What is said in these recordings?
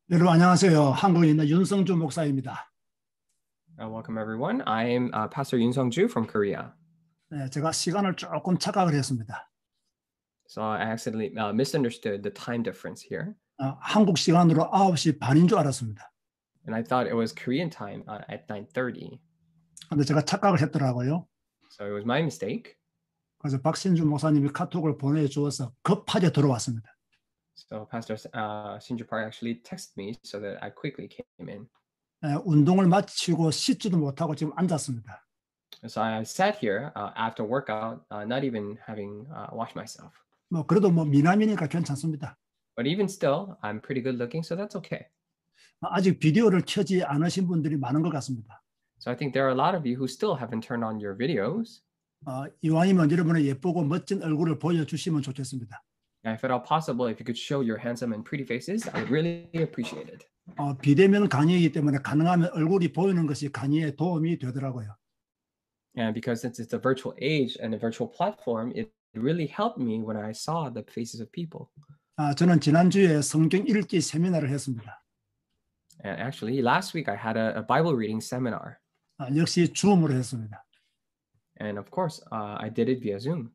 여러분 안녕하세요. 한국에 있는 윤성주 목사입니다. Welcome everyone. I'm Pastor Yoon Sung-ju from Korea. 네, 제가 시간을 조금 착각을 했습니다. So I accidentally misunderstood the time difference here, 한국 시간으로 9시 반인 줄 알았습니다. and I thought it was Korean time at 9:30. 근데 제가 착각을 했더라고요. So it was my mistake. 그래서 박신주 목사님이 카톡을 보내주어서 급하게 들어왔습니다. So Pastor Shinju Park actually texted me so that I quickly came in. 운동을 마치고 씻지도 못하고 지금 앉았습니다. So I sat here after workout, not even having washed myself. 그래도 미남이니까 괜찮습니다. But even still, I'm pretty good looking, so that's okay. 아직 비디오를 켜지 않으신 분들이 많은 것 같습니다. So I think there are a lot of you who still haven't turned on your videos. 이왕이면 여러분의 예쁘고 멋진 얼굴을 보여주시면 좋겠습니다. If at all possible, if you could show your handsome and pretty faces, I would really appreciate it. 비대면 강의이기 때문에 가능하면 얼굴이 보이는 것이 강의에 도움이 되더라고요. And because since it's a virtual age and a virtual platform, it really helped me when I saw the faces of people. 저는 지난주에 성경 읽기 세미나를 했습니다. And actually, last week I had a Bible reading seminar. 역시 줌으로 했습니다. And of course, I did it via Zoom.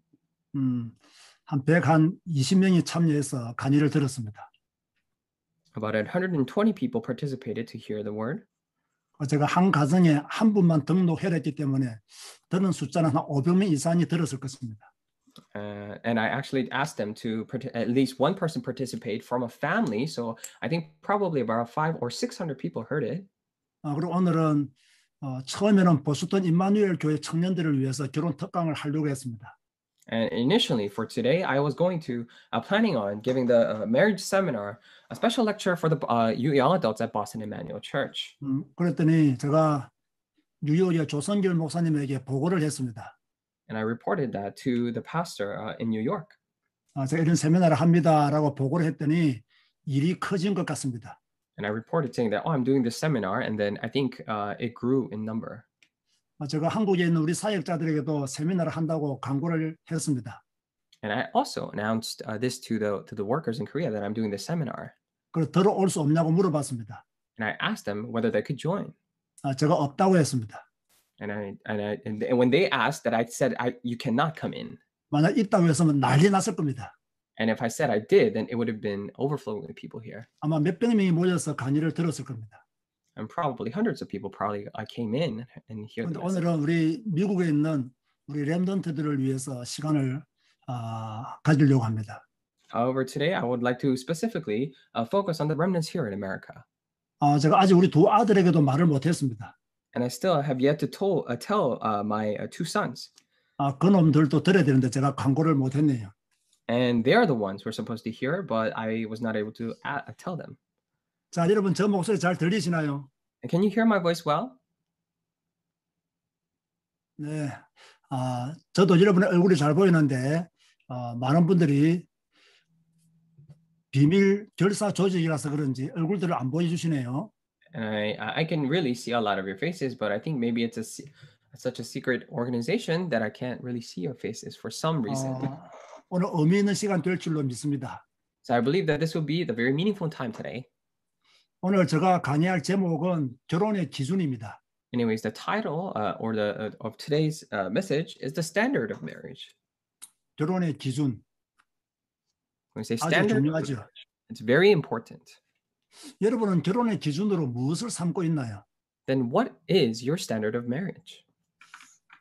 한 120명이 참여해서 강의를 들었습니다. About 120 people participated to hear the word. 제가 한 가정에 한 분만 등록해야 했기 때문에 들은 숫자는 한 500명 이상이 들었을 것입니다. And I actually asked them to at least one person participate from a family. So I think probably about 500 or 600 people heard it. 그리고 오늘은 처음에는 보스턴 임마누엘 교회 청년들을 위해서 결혼 특강을 하려고 했습니다. And initially for today, I was going to planning on giving the marriage seminar, a special lecture for the young adults at Boston Emmanuel Church. 그랬더니 제가 뉴욕의 조성길 목사님에게 보고를 했습니다. And I reported that to the pastor in New York. 제가 이런 세미나를 합니다라고 보고를 했더니 일이 커진 것 같습니다. And I reported saying that, I'm doing this seminar, and then I think it grew in number. 제가 한국에 있는 우리 사역자들에게도 세미나를 한다고 광고를 했습니다. And I also announced this to the workers in Korea that I'm doing this seminar. 그래서 들어올 수 없냐고 물어봤습니다. And I asked them whether they could join. 제가 없다고 했습니다. And when they asked that, I said, you cannot come in. 만약 있다고 했으면 난리 났을 겁니다. And if I said I did, then it would have been overflowing with people here. 아마 몇백 명이 모여서 강의를 들었을 겁니다. And probably hundreds of people probably came in and hear the message. 오늘은 우리 미국에 있는 우리 렘넌트들을 위해서 시간을 가지려고 합니다. However, today I would like to specifically focus on the remnants here in America. 제가 아직 우리 두 아들에게도 말을 못했습니다. And I still have yet to tell my two sons. 그놈들도 들어야 되는데 제가 광고를 못했네요. And they are the ones who are supposed to hear, but I was not able to tell them. 자, 여러분 저 목소리 잘 들리시나요? And can you hear my voice well? 네, 저도 여러분의 얼굴이 잘 보이는데 많은 분들이 비밀 결사 조직이라서 그런지 얼굴들을 안 보여주시네요. And I can really see a lot of your faces, but I think maybe it's such a secret organization that I can't really see your faces for some reason. 오늘 의미 있는 시간 될 줄로 믿습니다. So I believe that this will be the very meaningful time today. 오늘 제가 강의할 제목은 결혼의 기준입니다. Anyways, the title of today's message is the standard of marriage. 결혼의 기준. When we say 아주 standard, 중요하죠. it's very important. 여러분은 결혼의 기준으로 무엇을 삼고 있나요? Then what is your standard of marriage?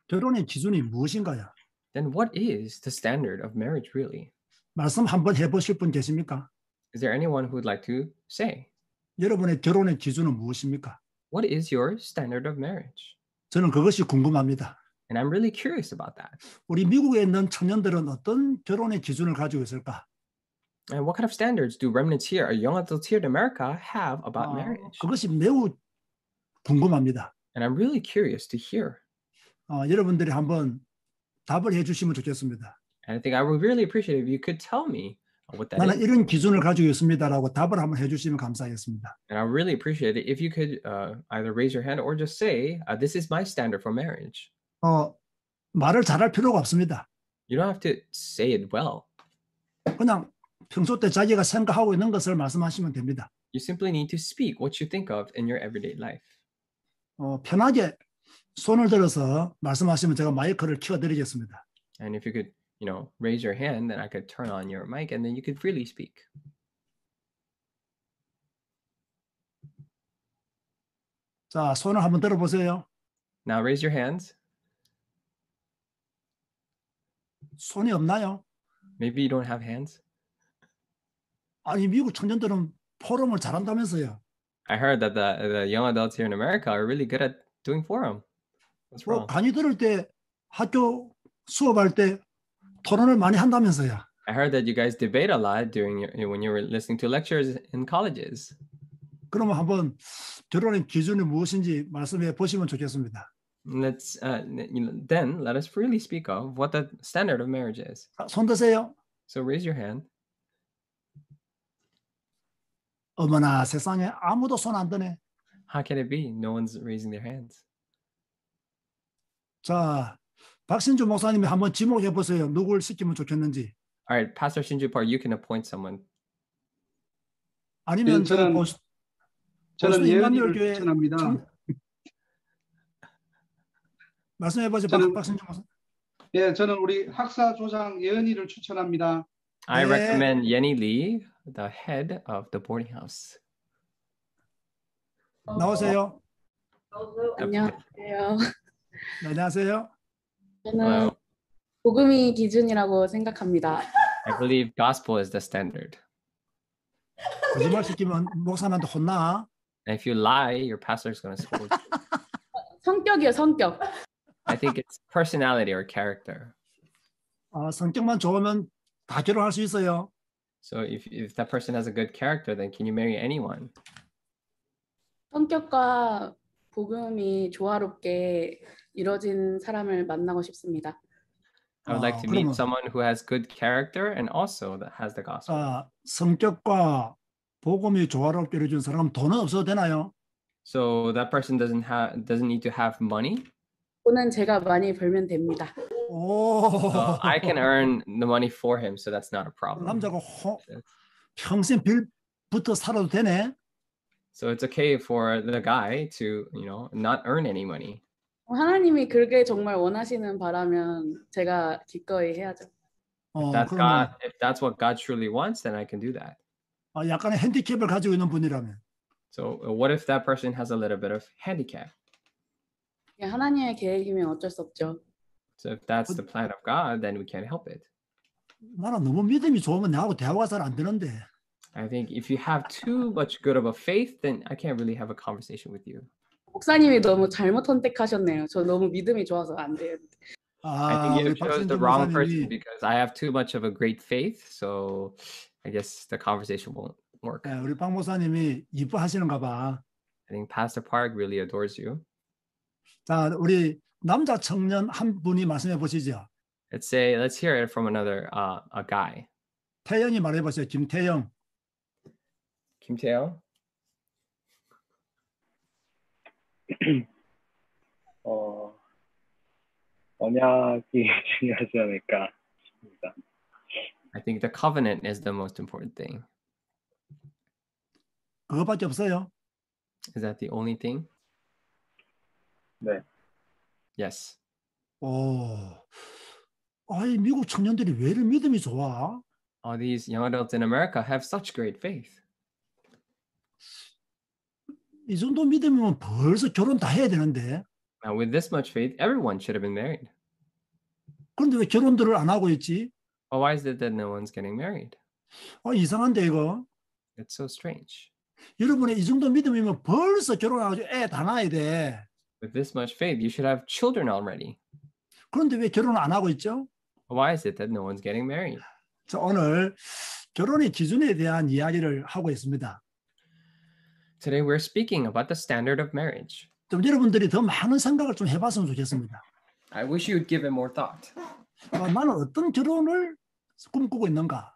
결혼의 기준이 무엇인가요? Then what is the standard of marriage really? 말씀 한번 해보실 분 계십니까? Is there anyone who would like to say? 여러분의 결혼의 기준은 무엇입니까? What is your standard of marriage? 저는 그것이 궁금합니다. And I'm really curious about that. 우리 미국에 있는 청년들은 어떤 결혼의 기준을 가지고 있을까? And what kind of standards do remnants here, or young adults here in America, have about marriage? 그것이 매우 궁금합니다. And I'm really curious to hear. 여러분들이 한번 답을 해주시면 좋겠습니다. And I think I would really appreciate if you could tell me what that 나는 is. 이런 기준을 가지고 있습니다라고 답을 한번 해주시면 감사하겠습니다. And I really appreciate it if you could either raise your hand or just say, this is my standard for marriage. 말을 잘할 필요가 없습니다. You don't have to say it well. 그냥 평소 때 자기가 생각하고 있는 것을 말씀하시면 됩니다. You simply need to speak what you think of in your everyday life. 편하게 손을 들어서 말씀하시면 제가 마이크를 켜드리겠습니다. And if you could, raise your hand, then I could turn on your mic and then you could freely speak. 자, 손을 한번 들어보세요. Now raise your hands. 손이 없나요? Maybe you don't have hands. 아니, 미국 청년들은 포럼을 잘한다면서요. I heard that the young adults here in America are really good at doing forum. What's wrong? 강의 들을 때 학교 수업할 때 토론을 많이 한다면서요. I heard that you guys debate a lot when you were listening to lectures in colleges. 그러면 한번 결혼의 기준이 무엇인지 말씀해 보시면 좋겠습니다. Let's then let us freely speak of what the standard of marriage is. 손 드세요. So raise your hand. 어머나 세상에 아무도 손 안 드네. How can it be? No one's raising their hands. 자, 박신주 목사님이 한번 지목해 보세요. 누굴 시키면 좋겠는지. All right, Pastor Shinju Park, you can appoint someone. 아니면 저는 예은이를 교회 추천합니다. 말씀해 보세요. 박신주 목사. 예, 저는 우리 학사 조장 예은이를 추천합니다. I 네. recommend Yenny Lee, the head of the boarding house. 나오세요. 안녕하세요. 네, 안녕하세요. 저는 Hello. 복음이 기준이라고 생각합니다. I believe gospel is the standard. 거짓말 시키면 목사님한테 혼나. And if you lie, your pastor is going to scold you. 성격이요, 성격. I think it's personality or character. 성격만 좋으면 다 결혼할 수 있어요. So if that person has a good character, then can you marry anyone? 성격과 복음이 조화롭게 이루어진 사람을 만나고 싶습니다. I would like to meet 그러면- someone who has good character and also that has the gospel. 성격과 복음이 조화롭게 이루어진 사람은 돈은 없어도 되나요? So that person doesn't need to have money. 돈은 제가 많이 벌면 됩니다. 오. I can earn the money for him, so that's not a problem. 남자가 평생 빌부터 살아도 되네. So it's okay for the guy to, not earn any money. 하나님이 그게 정말 원하시는 바라면 제가 기꺼이 해야죠. 그러면 If that's what God truly wants, then I can do that. 약간의 핸디캡을 가지고 있는 분이라면 So what if that person has a little bit of handicap? 하나님의 계획이면 어쩔 수 없죠. So if that's the plan of God, then we can't help it. 나는 너무 믿음이 좋으면 나하고 대화가 잘 안 되는데. I think if you have too much good of a faith, then I can't really have a conversation with you. 목사님이 너무 잘못 선택하셨네요. 저 너무 믿음이 좋아서 안 돼요. I think you 우리 chose 박신주 the wrong person 목사님이 because I have too much of a great faith. So I guess the conversation won't work. 우리 박 목사님이 이뻐하시는가 봐. I think Pastor Park really adores you. 자, 우리 남자 청년 한 분이 말씀해 보시죠. Let's hear it from another a guy. 태영이 말해 보세요. 김태영. Kim Tae-young? 언약이 중요하지 않을까 싶습니다. I think the covenant is the most important thing. 그거밖에 없어요. Is that the only thing? 네. Yes. 아이 미국 청년들이 왜 이렇게 믿음이 좋아? All these young adults in America have such great faith. 이 정도 믿음이면 벌써 결혼 다 해야 되는데. Now, with this much faith, everyone should have been married. 그런데 왜 결혼들을 안 하고 있지? Well, why is it that no one's getting married? 이상한데 이거. It's so strange. 여러분의 이 정도 믿음이면 벌써 결혼하고 애 다 낳아야 돼. With this much faith, you should have children already. 그런데 왜 결혼을 안 하고 있죠? Why is it that no one's getting married? 자, 오늘 결혼의 기준에 대한 이야기를 하고 있습니다. Today, we're speaking about the standard of marriage. 좀 여러분들이 더 많은 생각을 좀 해봤으면 좋겠습니다. I wish you would give it more thought. 나는 어떤 결혼을 꿈꾸고 있는가?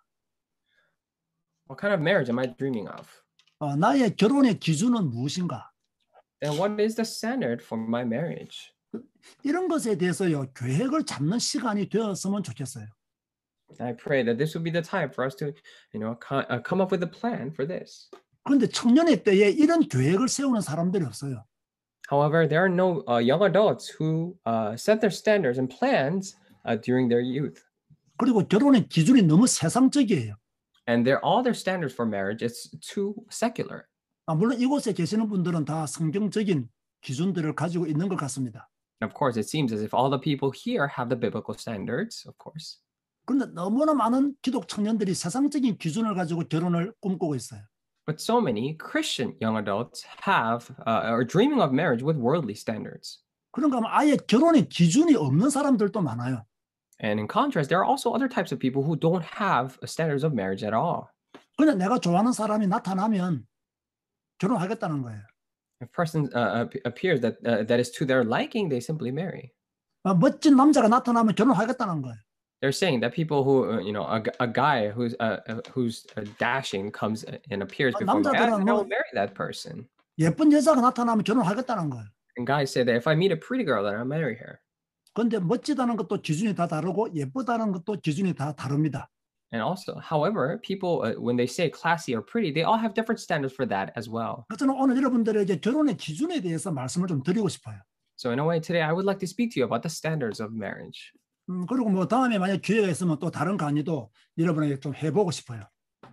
What kind of marriage am I dreaming of? 나의 결혼의 기준은 무엇인가? And what is the standard for my marriage? 이런 것에 대해서요, 계획을 잡는 시간이 되었으면 좋겠어요. I pray that this would be the time for us to, come up with a plan for this. 그런데 청년의 때에 이런 계획을 세우는 사람들이 없어요. However, there are no young adults who set their standards and plans during their youth. 그리고 결혼의 기준이 너무 세상적이에요. And all their standards for marriage is too secular. 물론 이곳에 계시는 분들은 다 성경적인 기준들을 가지고 있는 것 같습니다. And of course, it seems as if all the people here have the biblical standards, of course. 그런데 너무나 많은 기독 청년들이 세상적인 기준을 가지고 결혼을 꿈꾸고 있어요. But so many Christian young adults are dreaming of marriage with worldly standards. 그런가 하면 아예 결혼의 기준이 없는 사람들도 많아요. And in contrast, there are also other types of people who don't have standards of marriage at all. 그냥 내가 좋아하는 사람이 나타나면 결혼하겠다는 거예요. If a person appears that is to their liking, they simply marry. 멋진 남자가 나타나면 결혼하겠다는 거예요. They're saying that people who, a guy who's dashing comes and appears before me, I will marry that person. 예쁜 여자가 나타나면 결혼하겠다는 거예요. And guys say that if I meet a pretty girl, then I'll marry her. 그런데 멋지다는 것도 기준이 다 다르고 예쁘다는 것도 기준이 다 다릅니다. And also, however, people, when they say classy or pretty, they all have different standards for that as well. 저는 오늘 여러분들에게 결혼의 기준에 대해서 말씀을 좀 드리고 싶어요. So in a way, today I would like to speak to you about the standards of marriage. 그리고 뭐 다음에 만약 기회가 있으면 또 다른 강의도 여러분에게 좀 해보고 싶어요.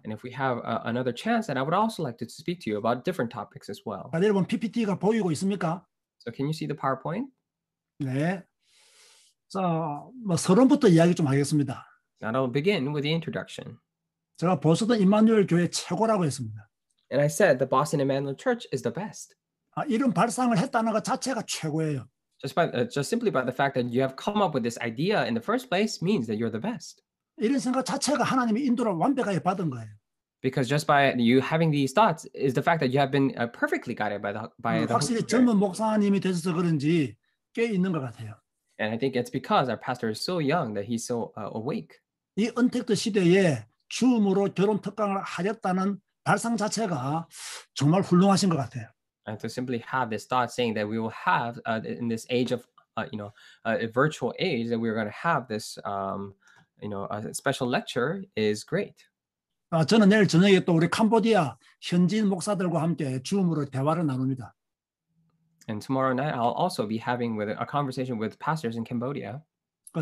And if we have another chance, then I would also like to speak to you about different topics as well. 여러분 PPT가 보이고 있습니까? So can you see the PowerPoint? 네. 자, 뭐 서론부터 이야기 좀 하겠습니다. Now I'll begin with the introduction. 제가 보스턴 임마누엘 교회 최고라고 했습니다. And I said the Boston Emmanuel Church is the best. 이런 발상을 했다는 것 자체가 최고예요. Just simply by the fact that you have come up with this idea in the first place means that you're the best. 이런 생각 자체가 하나님의 인도를 완벽하게 받은 거예요. Because just by you having these thoughts is the fact that you have been perfectly guided by the 확실히 Holy Spirit. 젊은 목사님이 되셔서 그런지 꽤 있는 것 같아요. And I think it's because our pastor is so young that he's so awake. 이 언택트 시대에 줌으로 결혼 특강을 하겠다는 발상 자체가 정말 훌륭하신 것 같아요. And to simply have this thought saying that we will have in this age of a virtual age that we're going to have this a special lecture is great. 저는 내일 저녁에 또 우리 캄보디아 현지인 목사들과 함께 줌으로 대화를 나눕니다. And tomorrow night I'll also be having a conversation with pastors in Cambodia.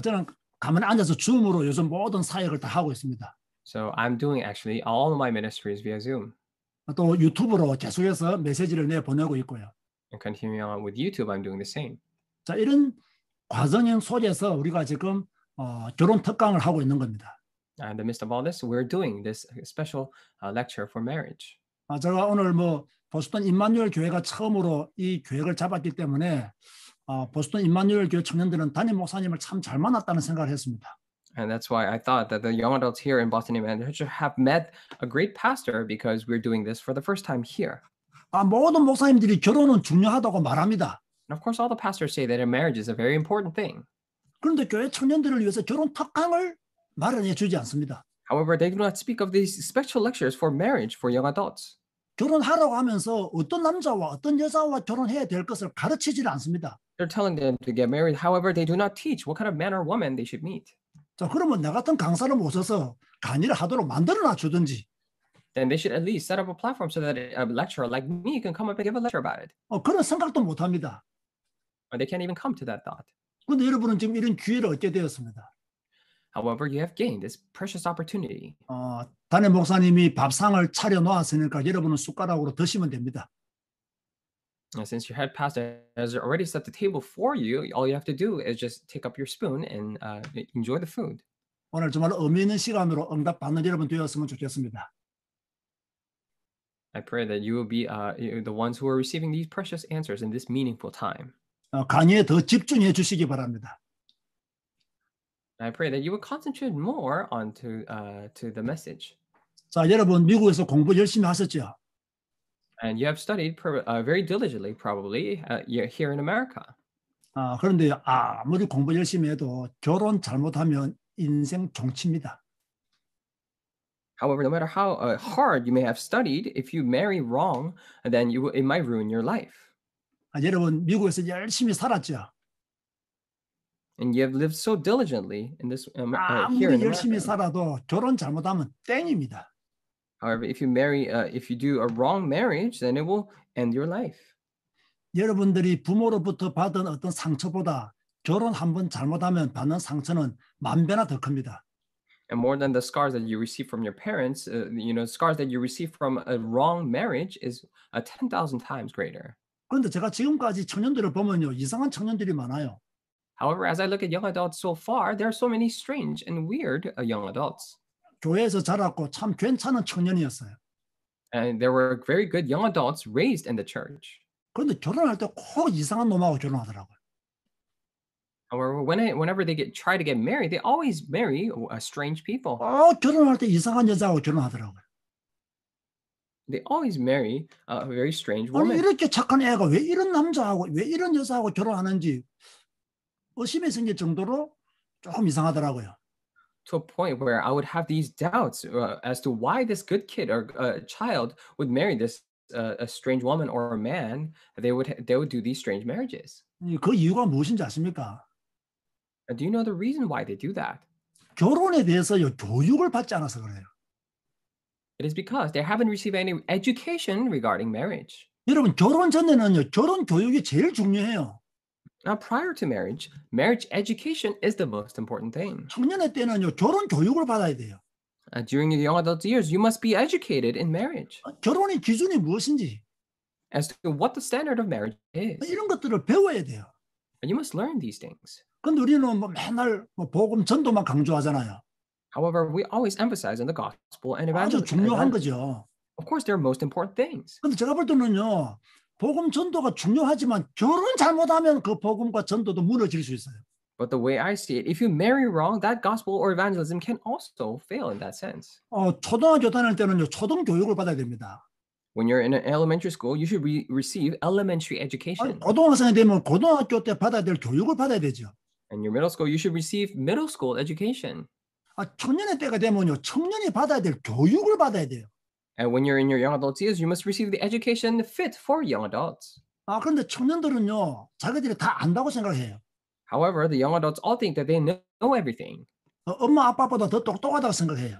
저는 가만히 앉아서 줌으로 요즘 모든 사역을 다 하고 있습니다. So I'm doing actually all of my ministries via Zoom. 또 유튜브로 계속해서 메시지를 내보내고 있고요. And continuing on with YouTube, I'm doing the same. 자, 이런 과정 속에서 우리가 지금 결혼 특강을 하고 있는 겁니다. In the midst of all this, we're doing this special lecture for marriage. 제가 오늘 보스턴 임마누엘 교회가 처음으로 이 계획을 잡았기 때문에 보스턴 임마누엘 교회 청년들은 담임 목사님을 참 잘 만났다는 생각을 했습니다. And that's why I thought that the young adults here in Boston Emmanuel Church have met a great pastor because we're doing this for the first time here. 모든 목사님들이 결혼은 중요하다고 말합니다. And of course, all the pastors say that a marriage is a very important thing. 그런데 교회 청년들을 위해서 결혼 특강을 마련해 주지 않습니다. However, they do not speak of these special lectures for marriage for young adults. 결혼하라고 하면서 어떤 남자와 어떤 여자와 결혼해야 될 것을 가르치지를 않습니다. They're telling them to get married. However, they do not teach what kind of man or woman they should meet. 자, 그러면 나 같은 강사를 모셔서 강의를 하도록 만들어놔 주든지. Then they should at least set up a platform so that a lecturer like me can come up and give a lecture about it. 그런 생각도 못 합니다. Or they can't even come to that thought. 그런데 여러분은 지금 이런 기회를 얻게 되었습니다. However, you have gained this precious opportunity. 담임 목사님이 밥상을 차려 놓았으니까 여러분은 숟가락으로 드시면 됩니다. And since your head pastor has already set the table for you, all you have to do is just take up your spoon and enjoy the food. 오늘 정말 의미 있는 시간으로 응답받는 여러분 되었으면 좋겠습니다. I pray that you will be the ones who are receiving these precious answers in this meaningful time. 강의에 더 집중해 주시기 바랍니다. I pray that you will concentrate more onto to the message. 자, 여러분 미국에서 공부 열심히 하셨죠? And you have studied very diligently, probably here in America. 그런데 아무리 공부 열심히 해도 결혼 잘못하면 인생 종칩니다. However, no matter how hard you may have studied, if you marry wrong, then it might ruin your life. 여러분 미국에서 열심히 살았죠? And you have lived so diligently in this here 아무리 in 열심히 America. 살아도 결혼 잘못하면 땡입니다. However, if you do a wrong marriage, then it will end your life. 여러분들이 부모로부터 받은 어떤 상처보다 결혼 한번 잘못하면 받는 상처는 만 배나 더 큽니다. And more than the scars that you receive from your parents, scars that you receive from a wrong marriage is 10,000 times greater. 그런데 제가 지금까지 청년들을 보면요, 이상한 청년들이 많아요. However, as I look at young adults so far, there are so many strange and weird young adults. 교회에서 자랐고 참 괜찮은 청년이었어요. And there were very good young adults raised in the church. 그런데 결혼할 때 꼭 이상한 놈하고 결혼하더라고요. However, whenever they try to get married, they always marry strange people. 결혼할 때 이상한 여자하고 결혼하더라고요. They always marry a very strange 아니 woman. 이렇게 착한 애가 왜 이런 남자하고 왜 이런 여자하고 결혼하는지 의심이 생길 정도로 조금 이상하더라고요. To a point where I would have these doubts as to why this good kid or child would marry this a strange woman or a man. They would do these strange marriages. 그 이유가 무엇인지 아십니까? Do you know the reason why they do that? 결혼에 대해서요 교육을 받지 않아서 그래요. It is because they haven't received any education regarding marriage. 여러분 결혼 전에는요 결혼 교육이 제일 중요해요. Now, prior to marriage, marriage education is the most important thing. 청년의 때는요 결혼 교육을 받아야 돼요. During your young adult years, you must be educated in marriage 결혼의 기준이 무엇인지 as to what the standard of marriage is. 이런 것들을 배워야 돼요. And you must learn these things. 근데 우리는 뭐 맨날 복음 전도만 강조하잖아요. However, we always emphasize on the gospel and 아주 evangelism. 중요한 거죠. Of course, they're most important things. 근데 제가 볼 때는요 복음 전도가 중요하지만 결혼 잘못하면 그 복음과 전도도 무너질 수 있어요. But the way I see it, if you marry wrong, that gospel or evangelism can also fail in that sense. 초등학교 다닐 때는요 초등 교육을 받아야 됩니다. When you're in an elementary school, you should receive elementary 아니, education. 고등학생이 되면 고등학교 때 받아야 될 교육을 받아야 되죠. In your middle school, you should receive middle school education. 청년의 때가 되면요 청년이 받아야 될 교육을 받아야 돼요. And when you're in your young adult years, you must receive the education fit for young adults. 그런데 청년들은요 자기들이 다 안다고 생각해요. However, the young adults all think that they know everything. 엄마 아빠보다 더 똑똑하다고 생각해요.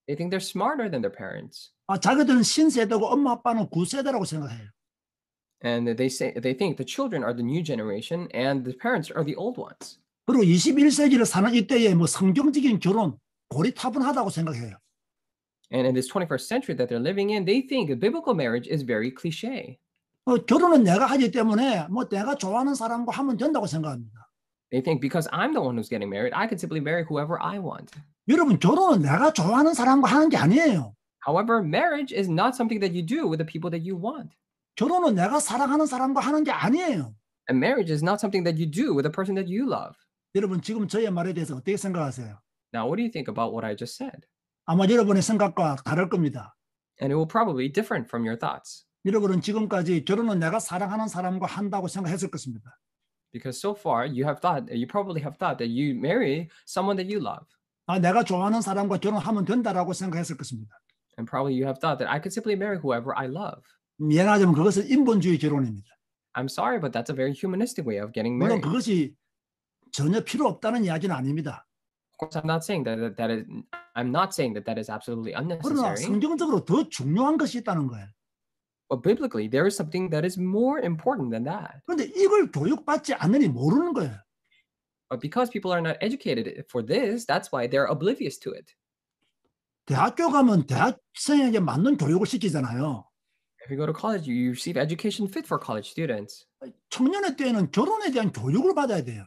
They think they're smarter than their parents. 자기들은 신세대고 엄마 아빠는 구세대라고 생각해요. And they think the children are the new generation and the parents are the old ones. 그리고 21세기를 사는 이때에 뭐 성경적인 결혼 고리타분하다고 생각해요. And in this 21st century that they're living in, they think biblical marriage is very cliche. 결혼은 내가 하기 때문에 뭐 내가 좋아하는 사람과 하면 된다고 생각합니다. They think because I'm the one who's getting married, I can simply marry whoever I want. 여러분 결혼은 내가 좋아하는 사람과 하는 게 아니에요. However, marriage is not something that you do with the people that you want. 결혼은 내가 사랑하는 사람과 하는 게 아니에요. And marriage is not something that you do with the person that you love. 여러분 지금 저의 말에 대해서 어떻게 생각하세요? Now, what do you think about what I just said? 아마 여러분의 생각과 다를 겁니다. And it will probably be different from your thoughts. 여러분은 지금까지 결혼은 내가 사랑하는 사람과 한다고 생각했을 것입니다. Because so far, you probably have thought that you marry someone that you love. 내가 좋아하는 사람과 결혼하면 된다라고 생각했을 것입니다. And probably you have thought that I could simply marry whoever I love. 미안하지만 그것은 인본주의 결혼입니다. I'm sorry, but that's a very humanistic way of getting 물론 married. 그것이 전혀 필요 없다는 이야기는 아닙니다. Of course, I'm not saying that is absolutely 그러나 unnecessary. 성경적으로 더 중요한 것이 있다는 거예요. But biblically, there is something that is more important than that. 그런데 이걸 교육받지 않으니 모르는 거예요. But because people are not educated for this, that's why they're oblivious to it. 대학교 가면 대학생에게 맞는 교육을 시키잖아요. If you go to college, you receive education fit for college students. 청년의 때에는 결혼에 대한 교육을 받아야 돼요.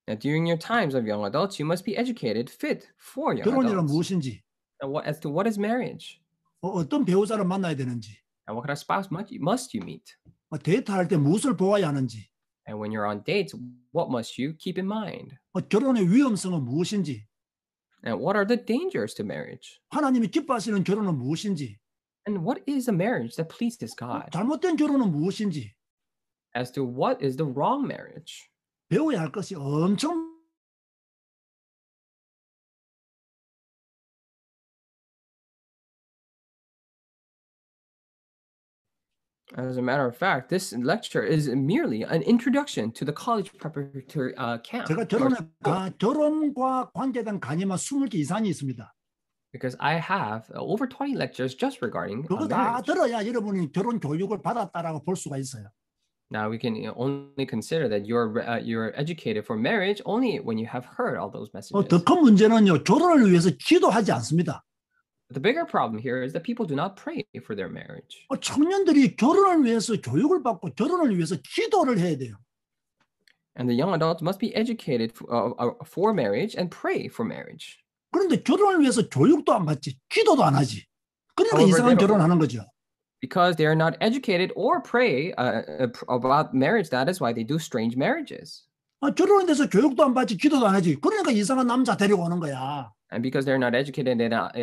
Now, during your times of young adults, you must be educated fit for young 결혼이란 adults. 무엇인지, Now, as to what is marriage? 어떤 배우자를 만나야 되는지, And what kind of spouse must you meet? 데이트할 때 무엇을 보아야 하는지, And when you're on dates, what must you keep in mind? 결혼의 위험성은 무엇인지, And what are the dangers to marriage? 하나님이 기뻐하시는 결혼은 무엇인지, And what is a marriage that pleases God? 잘못된 결혼은 무엇인지 As to what is the wrong marriage? 배워야 할 것이 엄청 As a matter of fact, this lecture is merely an introduction to the college preparatory camp. 제가 결혼과 관계된 강의만 20개 이상이 있습니다. Because I have over 20 lectures just regarding 그거 다 marriage. 들어야 여러분이 결혼 교육을 받았다라고 볼 수가 있어요. Now we can only consider that you're educated for marriage only when you have heard all those messages. 더 큰 문제는요, 결혼을 위해서 기도하지 않습니다. The bigger problem here is that people do not pray for their marriage. 청년들이 결혼을 위해서 교육을 받고 결혼을 위해서 기도를 해야 돼요. And the young adults must be educated for marriage and pray for marriage. 그런데 결혼을 위해서 교육도 안 받지, 기도도 안 하지. 그러니까 However, 이상한 they don't- 결혼하는 거죠. Because they are not educated or pray about marriage, that is why they do strange marriages. 결혼에 대해서 교육도 안 받지, 기도도 안 하지. 그러니까 이상한 남자 데리고 오는 거야. And because they're not educated, they not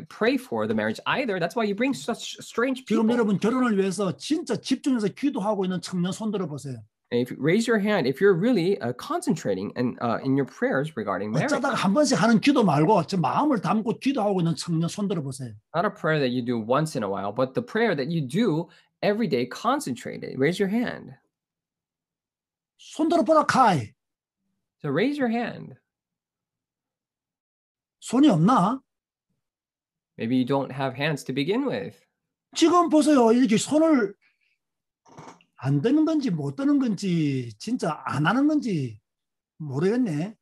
pray for the marriage either. That's why you bring such strange 지금 people. 여러분 결혼을 위해서 진짜 집중해서 기도하고 있는 청년 손 들어 보세요. And if you raise your hand, if you're really concentrating and in your prayers regarding marriage, 어쩌다가 한 번씩 하는 기도 말고 저 마음을 담고 기도하고 있는 청년 손 들어 보세요. not a prayer that you do once in a while, but the prayer that you do every day, concentrated. Raise your hand. 손 들어 보라 카이. So raise your hand. 손이 없나? Maybe you don't have hands to begin with. 지금 보세요. 이렇게 손을 안 드는 건지 못 드는 건지 진짜 안 하는 건지 모르겠네.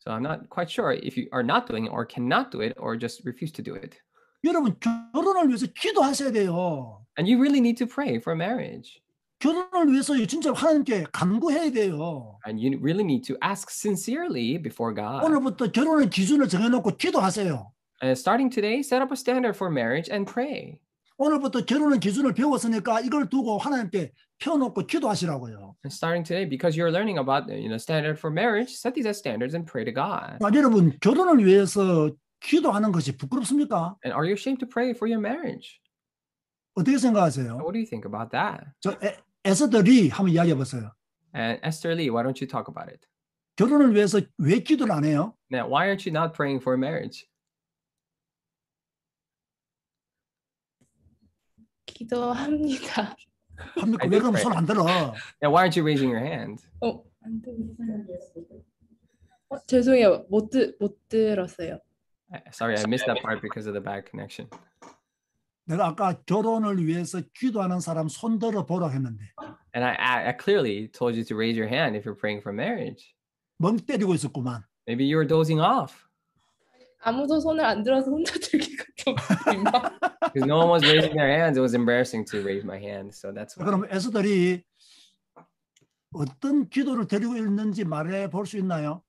So I'm not quite sure if you are not doing it or cannot do it or just refuse to do it. 여러분 결혼을 위해서 기도하셔야 돼요. And you really need to pray for marriage. 결혼을 위해서 진짜 하나님께 간구해야 돼요. And you really need to ask sincerely before God. 오늘부터 결혼의 기준을 정해놓고 기도하세요. And starting today, set up a standard for marriage and pray. 오늘부터 결혼의 기준을 배웠으니까 이걸 두고 하나님께 펴놓고 기도하시라고요. And starting today, because you're learning about standard for marriage, set these as standards and pray to God. 여러분 결혼을 위해서 기도하는 것이 부끄럽습니까? And are you ashamed to pray for your marriage? 어떻게 생각하세요? What do you think about that? 저 에스더리 한번 이야기해 보세요. And Esther Lee, why don't you talk about it? 결혼을 위해서 왜 기도를 안 해요? Now, why aren't you not praying for marriage? 기도합니다. 합니까? I 왜 do 그럼 pray. 손 안 들어? Now, why aren't you raising your hand? 안 죄송해요. 못 들었어요. Sorry, I missed that part because of the bad connection. 내가 아까 결혼을 위해서 기도하는 사람 손 들어 보라 했는데 And I clearly told you to raise your hand if you're praying for marriage. 멍 때리고 있었구만. Maybe you were dozing off 아무도 손을 안 들어서 혼자 들기가 좀 민망. because no one was raising their hands. It was embarrassing to raise my hand, so that's why. 그럼 에스더리 어떤 기도를 드리고 있는지 말해 볼 수 있나요?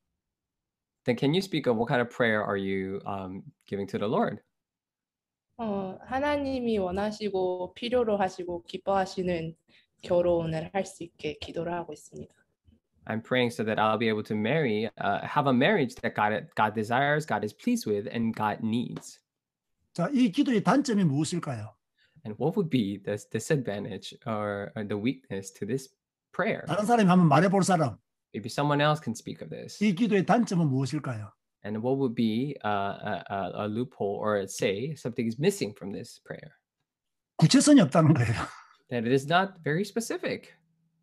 Then can you speak of what kind of prayer are you giving to the Lord? 하나님이 원하시고 필요로 하시고 기뻐하시는 결혼을 할 수 있게 기도를 하고 있습니다. I'm praying so that I'll be able to marry, have a marriage that God desires, God is pleased with, and God needs. 자, 이 기도의 단점이 무엇일까요? And what would be the disadvantage or the weakness to this prayer? 다른 사람이 한번 말해 볼 사람. Maybe someone else can speak of this. 이 기도의 단점은 무엇일까요? And what would be a loophole or say something is missing from this prayer? 구체성이 없다는 거예요. That it is not very specific.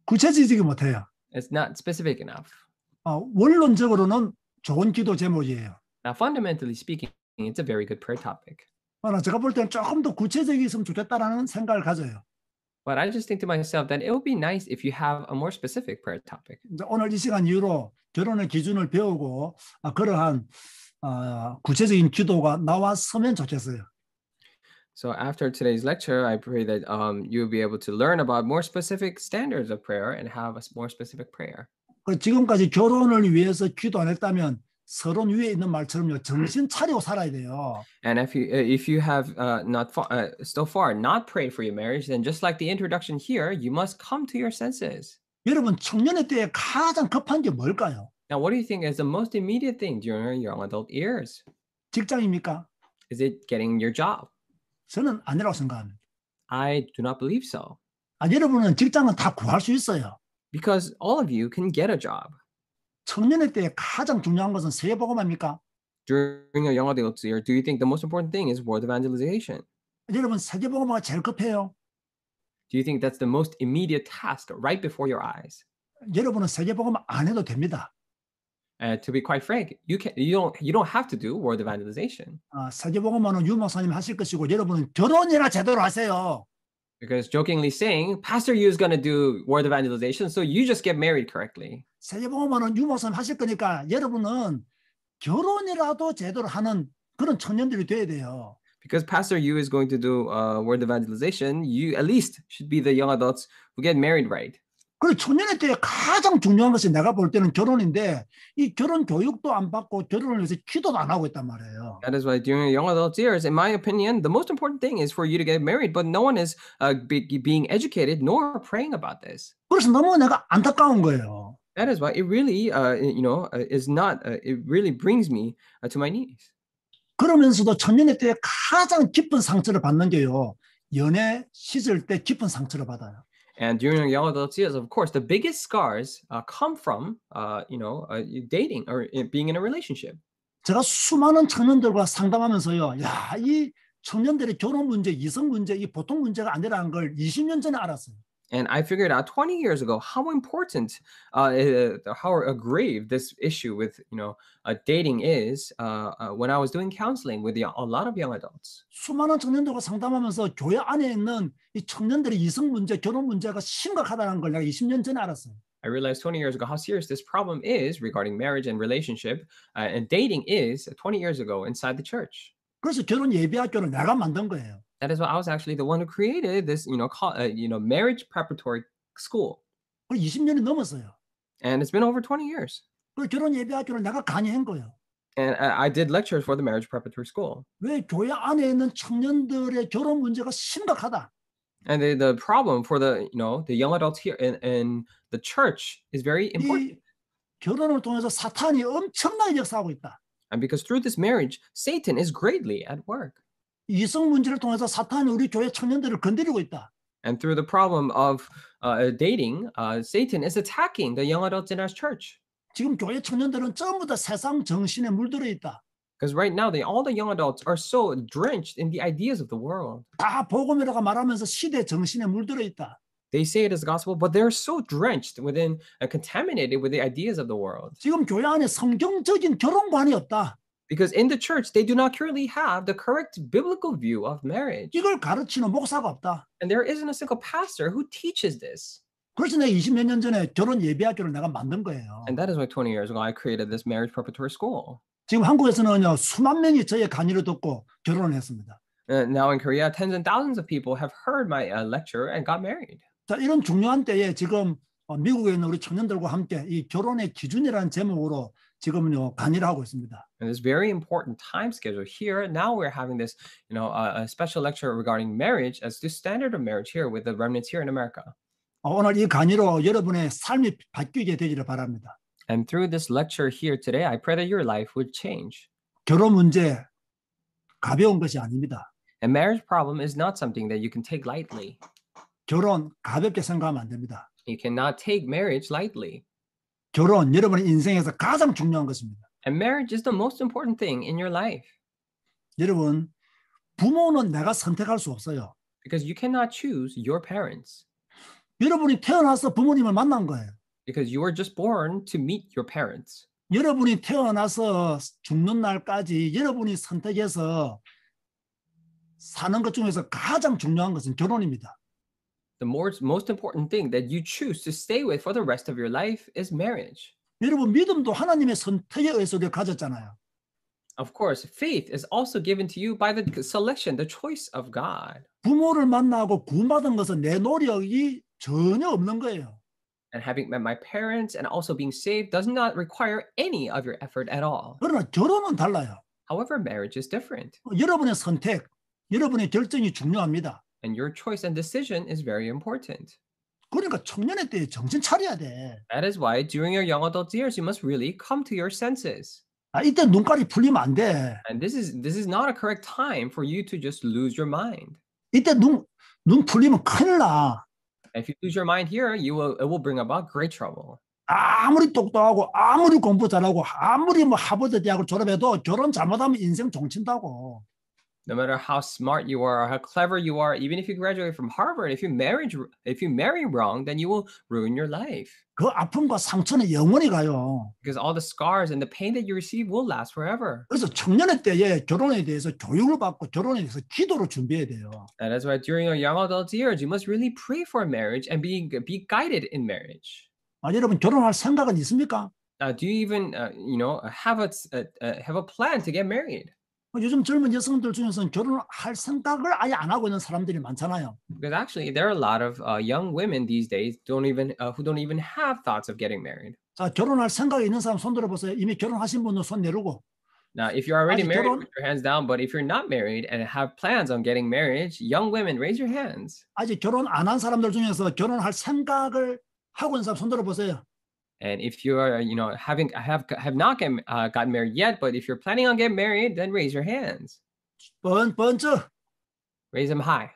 구체적이지 못해요. It's not specific enough. 원론적으로는 좋은 기도 제목이에요. Now, fundamentally speaking, it's a very good prayer topic. 그러나 제가 볼 때는 조금 더 구체적이었으면 좋겠다라는 생각을 가져요. But I just think to myself that it would be nice if you have a more specific prayer topic. 이제 오늘 이 시간 이후로 결혼의 기준을 배우고 그러한 구체적인 기도가 나왔으면 좋겠어요. So after today's lecture, I pray that you'll be able to learn about more specific standards of prayer and have a more specific prayer. 지금까지 결혼을 위해서 기도 안 했다면 서론 위에 있는 말처럼요. 정신 차리고 살아야 돼요. And if you have so far not prayed for your marriage, then just like the introduction here, you must come to your senses. 여러분 청년의 때에 가장 급한 게 뭘까요? Now, what do you think is the most immediate thing during your young adult years? 직장입니까? Is it getting your job? 저는 아니라고 생각합니다. I do not believe so. 여러분은 직장은 다 구할 수 있어요. Because all of you can get a job. 청년의 때에 가장 중요한 것은 세계복음화입니까? During your young adult year, do you think the most important thing is word evangelization? 여러분 세계복음화가 제일 급해요. Do you think that's the most immediate task right before your eyes? 여러분은 세계복음화 안 해도 됩니다. To be quite frank, you don't have to do word evangelization. 세계복음화는 유 목사님 하실 것이고 여러분은 결혼이나 제대로 하세요. Because jokingly saying, Pastor Yu is going to do word evangelization, so you just get married correctly. 세계복음화는 유 목사님 하실 거니까 여러분은 결혼이라도 제대로 하는 그런 청년들이 돼야 돼요. Because Pastor Yu is going to do word evangelization, you at least should be the young adults who get married right. 그리고 청년의 때 가장 중요한 것이 내가 볼 때는 결혼인데 이 결혼 교육도 안 받고 결혼을 위해서 기도도 안 하고 있단 말이에요. That is why during your young adult years, in my opinion, the most important thing is for you to get married, but no one is being educated nor praying about this. 그래서 너무 내가 안타까운 거예요. That is why it really, is not. It really brings me to my knees. 그러면서도 청년의 때 가장 깊은 상처를 받는 게요. 연애 시절 때 깊은 상처를 받아요. And during your young adult years, of course, the biggest scars come from, dating or being in a relationship. 제가 수많은 청년들과 상담하면서요. 야, 이 청년들의 결혼 문제, 이성 문제, 이 보통 문제가 아니라는 걸 20년 전에 알았어요. And I figured out 20 years ago how important, how grave this issue with, dating is when I was doing counseling with a lot of young adults. 수많은 청년들과 상담하면서 교회 안에 있는 이 청년들의 이성 문제, 결혼 문제가 심각하다는 걸 내가 20년 전에 알았어요. I realized 20 years ago how serious this problem is regarding marriage and relationship, and dating is 20 years ago inside the church. 그래서 결혼 예비학교를 내가 만든 거예요. That is why I was actually the one who created this, marriage preparatory school. 20년이 넘었어요. And it's been over 20 years. 그 결혼 예비학교를 내가 강의한 거예요. And I did lectures for the marriage preparatory school. 왜 교회 안에 있는 청년들의 결혼 문제가 심각하다. And the problem for the young adults here in the church is very important. 이 결혼을 통해서 사탄이 엄청나게 역사하고 있다. And because through this marriage, Satan is greatly at work. 이성 문제를 통해서 사탄이 우리 교회 청년들을 건드리고 있다. And through the problem of dating, Satan is attacking the young adults in our church. 지금 교회 청년들은 전부 다 세상 정신에 물들어 있다. Because right now, all the young adults are so drenched in the ideas of the world. 다 복음이라고 말하면서 시대 정신에 물들어 있다. They say it is gospel, but they're so drenched within, contaminated with the ideas of the world. 지금 교회 안에 성경적인 결혼관이 없다. Because in the church, they do not currently have the correct biblical view of marriage. 이걸 가르치는 목사가 없다. And there isn't a single pastor who teaches this. 그래서 내가 20몇 년 전에 결혼 예비학교를 내가 만든 거예요. And that is why 20 years ago, I created this marriage preparatory school. 지금 한국에서는요, 수만 명이 저의 강의를 듣고 결혼을 했습니다. Now in Korea, tens and thousands of people have heard my lecture and got married. 자, 이런 중요한 때에 지금 미국에 있는 우리 청년들과 함께 이 결혼의 기준이라는 제목으로 지금요 강의를 하고 있습니다. And this very important time schedule here. Now we're having this, a special lecture regarding marriage as the standard of marriage here with the remnants here in America. 오늘 이 강의로 여러분의 삶이 바뀌게 되기를 바랍니다. And through this lecture here today, I pray that your life would change. 결혼 문제 가벼운 것이 아닙니다. And marriage problem is not something that you can take lightly. 결혼 가볍게 생각하면 안 됩니다. You cannot take marriage lightly. 결혼 여러분의 인생에서 가장 중요한 것입니다. And marriage is the most important thing in your life. 여러분, 부모는 내가 선택할 수 없어요. Because you cannot choose your parents. 여러분이 태어나서 부모님을 만난 거예요. Because you were just born to meet your parents. 여러분이 태어나서 죽는 날까지 여러분이 선택해서 사는 것 중에서 가장 중요한 것은 결혼입니다. The most important thing that you choose to stay with for the rest of your life is marriage. 여러분 믿음도 하나님의 선택에 의해서 우리가 가졌잖아요. Of course, faith is also given to you by the selection, the choice of God. 부모를 만나고 구원받은 것은 내 노력이 전혀 없는 거예요. And having met my parents and also being saved does not require any of your effort at all. 그러나 결혼은 달라요. However, marriage is different. 여러분의 선택, 여러분의 결정이 중요합니다. And your choice and decision is very important. 그러니까 청년의 때에 정신 차려야 돼. That is why during your young adult years, you must really come to your senses. 이때 눈깔이 풀리면 안 돼. And this is not a correct time for you to just lose your mind. 이때 눈 풀리면 큰일 나. If you lose your mind here, it will bring about great trouble. 아무리 똑똑하고 아무리 공부 잘하고 아무리 하버드 대학을 졸업해도 결혼 잘못하면 인생 종친다고. No matter how smart you are or how clever you are, even if you graduate from Harvard, if you marry wrong, then you will ruin your life. 그 아픔과 상처는 영원히 가요. Because all the scars and the pain that you receive will last forever. 그래서 청년의 때에 결혼에 대해서 교육을 받고 결혼에 대해서 기도로 준비해야 돼요. And that's why during your young adult years, you must really pray for marriage and be guided in marriage. 여러분 결혼할 생각은 있습니까? Do you even, have a plan to get married? 요즘 젊은 여성들 중에서는 결혼할 생각을 아예 안 하고 있는 사람들이 많잖아요. Because actually, there are a lot of young women these days who don't even have thoughts of getting married. 자, 결혼할 생각이 있는 사람 손 들어보세요. 이미 결혼하신 분은 손 내리고. Now, if you're already 아직 married, put your hands down. But if you're not married and have plans on getting married, young women, raise your hands. 아직 결혼 안 한 사람들 중에서 결혼할 생각을 하고 있는 사람 손 들어보세요. And if you are, have not gotten married yet, but if you're planning on getting married, then raise your hands. 번쩍. Raise them high.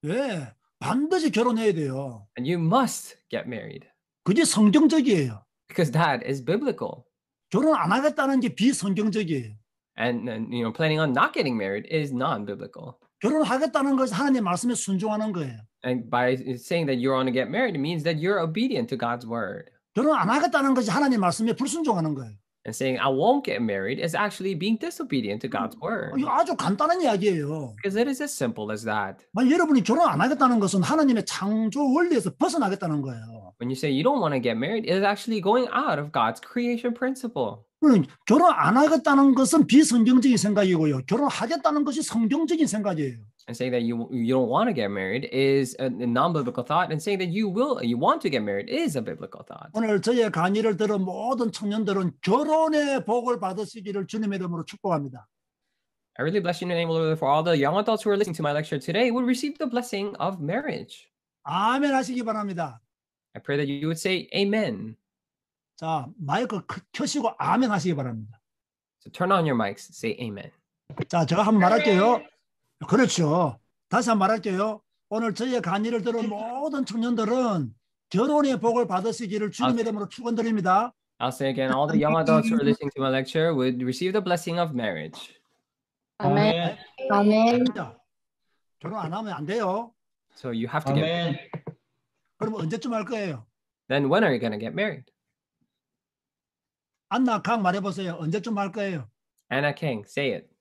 예, 반드시 결혼해야 돼요. And you must get married 그게 성경적이에요. because that is biblical. 결혼 안 하겠다는 게 비성경적이에요. And planning on not getting married is non-biblical. 결혼하겠다는 것이 하나님의 말씀에 순종하는 거예요. And by saying that you want to get married, it means that you're obedient to God's word. 결혼 안 하겠다는 것이 하나님의 말씀에 불순종하는 거예요. And saying I won't get married is actually being disobedient to God's word. 이거 아주 간단한 이야기예요. Because it is as simple as that. 만약 여러분이 결혼 안 하겠다는 것은 하나님의 창조 원리에서 벗어나겠다는 거예요. When you say you don't want to get married, it is actually going out of God's creation principle. 결혼 안 하겠다는 것은 비성경적인 생각이고요. 결혼하겠다는 것이 성경적인 생각이에요. And saying that you don't want to get married is a non-biblical thought, and saying that you want to get married is a biblical thought. 오늘 저의 강의를 들은 모든 청년들은 결혼의 복을 받으시기를 주님의 이름으로 축복합니다. I really bless you in the name of the Lord for all the young adults who are listening to my lecture today would receive the blessing of marriage. 아멘 하시기 바랍니다. I pray that you would say amen. 자, 마이크 켜시고 아멘 하시기 바랍니다. So turn on your mics, say amen. 자, 제가 한번 말할게요. 그렇죠. 다시 한번 말할게요. 오늘 저희의 강의를 들은 모든 청년들은 결혼의 복을 받으시기를 주님의 이름으로 축원드립니다. I'll say again, all the young adults who are listening to my lecture would receive the blessing of marriage. 아멘. 아멘. 결혼 안 하면 안 돼요. So you have to get married. 그럼 언제쯤 할 거예요? Then when are you going to get married? 안나 강 말해보세요. 언제쯤 할 거예요? Anna King, say it.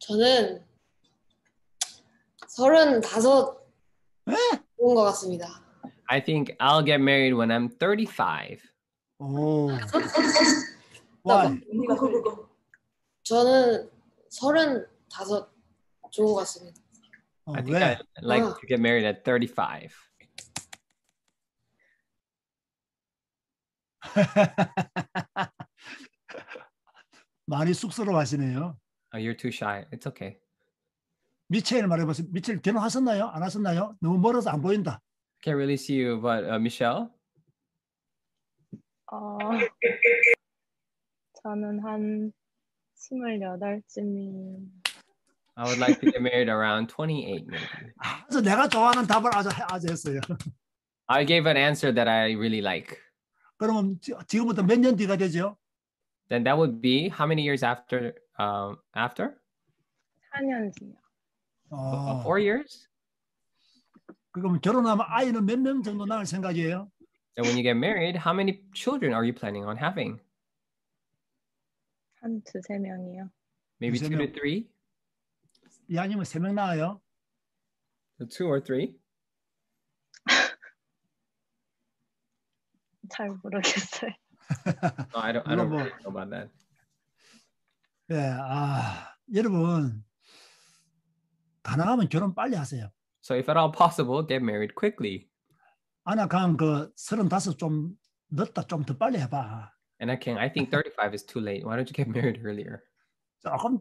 저는 35 좋은 것 같습니다. I think I'll get married when I'm 35. 오. Why? 저는 35 좋은 것 같습니다. I think 왜? I'd like to get married at 35. 많이 쑥스러워하시네요. Oh, you're too shy. It's okay. 미첼 말해보세요. 미첼 결혼하셨나요? 안 하셨나요? 너무 멀어서 안 보인다. Can't really see you, but Michelle? 저는 한 28쯤이. I would like to get married around 28, maybe. 아주 내가 좋아하는 답을 아주 했어요. I gave an answer that I really like. 그러면 지금부터 몇 년 뒤가 되죠? Then that would be how many years after? 4년이요. 4 years? 그럼 결혼하면 아이는 몇 명 정도 낳을 생각이에요? And when you get married, how many children are you planning on having? 한 2-3명이요. Maybe 2 두세 to 명. 3? 이왕이면 3명 낳아요. So 2 or 3? 잘 모르겠어요. No, I don't really know about that. 네, 여러분 가능하면 결혼 빨리 하세요. So if at all possible, get married quickly. 아나 그 35 좀 늦다, 좀 더 빨리 해봐. And I think 35 is too late. Why don't you get married earlier?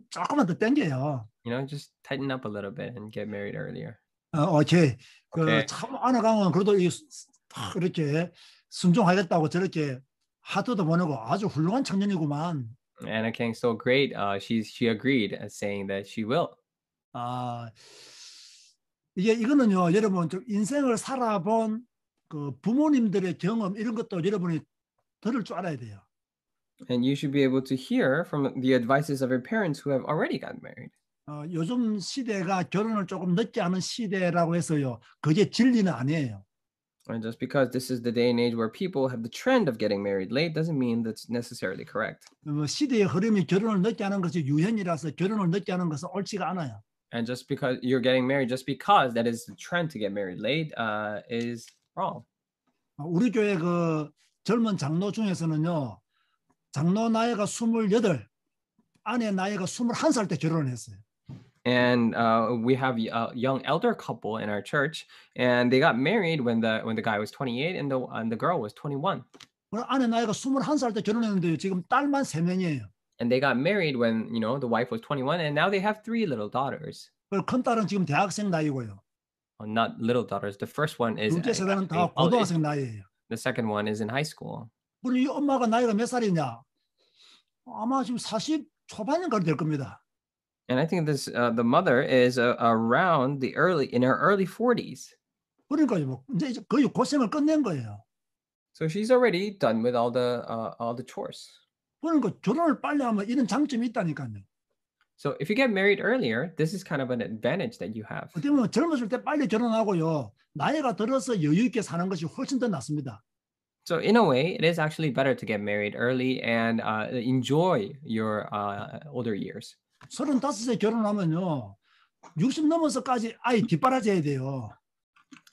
조금만 더 땡겨요. Just tighten up a little bit and get married earlier. 오케이. 오케이. 참 아나 강은 그래도 이렇게 순종하겠다고 저렇게 하트도 보내고 아주 훌륭한 청년이구만. Anna King, so great. She agreed as saying that she will. 이거는요, 여러분 좀 인생을 살아본 그 부모님들의 경험 이런 것도 여러분이 들을 줄 알아야 돼요. And you should be able to hear from the advices of your parents who have already gotten married. 요즘 시대가 결혼을 조금 늦게 하는 시대라고 해서요. 그게 진리는 아니에요. And just because this is the day and age where people have the trend of getting married late doesn't mean that's necessarily correct. 시대의 흐름이 결혼을 늦게 하는 것이 유행이라서 결혼을 늦게 하는 것은 옳지가 않아요. And just because you're getting married, just because that is the trend to get married late, is wrong. 우리 교회 그 젊은 장로 중에서는요. 장로 나이가 28, 아내 나이가 21살 때 결혼을 했어요. And we have a young elder couple in our church, and they got married when the guy was 28 and the girl was 21. 아내 나이가 21살 때 결혼했는데요. 지금 딸만 3명이에요. And they got married when the wife was 21, and now they have 3 little daughters. 큰 딸은 지금 대학생 나이고요. Not little daughters. The first one is 둘째 세대는 다 고등학생 나이예요. the second one is in high school. 우리 엄마가 나이가 몇 살이냐? 아마 지금 40 초반인가 될 겁니다. And I think this the mother is around in her early 40s. 그러니까 뭐 이제 거의 고생을 끝낸 거예요. So she's already done with all the chores. 그러니까 결혼을 빨리 하면 이런 장점이 있다니까요. So if you get married earlier, this is kind of an advantage that you have. 어떻게 보면 젊었을 때 빨리 결혼하고요. 나이가 들어서 여유 있게 사는 것이 훨씬 더 낫습니다. So in a way, it is actually better to get married early and enjoy your older years. 35세 결혼하면요. 60 넘어서까지 아이 뒷바라져야 돼요.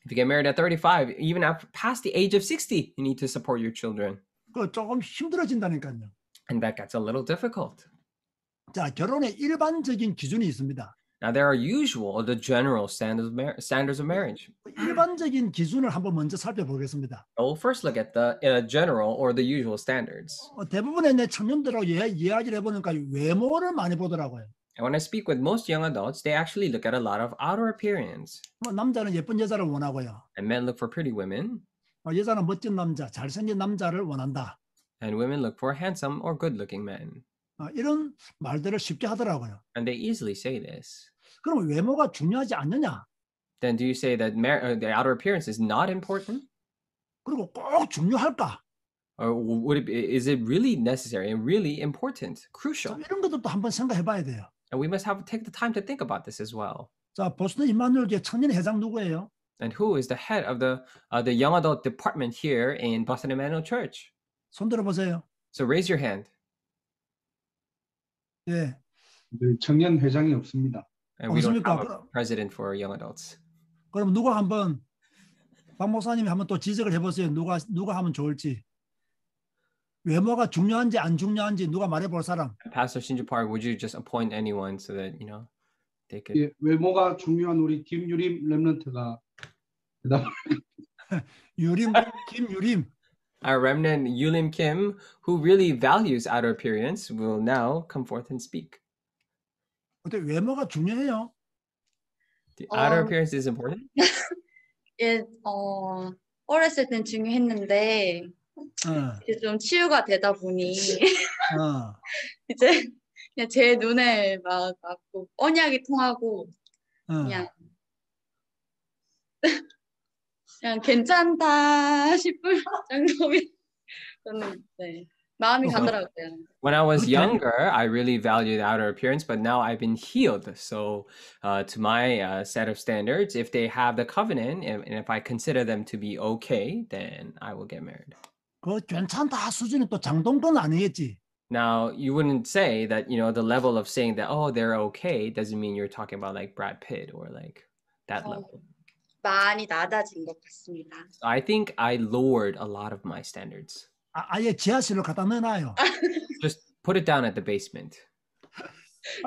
If you get married at 35, even after past the age of 60, you need to support your children. 그 조금 힘들어진다니까요. And that gets a little difficult. 자, 결혼의 일반적인 기준이 있습니다. Now there are the general standards of marriage. 일반적인 기준을 한번 먼저 살펴보겠습니다. We'll first look at the general or the usual standards. 대부분의 내 청년들하고 이야기를 해보니까 외모를 많이 보더라고요. And when I speak with most young adults, they actually look at a lot of outer appearance. 남자는 예쁜 여자를 원하고요. And men look for pretty women. 여자는 멋진 남자, 잘생긴 남자를 원한다. And women look for handsome or good-looking men. 이런 말들을 쉽게 하더라고요. And they easily say this. 그럼 외모가 중요하지 않느냐? Then do you say that the outer appearance is not important? 그리고 꼭 중요할까? Or is it really necessary and really important, crucial? 이런 것도 한번 생각해봐야 돼요. And we must take the time to think about this as well. 자, 보스턴 임마누엘 교회 청년 회장 누구예요? And who is the head of the young adult department here in Boston Emmanuel Church? 손 들어보세요. So raise your hand. 예. 네, 청년 회장이 없습니다. And we don't 없습니까? have a president for young adults. 그럼 누가 한번 박 목사님이 한번 또 지적을 해보세요. 누가 하면 좋을지. 외모가 중요한지 안 중요한지 누가 말해볼 사람. Pastor Shinju Park, would you just appoint anyone so that they could? 예, 외모가 중요한 우리 김유림 렘넌트가 대답. 김유림. Our remnant Yulim Kim, who really values outer appearance, will now come forth and speak. 어때 외모가 중요해요? The outer appearance is important. 예, 어렸을 땐 중요했는데 이제 좀 치유가 되다 보니 이제 그냥 제 눈에 막 맞고 언약이 통하고 그냥 괜찮다 싶을 정도면 저는 네, 마음이 가더라고요. When I was younger, I really valued outer appearance, but now I've been healed. So to my set of standards, if they have the covenant and if I consider them to be okay, then I will get married. 그 괜찮다 수준이 또 장동건 아니겠지? Now, you wouldn't say that, the level of saying that, oh, they're okay, doesn't mean you're talking about like Brad Pitt or like that level. 많이 낮아진 것 같습니다. I think I lowered a lot of my standards. 아예 지하실로 갖다 넣어놔요. Just put it down at the basement.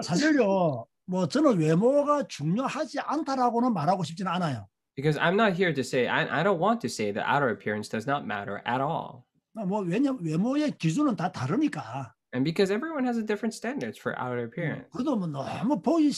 사실요, 뭐 저는 외모가 중요하지 않다라고는 말하고 싶지는 않아요. Because I'm not here to say, I don't want to say that outer appearance does not matter at all. 뭐 왜냐면 외모의 기준은 다 다르니까. And because everyone has a different standards for outer appearance. 그래도 뭐 너무 보기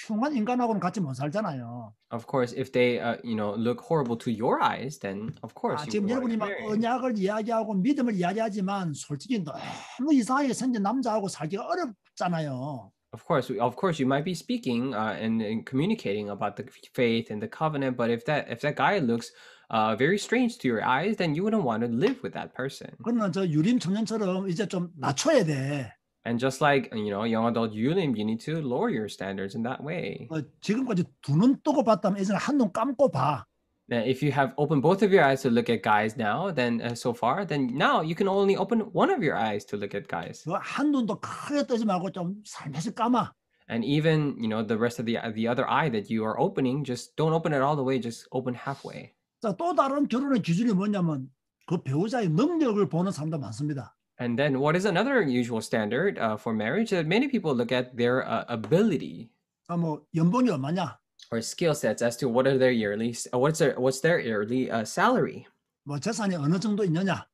흉한 인간하고는 같이 못 살잖아요. Of course, if they, look horrible to your eyes, then of course you 지금 will 여러분이 막 언약을 이야기하고 믿음을 이야기하지만 솔직히 너무 이상하게 생긴 남자하고 살기가 어렵잖아요. Of course, you might be speaking and communicating about the faith and the covenant, but if that guy looks very strange to your eyes, then you wouldn't want to live with that person. 그러나 저 유림 청년처럼 이제 좀 낮춰야 돼. And just like young adult Yulim, you need to lower your standards in that way. 지금까지 두 눈 뜨고 봤다면 이제는 한 눈 감고 봐. Now, if you have opened both of your eyes to look at guys now, then so far, then now you can only open one of your eyes to look at guys. 한 눈도 크게 뜨지 말고 좀 살며시 감아. And even the rest of the other eye that you are opening, just don't open it all the way, just open halfway. 자, 또 다른 결혼의 기준이 뭐냐면 그 배우자의 능력을 보는 사람도 많습니다. And then what is another unusual standard for marriage? That many people look at their ability 뭐 연봉이 얼마냐? or skill sets as to what are their yearly what's their yearly salary, 뭐 재산이 어느 정도 있느냐?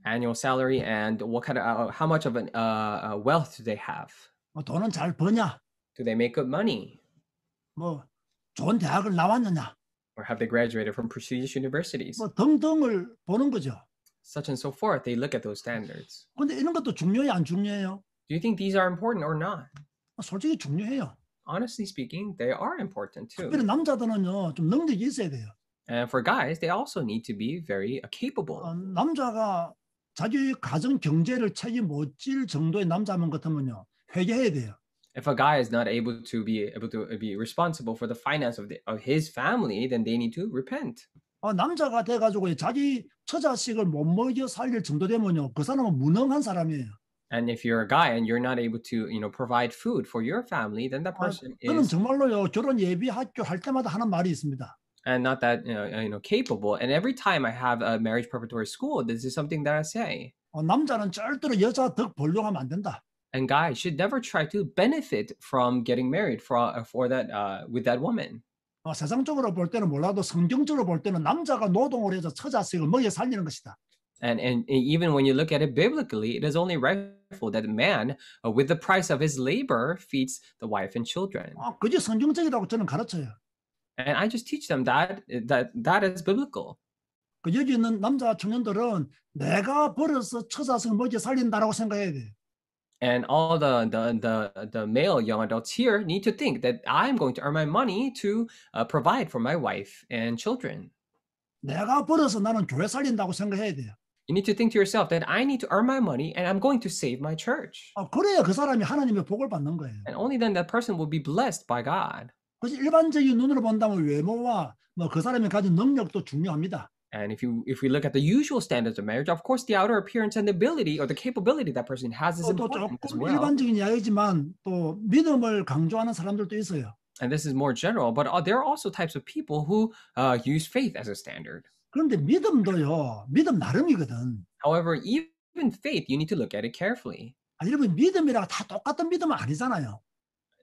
annual salary, and what kind of how much of an wealth do they have? 뭐 돈은 잘 버냐? Do they make good money? 뭐 좋은 대학을 나왔느냐? Or have they graduated from prestigious universities? 뭐 등등을 보는 거죠. Such and so forth. They look at those standards. 근데 이런 것도 중요해요, 안 중요해요? Do you think these are important or not? 솔직히 중요해요. Honestly speaking, they are important too. 특별히 남자들은요, 좀 능력이 있어야 돼요. And for guys, they also need to be very capable. 남자가 자기 가정 경제를 책임 못 질 정도의 남자만 같으면요, 회개해야 돼요. If a guy is not able to be responsible for the finance of his family, then they need to repent. 남자가 돼가지고 자기 처자식을 못 먹여 살릴 정도 되면요, 그 사람은 무능한 사람이에요. And if you're a guy and you're not able to, provide food for your family, then that person 저는 is 정말로요, 결혼 예비 학교 할 때마다 하는 말이 있습니다. and not that capable. And every time I have a marriage preparatory school, this is something that I say. 남자는 절대로 여자 덕 보려고 하면 안 된다. And guys should never try to benefit from getting married for that with that woman. 세상적으로 볼 때는 몰라도 성경적으로 볼 때는 남자가 노동을 해서 처자식을 먹여 살리는 것이다. And even when you look at it biblically, it is only rightful that a man, with the price of his labor, feeds the wife and children. 그게 성경적이라고 저는 가르쳐요. And I just teach them that is biblical. 여기 있는 남자 청년들은 내가 벌어서 처자식 먹여 살린다라고 생각해야 돼요. And all the male young adults here need to think that I'm going to earn my money to provide for my wife and children. 내가 벌어서 나는 교회 살린다고 생각해야 돼요. You need to think to yourself that I need to earn my money and I'm going to save my church. 그래야 그 사람이 하나님의 복을 받는 거예요. And only then that person will be blessed by God. 그래서 일반적인 눈으로 본다면 외모와 그 사람이 가진 능력도 중요합니다. And if we look at the usual standards of marriage, of course, the outer appearance and the ability or the capability that person has is 또 important as 조금 well. 일반적인 이야기지만 또 믿음을 강조하는 사람들도 있어요. And this is more general, but there are also types of people who use faith as a standard. 그런데 믿음도요, 믿음 나름이거든. However, even faith, you need to look at it carefully. 여러분 믿음이랑 다 똑같은 믿음은 아니잖아요.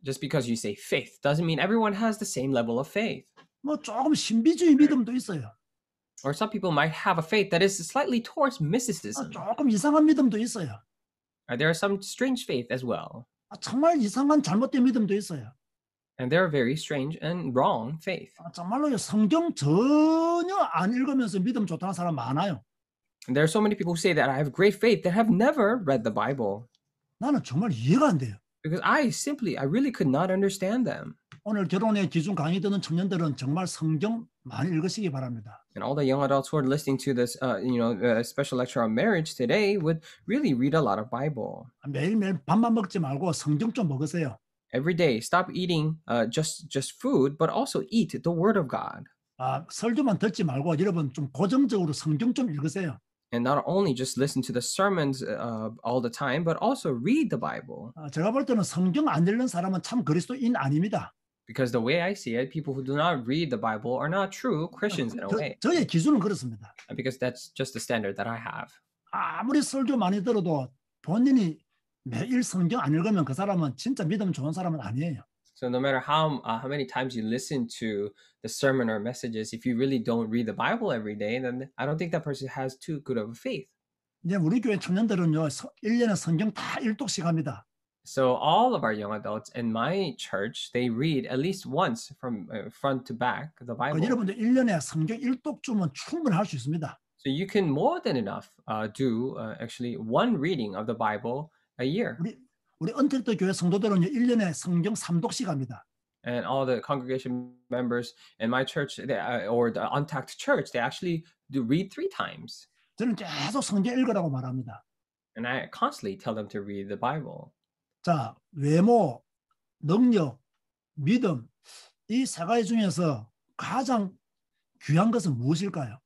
Just because you say faith doesn't mean everyone has the same level of faith. 조금 신비주의 믿음도 있어요. Or some people might have a faith that is slightly towards mysticism. 조금 이상한 믿음도 있어요. There are some strange faith as well. 정말 이상한 잘못된 믿음도 있어요. And there are very strange and wrong faith. 정말로요, 성경 전혀 안 읽으면서 믿음 좋다는 사람 많아요. And there are so many people who say that I have great faith that have never read the Bible. 나는 정말 이해가 안 돼요. Because I really could not understand them. 오늘 결혼의 기준 강의 듣는 청년들은 정말 성경 많이 읽으시기 바랍니다. And all the young adults who are listening to this, special lecture on marriage today would really read a lot of Bible. 매일매일 밥만 먹지 말고 성경 좀 먹으세요. Every day, stop eating just food, but also eat the Word of God. 설교만 듣지 말고 여러분 좀 고정적으로 성경 좀 읽으세요. And not only just listen to the sermons all the time, but also read the Bible. 제가 볼 때는 성경 안 읽는 사람은 참 그리스도인 아닙니다. Because the way I see it, people who do not read the Bible are not true Christians in a way. 저의 기준은 그렇습니다. Because that's just the standard that I have. 아무리 설교 많이 들어도 본인이 매일 성경 안 읽으면 그 사람은 진짜 믿음 좋은 사람은 아니에요. So no matter how many times you listen to the sermon or messages, if you really don't read the Bible every day, then I don't think that person has too good of a faith. 이제 우리 교회 청년들은요, 1년에 성경 다 읽독씩 합니다. So all of our young adults in my church, they read at least once from front to back the Bible. 여러분들 1년에 성경 읽독 주면 충분히 할 수 있습니다. So you can more than enough do actually one reading of the Bible a year. 우리 언택트 교회 성도들은요 1년에 성경 3독씩 합니다. And all the congregation members in my church, or the Untact Church, they actually do read 3 times. 저는 계속 성경 읽으라고 말합니다. And I constantly tell them to read the Bible. 자, 외모, 능력, 믿음 이 세 가지 중에서 가장 귀한 것은 무엇일까요?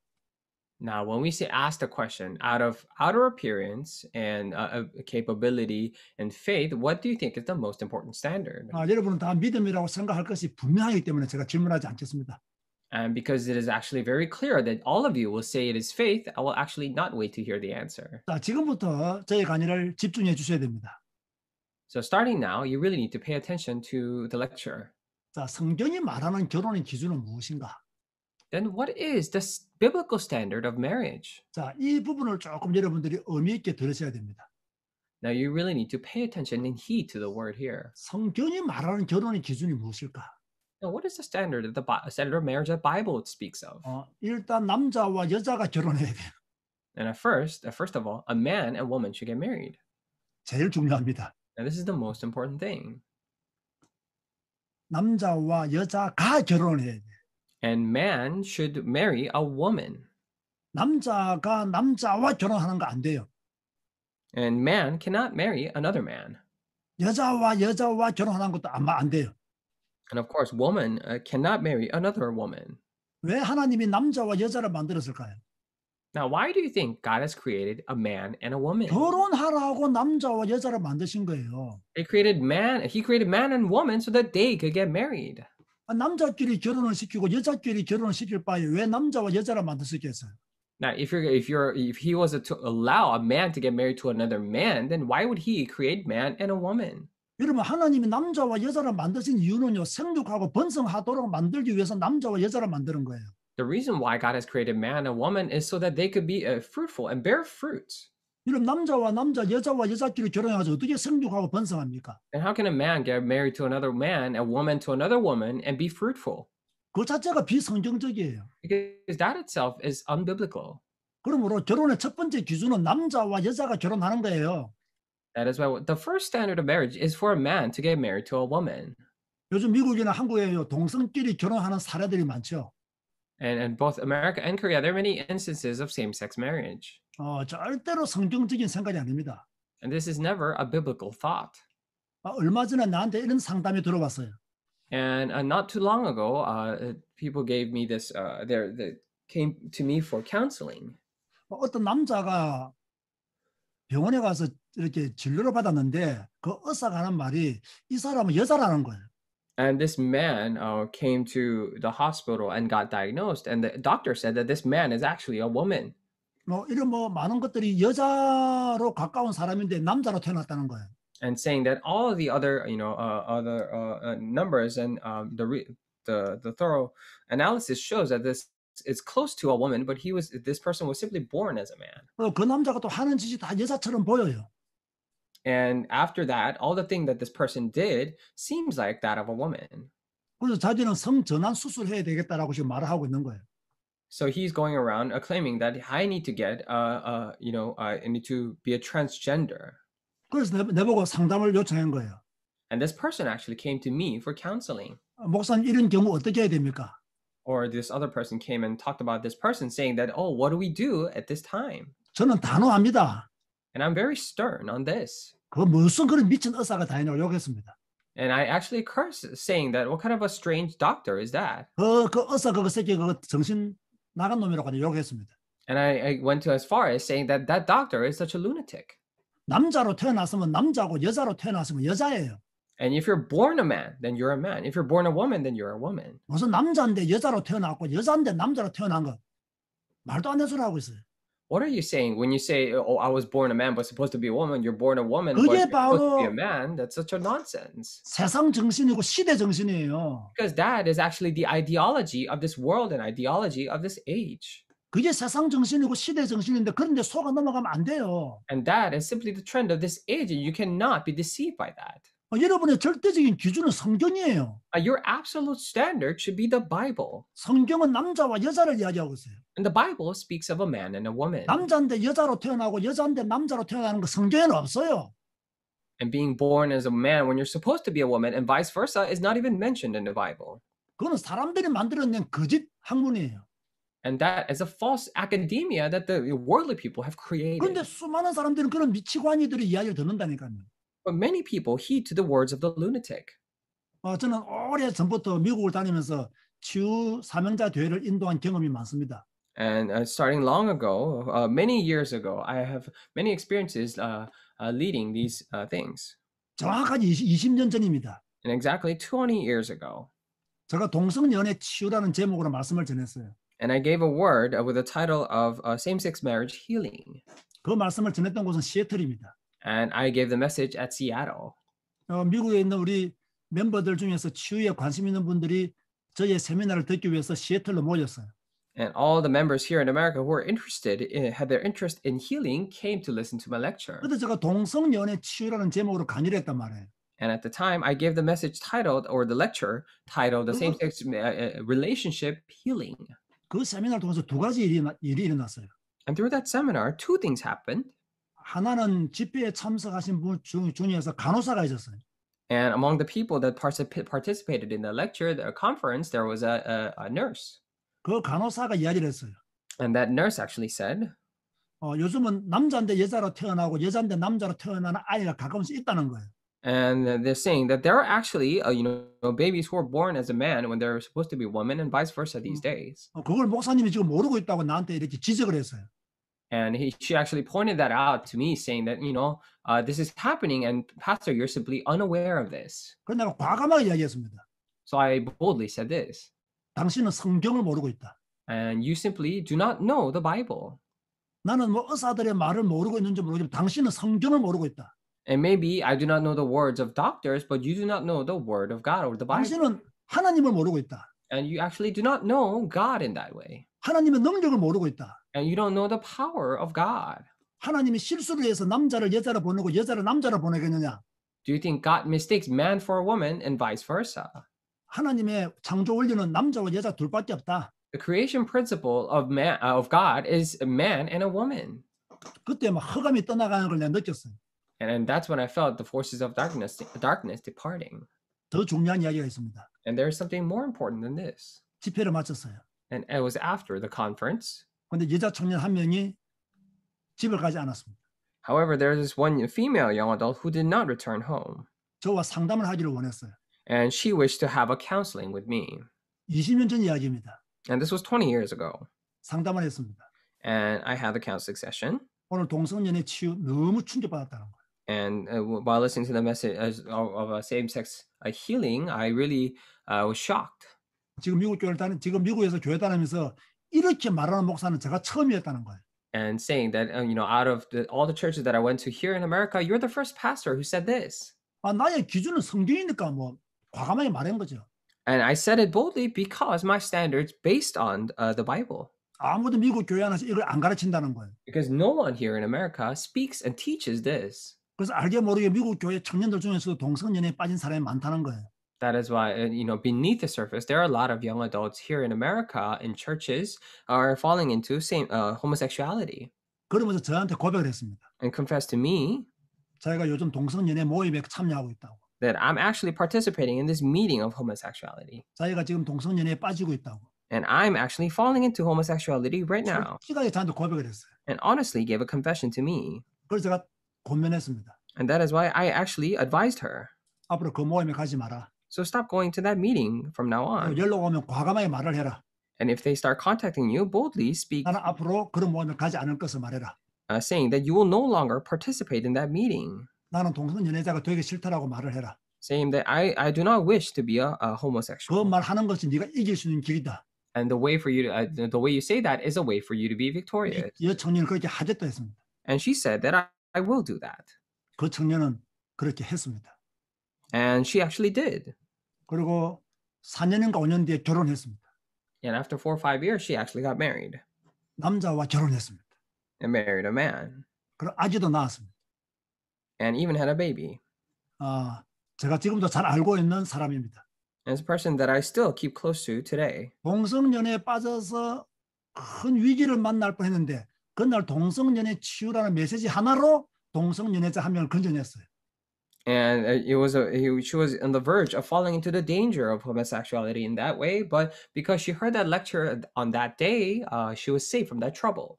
Now, when we ask the question, out of outer appearance and capability and faith, what do you think is the most important standard? 여러분은 다 믿음이라고 생각할 것이 분명하기 때문에 제가 질문하지 않겠습니다. And because it is actually very clear that all of you will say it is faith, I will actually not wait to hear the answer. 자, 지금부터 저희 강의를 집중해 주셔야 됩니다. So starting now, you really need to pay attention to the lecture. 자, 성경이 말하는 결혼의 기준은 무엇인가? Then what is the biblical standard of marriage? 자, 이 부분을 조금 여러분들이 의미 있게 들으셔야 됩니다. Now you really need to pay attention and heed to the word here. 성경이 말하는 결혼의 기준이 무엇일까? Now, what is the standard of marriage that Bible speaks of? 일단 남자와 여자가 결혼해야 돼요. And first of all, a man and woman should get married. 제일 중요합니다. Now this is the most important thing. 남자와 여자가 결혼해야 돼요. And man should marry a woman. 남자가 남자와 결혼하는 거 안 돼요. And man cannot marry another man. 여자와 여자와 결혼하는 것도 안 돼요. And of course, woman cannot marry another woman. 왜 하나님이 남자와 여자를 만들었을까요? Now, why do you think God has created a man and a woman? 결혼하라고 남자와 여자를 만드신 거예요. He created man and woman so that they could get married. 남자끼리 결혼을 시키고 여자끼리 결혼을 시킬 바에 왜 남자와 여자를 만드셨겠어요? Now, if he was to allow a man to get married to another man, then why would he create man and a woman? 여러분, 하나님이 남자와 여자를 만드신 이유는요, 생육하고 번성하도록 만들기 위해서 남자와 여자를 만드는 거예요. The reason why God has created man and woman is so that they could be fruitful and bear fruits. 여러분, 남자와 남자, 여자와 여자끼리 결혼해서 어떻게 생육하고 번성합니까? And how can a man get married to another man, a woman to another woman, and be fruitful? 그 자체가 비성경적이에요. Because that itself is unbiblical. 그러므로 결혼의 첫 번째 기준은 남자와 여자가 결혼하는 거예요. That is why the first standard of marriage is for a man to get married to a woman. 요즘 미국이나 한국에 동성끼리 결혼하는 사례들이 많죠. And in both America and Korea, there are many instances of same-sex marriage. 절대로 성경적인 생각이 아닙니다. And this is never a biblical thought. 얼마 전에 나한테 이런 상담이 들어왔어요. And not too long ago, people gave me this. They came to me for counseling. 어떤 남자가 병원에 가서 이렇게 진료를 받았는데 그 의사가 하는 말이 이 사람은 여자라는 거예요. And this man came to the hospital and got diagnosed, and the doctor said that this man is actually a woman. 이런 많은 것들이 여자로 가까운 사람인데 남자로 태어났다는 거예요. And saying that all of the other, numbers and the thorough analysis shows that this is close to a woman, but this person was simply born as a man. 그 남자가 또 하는 짓이 다 여자처럼 보여요. And after that, all the thing that this person did seems like that of a woman. 그래서 자기는 성전환 수술해야 되겠다라고 지금 말을 하고 있는 거예요. So he's going around claiming that I need to get, I need to be a transgender. 그래서 내보고 상담을 요청한 거예요. And this person actually came to me for counseling. 목사님 이런 경우 어떻게 해야 됩니까? Or this other person came and talked about this person saying that, oh, what do we do at this time? 저는 단호합니다. And I'm very stern on this. 그 무슨 그런 미친 의사가 다 있냐고 욕했습니다. And I actually curse saying that, what kind of a strange doctor is that? 그 의사 그거 새끼 그거 정신 나간 놈이라고 욕했습니다. And I went to as far as saying that that doctor is such a lunatic. 남자로 태어났으면 남자고 여자로 태어났으면 여자예요. And if you're born a man, then you're a man. If you're born a woman, then you're a woman. 무슨 남자인데 여자로 태어났고 여자인데 남자로 태어난 거 말도 안 되는 소리 하고 있어요. What are you saying when you say, oh, I was born a man but supposed to be a woman? You're born a woman but 그게 you're supposed to be 바로 a man? That's such a nonsense. 세상 정신이고 시대 정신이에요. Because that is actually the ideology of this world and ideology of this age. 그게 세상 정신이고 시대 정신인데 그런데 속아 넘어가면 안 돼요. And that is simply the trend of this age, and you cannot be deceived by that. 여러분의 절대적인 기준은 성경이에요. Your absolute standard should be the Bible. 성경은 남자와 여자를 이야기하고 있어요. And the Bible speaks of a man and a woman. 남자인데 여자로 태어나고 여자인데 남자로 태어나는 거 성경에는 없어요. And being born as a man when you're supposed to be a woman and vice versa is not even mentioned in the Bible. 그거는 사람들이 만들어낸 거짓 학문이에요. And that is a false academia that the worldly people have created. 그런데 수많은 사람들은 그런 미치광이들의 이야기를 듣는다니까요. But many people heed to the words of the lunatic. 저는 오래 전부터 미국을 다니면서 치유 사명자 대회를 인도한 경험이 많습니다. And starting long ago, many years ago, I have many experiences leading these things. 정확하게 20년 전입니다. And exactly 20 years ago. 제가 동성연애 치유라는 제목으로 말씀을 전했어요. And I gave a word with the title of same-sex marriage healing. 그 말씀을 전했던 곳은 시애틀입니다. And I gave the message at Seattle. 미국에 있는 우리 멤버들 중에서 치유에 관심 있는 분들이 저의 세미나를 듣기 위해서 시애틀로 모였어요. And all the members here in America who were had their interest in healing came to listen to my lecture. 그때 제가 동성연애 치유라는 제목으로 강의를 했단 말이에요. And at the time, I gave the message titled, or the lecture titled, the same-sex relationship healing. 그 세미나를 통해서 두 가지 일이 일어났어요. And through that seminar, two things happened. 하나는 집회에 참석하신 분 중에서 간호사가 있었어요. And among the people that participated in the lecture, the conference, there was a nurse. 그 간호사가 이야기를 했어요. And that nurse actually said, 요즘은 남자인데 여자로 태어나고 여자인데 남자로 태어나는 아이가 가끔씩 있다는 거예요. and they're saying that there are actually, babies who are born as a man when they're supposed to be women, and vice versa these days. 그걸 목사님이 지금 모르고 있다고 나한테 이렇게 지적을 했어요. And she actually pointed that out to me, saying that, this is happening, and Pastor, you're simply unaware of this. 그래서 내가 과감하게 이야기했습니다. So I boldly said this. 당신은 성경을 모르고 있다. And you simply do not know the Bible. 나는 뭐 의사들의 말을 모르고 있는지 모르지만 당신은 성경을 모르고 있다. And maybe I do not know the words of doctors, but you do not know the word of God or the Bible. 당신은 하나님을 모르고 있다. And you actually do not know God in that way. 하나님의 능력을 모르고 있다. And you don't know the power of God. 하나님이 실수를 해서 남자를 여자로 보내고 여자를 남자로 보내겠느냐? Do you think God mistakes man for a woman and vice versa? 하나님의 창조 원리는 남자와 여자 둘밖에 없다. The creation principle of God is a man and a woman. 그때 막 허감이 떠나가는 걸 내가 느꼈어요. And that's when I felt the forces of darkness departing. 더 중요한 이야기가 있습니다. And there's something more important than this. 집회를 마쳤어요. And it was after the conference. 근데 여자 청년 한 명이 집을 가지 않았습니다. However, there's this one female young adult who did not return home. 저와 상담을 하기를 원했어요. And she wished to have a counseling with me. 20년 전 이야기입니다. And this was 20 years ago. 상담을 했습니다. And I had the counseling session. 오늘 동성연애 치유 너무 충격받았다는 거예요. And while listening to the message of same-sex healing, I really was shocked. 지금 미국에서 교회 다니면서 이렇게 말하는 목사는 제가 처음이었다는 거예요. And saying that, out of all the churches that I went to here in America, you're the first pastor who said this. 나의 기준은 성경이니까 뭐 과감하게 말한 거죠. And I said it boldly because my standards based on the Bible. 아무도 미국 교회 안에서 이걸 안 가르친다는 거예요. Because no one here in America speaks and teaches this. 그래서 알게 모르게 미국 교회 청년들 중에서도 동성연애에 빠진 사람이 많다는 거예요. That is why, beneath the surface, there are a lot of young adults here in America in churches are falling into homosexuality. 그러면서 저한테 고백을 했습니다. And confessed to me 자기가 요즘 동성연애 모임에 참여하고 있다고. that I'm actually participating in this meeting of homosexuality. 자기가 지금 동성연애에 빠지고 있다고. And I'm actually falling into homosexuality right now. 솔직하게 저한테 고백을 했어요. And honestly gave a confession to me. 그래서 제가 권면했습니다. And that is why I actually advised her. 앞으로 그 모임에 가지 마라. So stop going to that meeting from now on. 연락 오면 과감하게 말을 해라. And if they start contacting you, boldly speak, 나는 앞으로 그런 모임에 가지 않을 것을 말해라. saying that you will no longer participate in that meeting. 나는 동성연애자가 되기 싫다라고 말을 해라. Saying that I do not wish to be a 그 homosexual. 말하는 것이 네가 이길 수 있는 길이다. And the way for you to, the way you say that is a way for you to be victorious. 이 청년은 그렇게 하겠다 했습니다. And she said that I will do that. 그 청년은 그렇게 했습니다. And she actually did. 그리고 4년인가 5년 뒤에 결혼했습니다. And after 4 or 5 years, she actually got married. 남자와 결혼했습니다. And married a man. 그리고 아기도 낳았습니다. And even had a baby. 제가 지금도 잘 알고 있는 사람입니다. And it's a person that I still keep close to today. 동성연애에 빠져서 큰 위기를 만날 뻔했는데 그날 동성연애 치유라는 메시지 하나로 동성연애자 한 명을 건져냈어요. And she was on the verge of falling into the danger of homosexuality in that way. But because she heard that lecture on that day, she was saved from that trouble.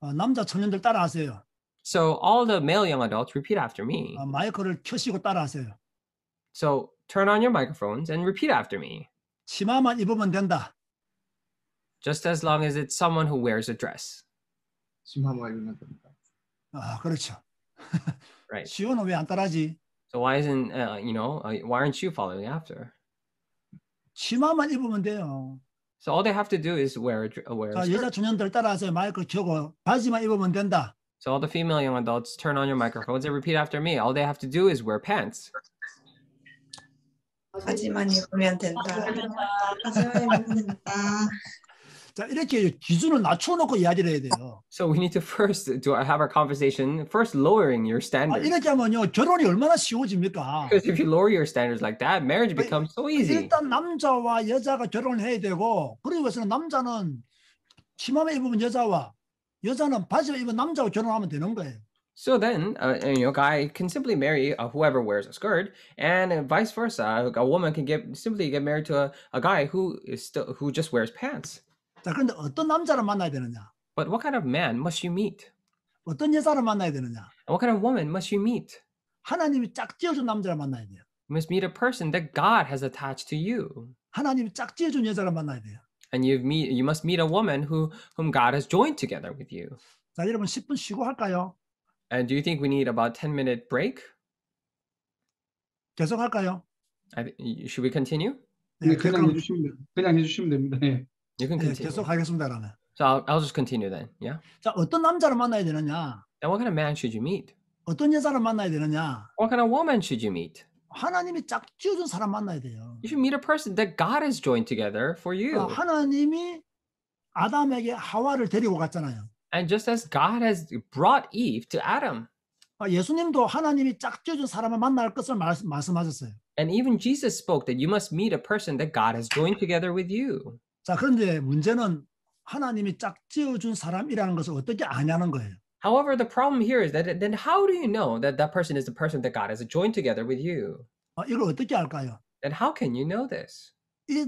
남자 청년들 따라하세요. So all the male young adults repeat after me. 마이크를 켜시고 따라하세요. So turn on your microphones and repeat after me. 치마만 입으면 된다. Just as long as it's someone who wears a dress. 치마만 입으면 됩니다. 그렇죠. Right. 시온은 왜 안 따라하지? So why isn't why aren't you following after? 치마만 입으면 돼요. So all they have to do is wear a 자, skirt. 여자 청년들 따라하세요. 마이크 켜고 바지만 입으면 된다. So all the female young adults turn on your microphones and repeat after me. All they have to do is wear pants. 바지만 입으면 된다. 바지만 입으면 된다. 자, 이렇게 기준을 낮춰놓고 이야기를 해야 돼요. So we need to first have our conversation, first lowering your standards. 이렇게 하면요, 결혼이 얼마나 쉬워집니까? Because if you lower your standards like that, marriage becomes so easy. 일단 남자와 여자가 결혼을 해야 되고, 그러기 위해서는 남자는 치마만 입으면 여자는 바지만 입은 남자와 결혼하면 되는 거예요. So then, a guy can simply marry whoever wears a skirt, and vice versa. A woman can simply get married to a guy who just wears pants. 자, 그런데 어떤 남자를 만나야 되느냐? But what kind of man must you meet? 어떤 여자를 만나야 되느냐? And what kind of woman must you meet? 하나님이 짝지어준 남자를 만나야 돼요. You must meet a person that God has attached to you. 하나님이 짝지어준 여자를 만나야 돼요. And you must meet a woman whom God has joined together with you. 자, 여러분 10분 쉬고 할까요? And do you think we need about 10-minute break? 계속 할까요? Should we continue? 네, 그냥 해주시면 됩니다. 예. You can continue. 계속 하겠습니다, 그러면. So I'll just continue then. Yeah. 자, 어떤 남자를 만나야 되느냐? And what kind of man should you meet? 어떤 여자를 만나야 되느냐? What kind of woman should you meet? 하나님이 짝지어준 사람 만나야 돼요. You should meet a person that God has joined together for you. 하나님이 아담에게 하와를 데리고 갔잖아요. And just as God has brought Eve to Adam. 예수님도 하나님이 짝지어준 사람을 만날 것을 말씀하셨어요. And even Jesus spoke that you must meet a person that God has joined together with you. 자, 그런데 문제는 하나님이 짝지어준 사람이라는 것을 어떻게 아냐는 거예요. However, the problem here is that then how do you know that that person is the person that God has joined together with you? 이걸 어떻게 알까요? Then how can you know this? 이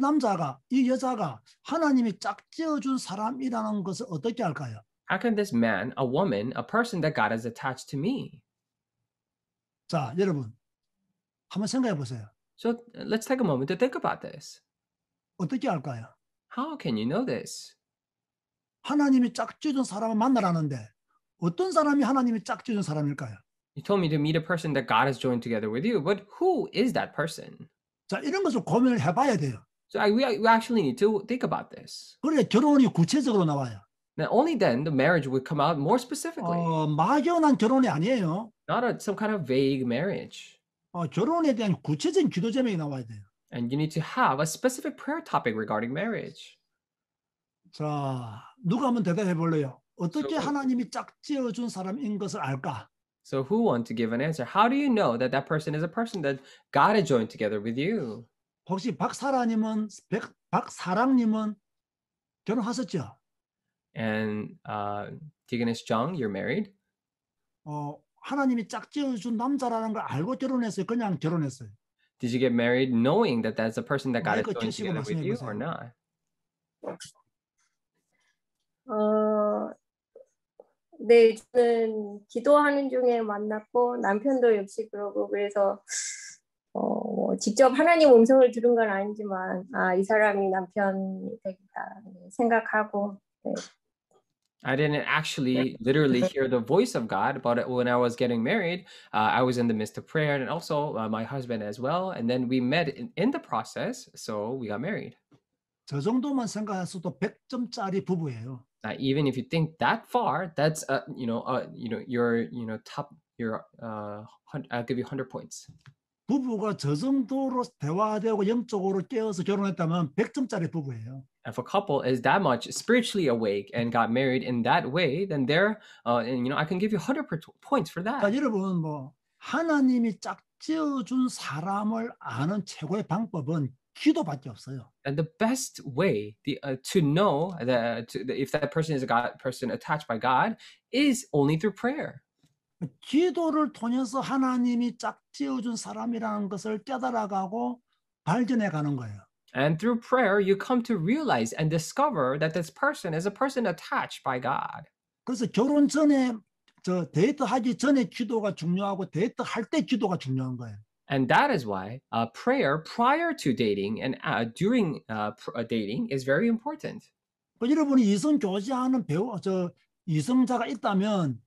여자가 하나님이 짝지어준 사람이라는 것을 어떻게 알까요? How can this man, a woman, a person that God has attached to me? 자, 여러분 한번 생각해 보세요. So let's take a moment to think about this. 어떻게 알까요? How can you know this? 하나님이 짝지어준 사람을 만나라는데 어떤 사람이 하나님이 짝지어준 사람일까요? You told me to meet a person that God has joined together with you, but who is that person? 자, 이런 것을 고민을 해봐야 돼요. So we actually need to think about this. 그래 결혼이 구체적으로 나와요. Now, only then the marriage would come out more specifically. 막연한 결혼이 아니에요. Not some kind of vague marriage. 결혼에 대한 구체적인 기도 제목이 나와야 돼요. And you need to have a specific prayer topic regarding marriage. 자, 누가 한번 대답해 볼래요? 어떻게 So- 하나님이 짝지어준 사람인 것을 알까? So who wants to give an answer? How do you know that that person is a person that God has joined together with you? 혹시 박사랑님은 결혼하셨죠? And Deaconess Jung, you're married. 하나님이 짝지어준 남자라는 걸 알고 결혼했어요? 그냥 결혼했어요? Did you get married knowing that that's a person that God has 마이크 joined 켜시고 together with 말씀해 you 보세요. or not? 네, 저는 기도하는 중에 만났고 남편도 역시 그러고 그래서 직접 하나님 음성을 들은 건 아니지만 이 사람이 남편이 되겠다 생각하고 네. I didn't actually literally hear the voice of God, but when I was getting married, I was in the midst of prayer and also my husband as well. And then we met in the process, so we got married. 저 정도만 생각했어도 100점짜리 부부예요. Now, even if you think that far, that's I'll give you 100 points. 부부가 저 정도로 대화되고 영적으로 깨어서 결혼했다면 100점짜리 부부예요. If a couple is that much spiritually awake and got married in that way, then I can give you 100 points for that. 자, 여러분 하나님이 짝지어준 사람을 아는 최고의 방법은 기도밖에 없어요. And the best way to know if that person is a God person attached by God is only through prayer. 기도를 통해서 하나님이 짝지어준 사람이라는 것을 깨달아가고 발견해 가는 거예요. And through prayer, you come to realize and discover that this person is a person attached by God. 그래서 결혼 전에 데이트하기 전에 기도가 중요하고 데이트할 때 기도가 중요한 거예요. And that is why prayer prior to dating and during dating is very important. 여러분이 이성 교제하는 이성자가 있다면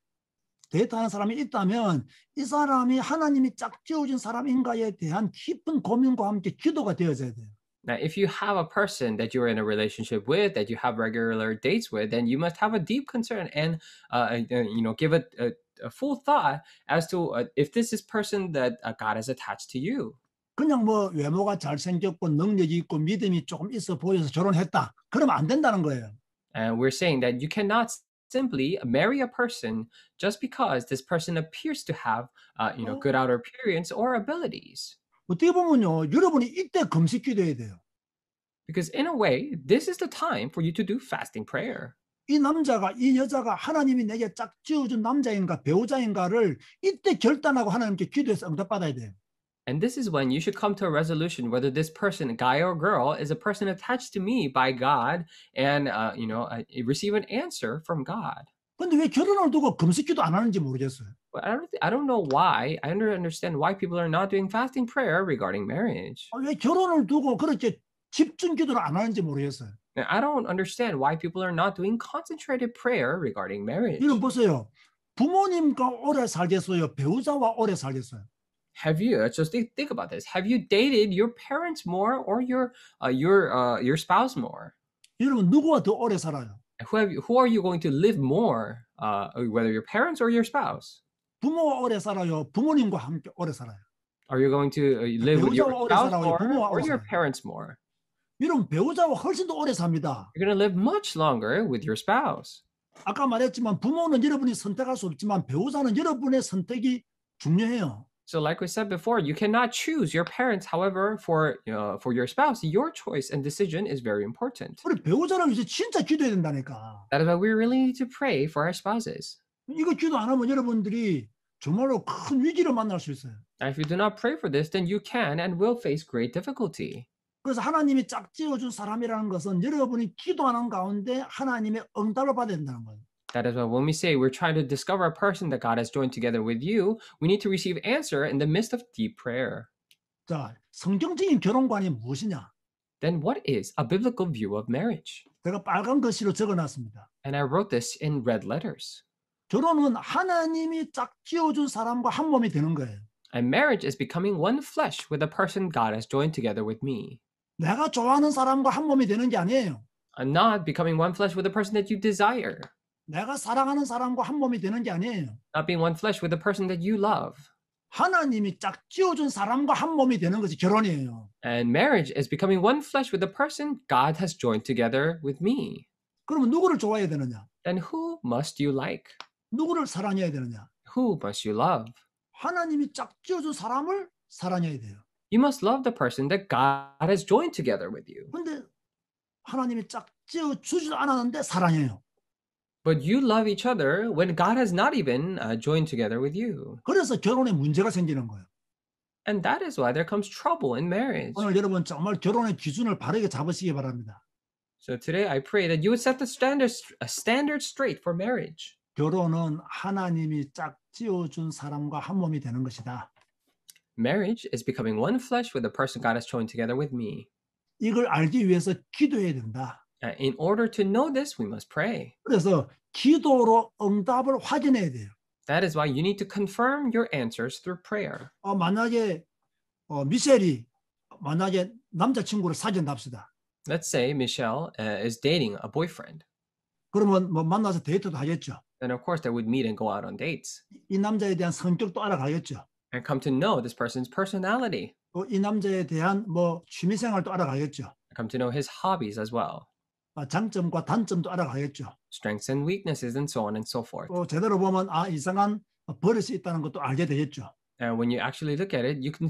데이트하는 사람이 있다면 이 사람이 하나님이 짝지어준 사람인가에 대한 깊은 고민과 함께 기도가 되어져야 돼요. Now, if you have a person that you're in a relationship with, that you have regular dates with, then you must have a deep concern and give it a full thought as to if this is person that God has attached to you. 그냥 뭐 외모가 잘생겼고 능력이 있고 믿음이 조금 있어 보여서 결혼했다. 그러면 안 된다는 거예요. And we're saying that you cannot simply marry a person just because this person appears to have good outer appearance or abilities. 어떻게 보면요, 여러분이 이때 금식 기도해야 돼요. Because in a way, this is the time for you to do fasting prayer. 이 남자가 이 여자가 하나님이 내게 짝지어준 남자인가 배우자인가를 이때 결단하고 하나님께 기도해서 응답받아야 돼요. And this is when you should come to a resolution whether this person, guy or girl, is a person attached to me by God and receive an answer from God. 근데 왜 결혼을 두고 금식기도 안 하는지 모르겠어요. But I don't know why. I don't understand why people are not doing fasting prayer regarding marriage. 왜 결혼을 두고 그렇게 집중기도를 안 하는지 모르겠어요. Now, I don't understand why people are not doing concentrated prayer regarding marriage. 이런 보세요. 부모님과 오래 살겠어요. 배우자와 오래 살겠어요. Have you just think about this? Have you dated your parents more or your spouse more? 여러분 누구와 더 오래 살아요? Who are you going to live more? Whether your parents or your spouse? 부모와 오래 살아요. 부모님과 함께 오래 살아요. Are you going to live with your spouse more or your parents more? 여러분 배우자와 훨씬 더 오래 삽니다. You're going to live much longer with your spouse. 아까 말했지만 부모는 여러분이 선택할 수 없지만 배우자는 여러분의 선택이 중요해요. So like we said before, you cannot choose your parents. However, for your spouse, your choice and decision is very important. 우리 배우자를 위해서 진짜 기도해야 된다니까. That is why we really need to pray for our spouses. 이거 기도 안 하면 여러분들이 정말로 큰 위기를 만날 수 있어요. And if you do not pray for this, then you can and will face great difficulty. 그래서 하나님이 짝지어준 사람이라는 것은 여러분이 기도하는 가운데 하나님의 응답을 받아야 된다는 거예요. That is why when we say we're trying to discover a person that God has joined together with you, we need to receive answer in the midst of deep prayer. 자, 성경적인 결혼관이 무엇이냐? Then what is a biblical view of marriage? 제가 빨간 글씨로 적어놨습니다. And I wrote this in red letters. 결혼은 하나님이 짝지어준 사람과 한 몸이 되는 거예요. And marriage is becoming one flesh with the person God has joined together with me. 내가 좋아하는 사람과 한 몸이 되는 게 아니에요. I'm not becoming one flesh with the person that you desire. 내가 사랑하는 사람과 한 몸이 되는 게 아니에요. Not being one flesh with the person that you love. 하나님이 짝지어준 사람과 한 몸이 되는 것이 결혼이에요. And marriage is becoming one flesh with the person God has joined together with me. 그러면 누구를 좋아해야 되느냐? Then who must you like? 누구를 사랑해야 되느냐? Who must you love? 하나님이 짝지어준 사람을 사랑해야 돼요. You must love the person that God has joined together with you. 근데 하나님이 짝지어 주지도 않았는데 사랑해요. But you love each other when God has not even joined together with you. 그래서 결혼에 문제가 생기는 거예요. And that is why there comes trouble in marriage. 오늘 여러분 정말 결혼의 기준을 바르게 잡으시기 바랍니다. So today I pray that you would set the standard straight for marriage. 결혼은 하나님이 짝지어준 사람과 한 몸이 되는 것이다. Marriage is becoming one flesh with the person God has joined together with me. 이걸 알기 위해서 기도해야 된다. In order to know this, we must pray. 그래서 기도로 응답을 확인해야 돼요. That is why you need to confirm your answers through prayer. 만약에 미셸이 만약에 남자친구를 사귀었답시다. Let's say Michelle is dating a boyfriend. 그러면 뭐 만나서 데이트도 하겠죠. Then of course they would meet and go out on dates. 이 남자에 대한 성격도 알아가겠죠. And come to know this person's personality. 이 남자에 대한 뭐 취미생활도 알아가겠죠. Come to know his hobbies as well. 장점과 단점도 알아가겠죠. Strengths and weaknesses and so on and so forth. 제대로 보면 이상한 버릇이 있다는 것도 알게 되겠죠. And when you actually look at it, you can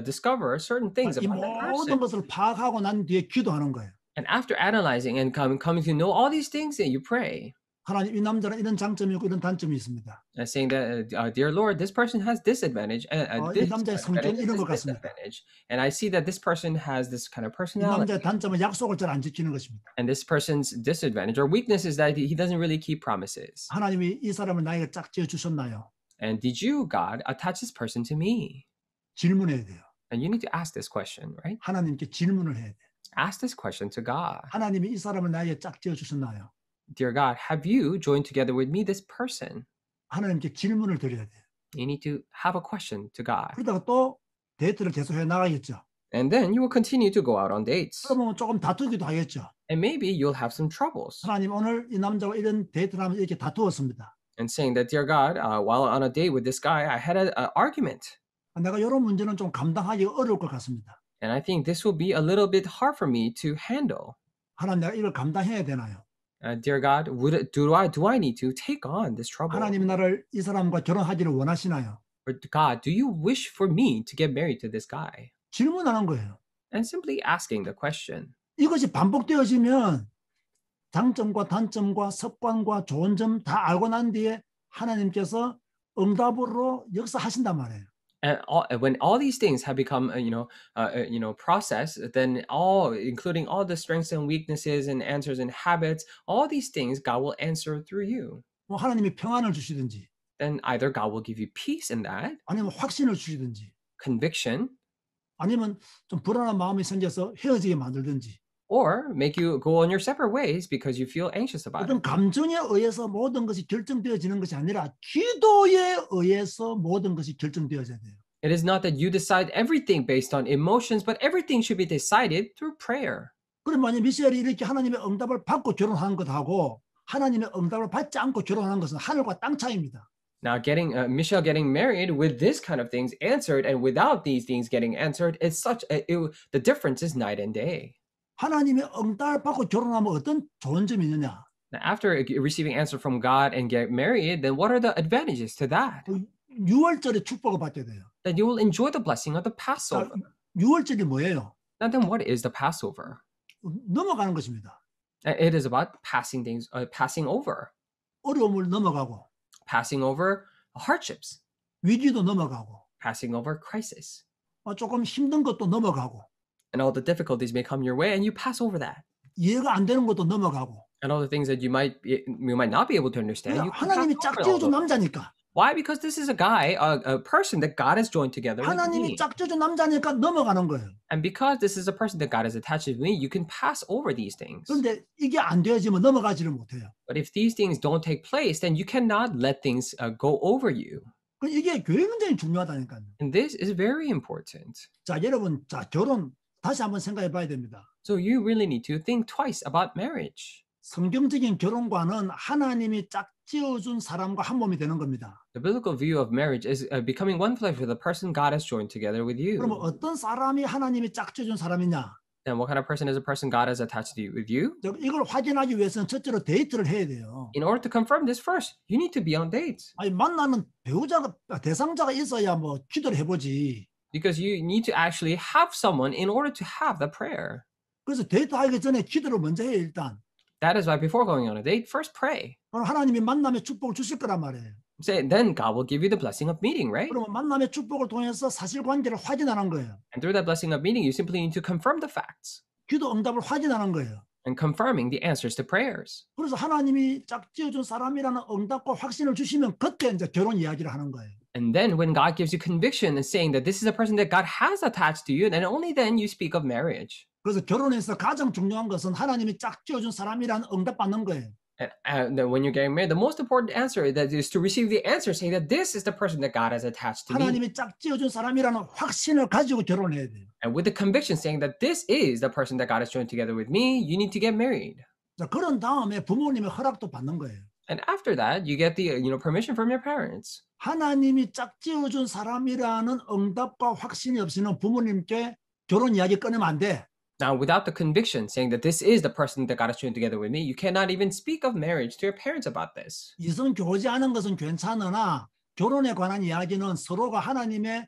discover certain things 이 about that 모든 person. 것을 파악하고 난 뒤에 기도하는 거예요. And after analyzing and coming to know all these things, you pray. 하나님 이 남자는 이런 장점이 있고 이런 단점이 있습니다. Saying that, dear Lord, this person has this advantage and 이 this 남자의 성격은 advantage, 이런 this 것 같습니다. disadvantage. And I see that this person has this kind of 이 personality. 남자의 단점은 약속을 잘 안 지키는 것입니다. And this person's disadvantage or weakness is that he doesn't really keep promises. 하나님이 이 사람을 나에게 짝지어 주셨나요? And did you, God, attach this person to me? 질문해야 돼요. And you need to ask this question, right? 하나님께 질문을 해야 돼요. Ask this question to God. 하나님이 이 사람을 나에게 짝지어 주셨나요? Dear God, have you joined together with me this person? 하나님께 질문을 드려야 돼요. You need to have a question to God. 그러다가 또 데이트를 계속해 나가겠죠. And then you will continue to go out on dates. 그러면 조금 다투기도 하겠죠. And maybe you'll have some troubles. 하나님 오늘 이 남자와 이런 데이트를 하면서 이렇게 다투었습니다. And saying that, dear God, while on a date with this guy, I had an argument. 내가 이런 문제는 좀 감당하기 어려울 것 같습니다. And I think this will be a little bit hard for me to handle. 하나님 내가 이걸 감당해야 되나요? Dear God, do I need to take on this trouble? 하나님이 나를 이 사람과 결혼하기를 원하시나요? Or God, do you wish for me to get married to this guy? 질문하는 거예요. And simply asking the question. 이것이 반복되어지면 장점과 단점과 습관과 좋은 점 다 알고 난 뒤에 하나님께서 응답으로 역사하신단 말이에요. And when all these things have become, processed, then including all the strengths and weaknesses and answers and habits, all these things God will answer through you. 뭐 하나님이 평안을 주시든지, Then either God will give you peace in that, 아니면 확신을 주시든지, conviction, 아니면 좀 불안한 마음이 생겨서 헤어지게 만들든지, or make you go on your separate ways because you feel anxious about it. 어떤 감정에 의해서 모든 것이 결정되어지는 것이 아니라 기도에 의해서 모든 것이 결정되어져야 돼요. It is not that you decide everything based on emotions, but everything should be decided through prayer. 그럼 만약 미셸이 이렇게 하나님의 응답을 받고 결혼하는 것하고 하나님의 응답을 받지 않고 결혼하는 것은 하늘과 땅 차이입니다. Now, Michelle getting married with this kind of things answered, and without these things getting answered, it's the difference is night and day. 하나님의 응답을 받고 결혼하면 어떤 좋은 점이 있느냐? Now, after receiving answer from God and get married, then what are the advantages to that? 6월절에 축복을 받게 돼요. That you will enjoy the blessing of the Passover. 6월절이 뭐예요? Now, then what is the Passover? 넘어가는 것입니다. It is about passing over. 어려움을 넘어가고, passing over hardships, 위기도 넘어가고, passing over crisis. 조금 힘든 것도 넘어가고, and all the difficulties may come your way, and you pass over that. 이해가 안 되는 것도 넘어가고. And all the things that you might not be able to understand. You 하나님이 짝지어준 남자니까. Why? Because this is a guy, a person that God has joined together with 하나님이 me. 짝지어준 남자니까 넘어가는 거예요. And because this is a person that God has attached with me, you can pass over these things. 그런데 이게 안 되어지면 넘어가지를 못해요. But if these things don't take place, then you cannot let things go over you. 이게 교회 굉장히 중요하다니까요. And this is very important. 자, 여러분, 결혼 다시 한번 생각해 봐야 됩니다. So you really need to think twice about marriage. 성경적인 결혼관은 하나님이 짝지어준 사람과 한 몸이 되는 겁니다. The biblical view of marriage is becoming one flesh with the person God has joined together with you. 그러면 어떤 사람이 하나님이 짝지어준 사람이냐? And what kind of person is a person God has attached with you? 이걸 확인하기 위해서는 첫째로 데이트를 해야 돼요. In order to confirm this first, you need to be on dates. 아니, 만나는 배우자가 대상자가 있어야 뭐 기도를 해보지. Because you need to actually have someone in order to have the prayer. 그래서 데이트하기 전에 기도를 먼저 해요, 일단. That is why before going on a date, first pray. 그럼 하나님이 만남의 축복을 주실 거란 말이에요. Say, then God will give you the blessing of meeting, right? 그러면 만남의 축복을 통해서 사실관계를 확인하는 거예요. And through that blessing of meeting, you simply need to confirm the facts. 기도 응답을 확인하는 거예요. And confirming the answers to prayers. 그래서 하나님이 짝지어준 사람이라는 응답과 확신을 주시면 그때 이제 결혼 이야기를 하는 거예요. And then when God gives you conviction and saying that this is a person that God has attached to you, then only then you speak of marriage. 그래서 결혼에서 가장 중요한 것은 하나님이 짝지어준 사람이라는 응답 받는 거예요. And when you're getting married, the most important answer that is to receive the answer saying that this is the person that God has attached to me. 하나님이 짝지어준 사람이라는 확신을 가지고 결혼해야 돼요. And with the conviction saying that this is the person that God has joined together with me, you need to get married. 자, 그런 다음에 부모님의 허락도 받는 거예요. And after that, you get the permission from your parents. 하나님이 짝지어준 사람이라는 응답과 확신이 없이는 부모님께 결혼 이야기 꺼내면 안 돼. Now, without the conviction saying that this is the person that God has joined together with me, you cannot even speak of marriage to your parents about this. 이성 교제하는 것은 괜찮으나 결혼에 관한 이야기는 서로가 하나님의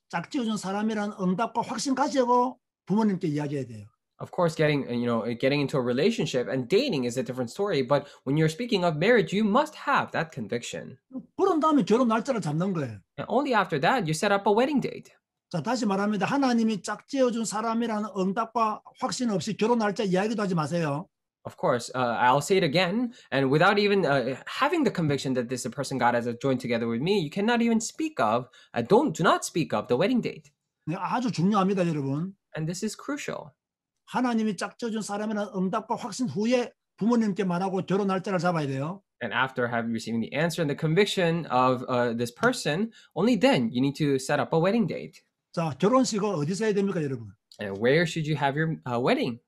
짝지어준 사람이라는 응답과 확신 가지고 부모님께 이야기해야 돼요. Of course, getting into a relationship and dating is a different story. But when you're speaking of marriage, you must have that conviction. 그런 다음에 결혼 날짜를 잡는 거예요. And only after that, you set up a wedding date. 자, 다시 말합니다. 하나님이 짝지어준 사람이라는 응답과 확신 없이 결혼 날짜 이야기도 하지 마세요. Of course, I'll say it again, and without even having the conviction that this is a person God has joined together with me, you cannot even speak of, do not speak of the wedding date. 네, 아주 중요합니다, 여러분. And this is crucial. 하나님이 짝져준 사람이라는 응답과 확신 후에 부모님께 말하고 결혼 날짜를 잡아야 돼요. And after having receiving the answer and the conviction of this person, only then you need to set up a wedding date. 자, 결혼식은 어디서 해야 됩니까, 여러분? And where should you have your wedding?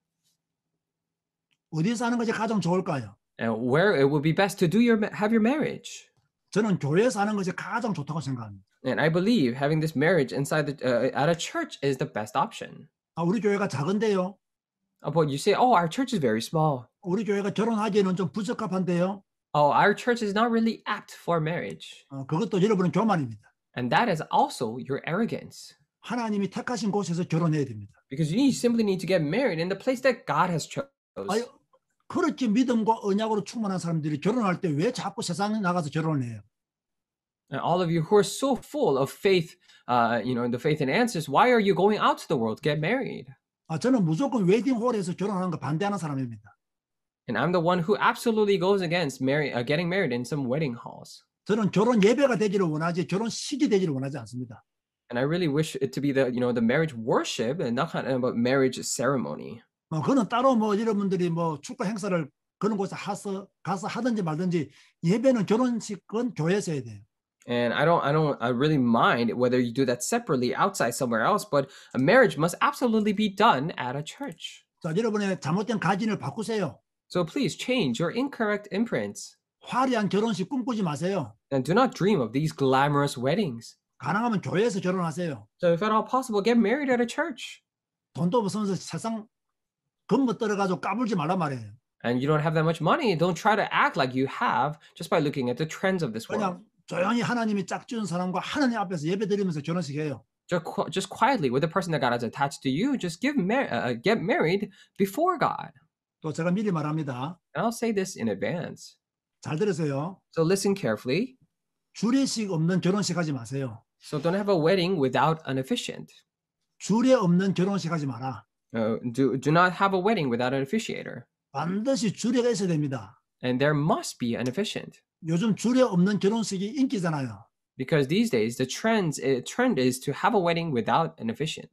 어디서 하는 것이 가장 좋을까요? And where it would be best to have your marriage? 저는 교회에서 하는 것이 가장 좋다고 생각합니다. And I believe having this marriage inside at a church is the best option. 아, 우리 교회가 작은데요. But you say, oh, our church is very small. 우리 교회가 결혼하기에는 좀 부적합한데요. Oh, our church is not really apt for marriage. 그것도 여러분의 교만입니다. And that is also your arrogance. 하나님이 택하신 곳에서 결혼해야 됩니다. Because you simply need to get married in the place that God has chosen. 아니, 그렇게 믿음과 언약으로 충만한 사람들이 결혼할 때 왜 자꾸 세상에 나가서 결혼을 해요? And all of you who are so full of faith, the faith and answers, why are you going out to the world to get married? 저는 무조건 웨딩홀에서 결혼하는 거 반대하는 사람입니다. And I'm the one who absolutely goes against getting married in some wedding halls. 저는 결혼 예배가 되기를 원하지 결혼식이 되기를 원하지 않습니다. And I really wish it to be the marriage worship and not kind of a marriage ceremony. 그는 따로 여러분들이 축가 행사를 그런 곳에 가서 하든지 말든지 예배는 결혼식은 교회에서 해야 돼요. And I really mind whether you do that separately outside somewhere else, but a marriage must absolutely be done at a church. 자, 여러분의 잘못된 가진을 바꾸세요. So please change your incorrect imprints. 화려한 결혼식 꿈꾸지 마세요. And do not dream of these glamorous weddings. 가능하면 교회에서 결혼하세요. So if at all possible, get married at a church. 돈도 없으면서 세상 건물 떨어가지고 까불지 말란 말이에요. And you don't have that much money, don't try to act like you have just by looking at the trends of this world. 그냥 조용히 하나님이 짝지은 사람과 하나님 앞에서 예배드리면서 결혼식 해요. Just quietly with the person that God has attached to you, just get married before God. 또 제가 미리 말합니다. And I'll say this in advance. 잘 들으세요. So listen carefully. 주례식 없는 결혼식 하지 마세요. So don't have a wedding without an officiant. 주례 없는 결혼식 하지 마라. Do not have a wedding without an officiator. 반드시 주례가 있어야 됩니다. And there must be an officiant. 요즘 주례 없는 결혼식이 인기잖아요. Because these days the trend is to have a wedding without an officiant.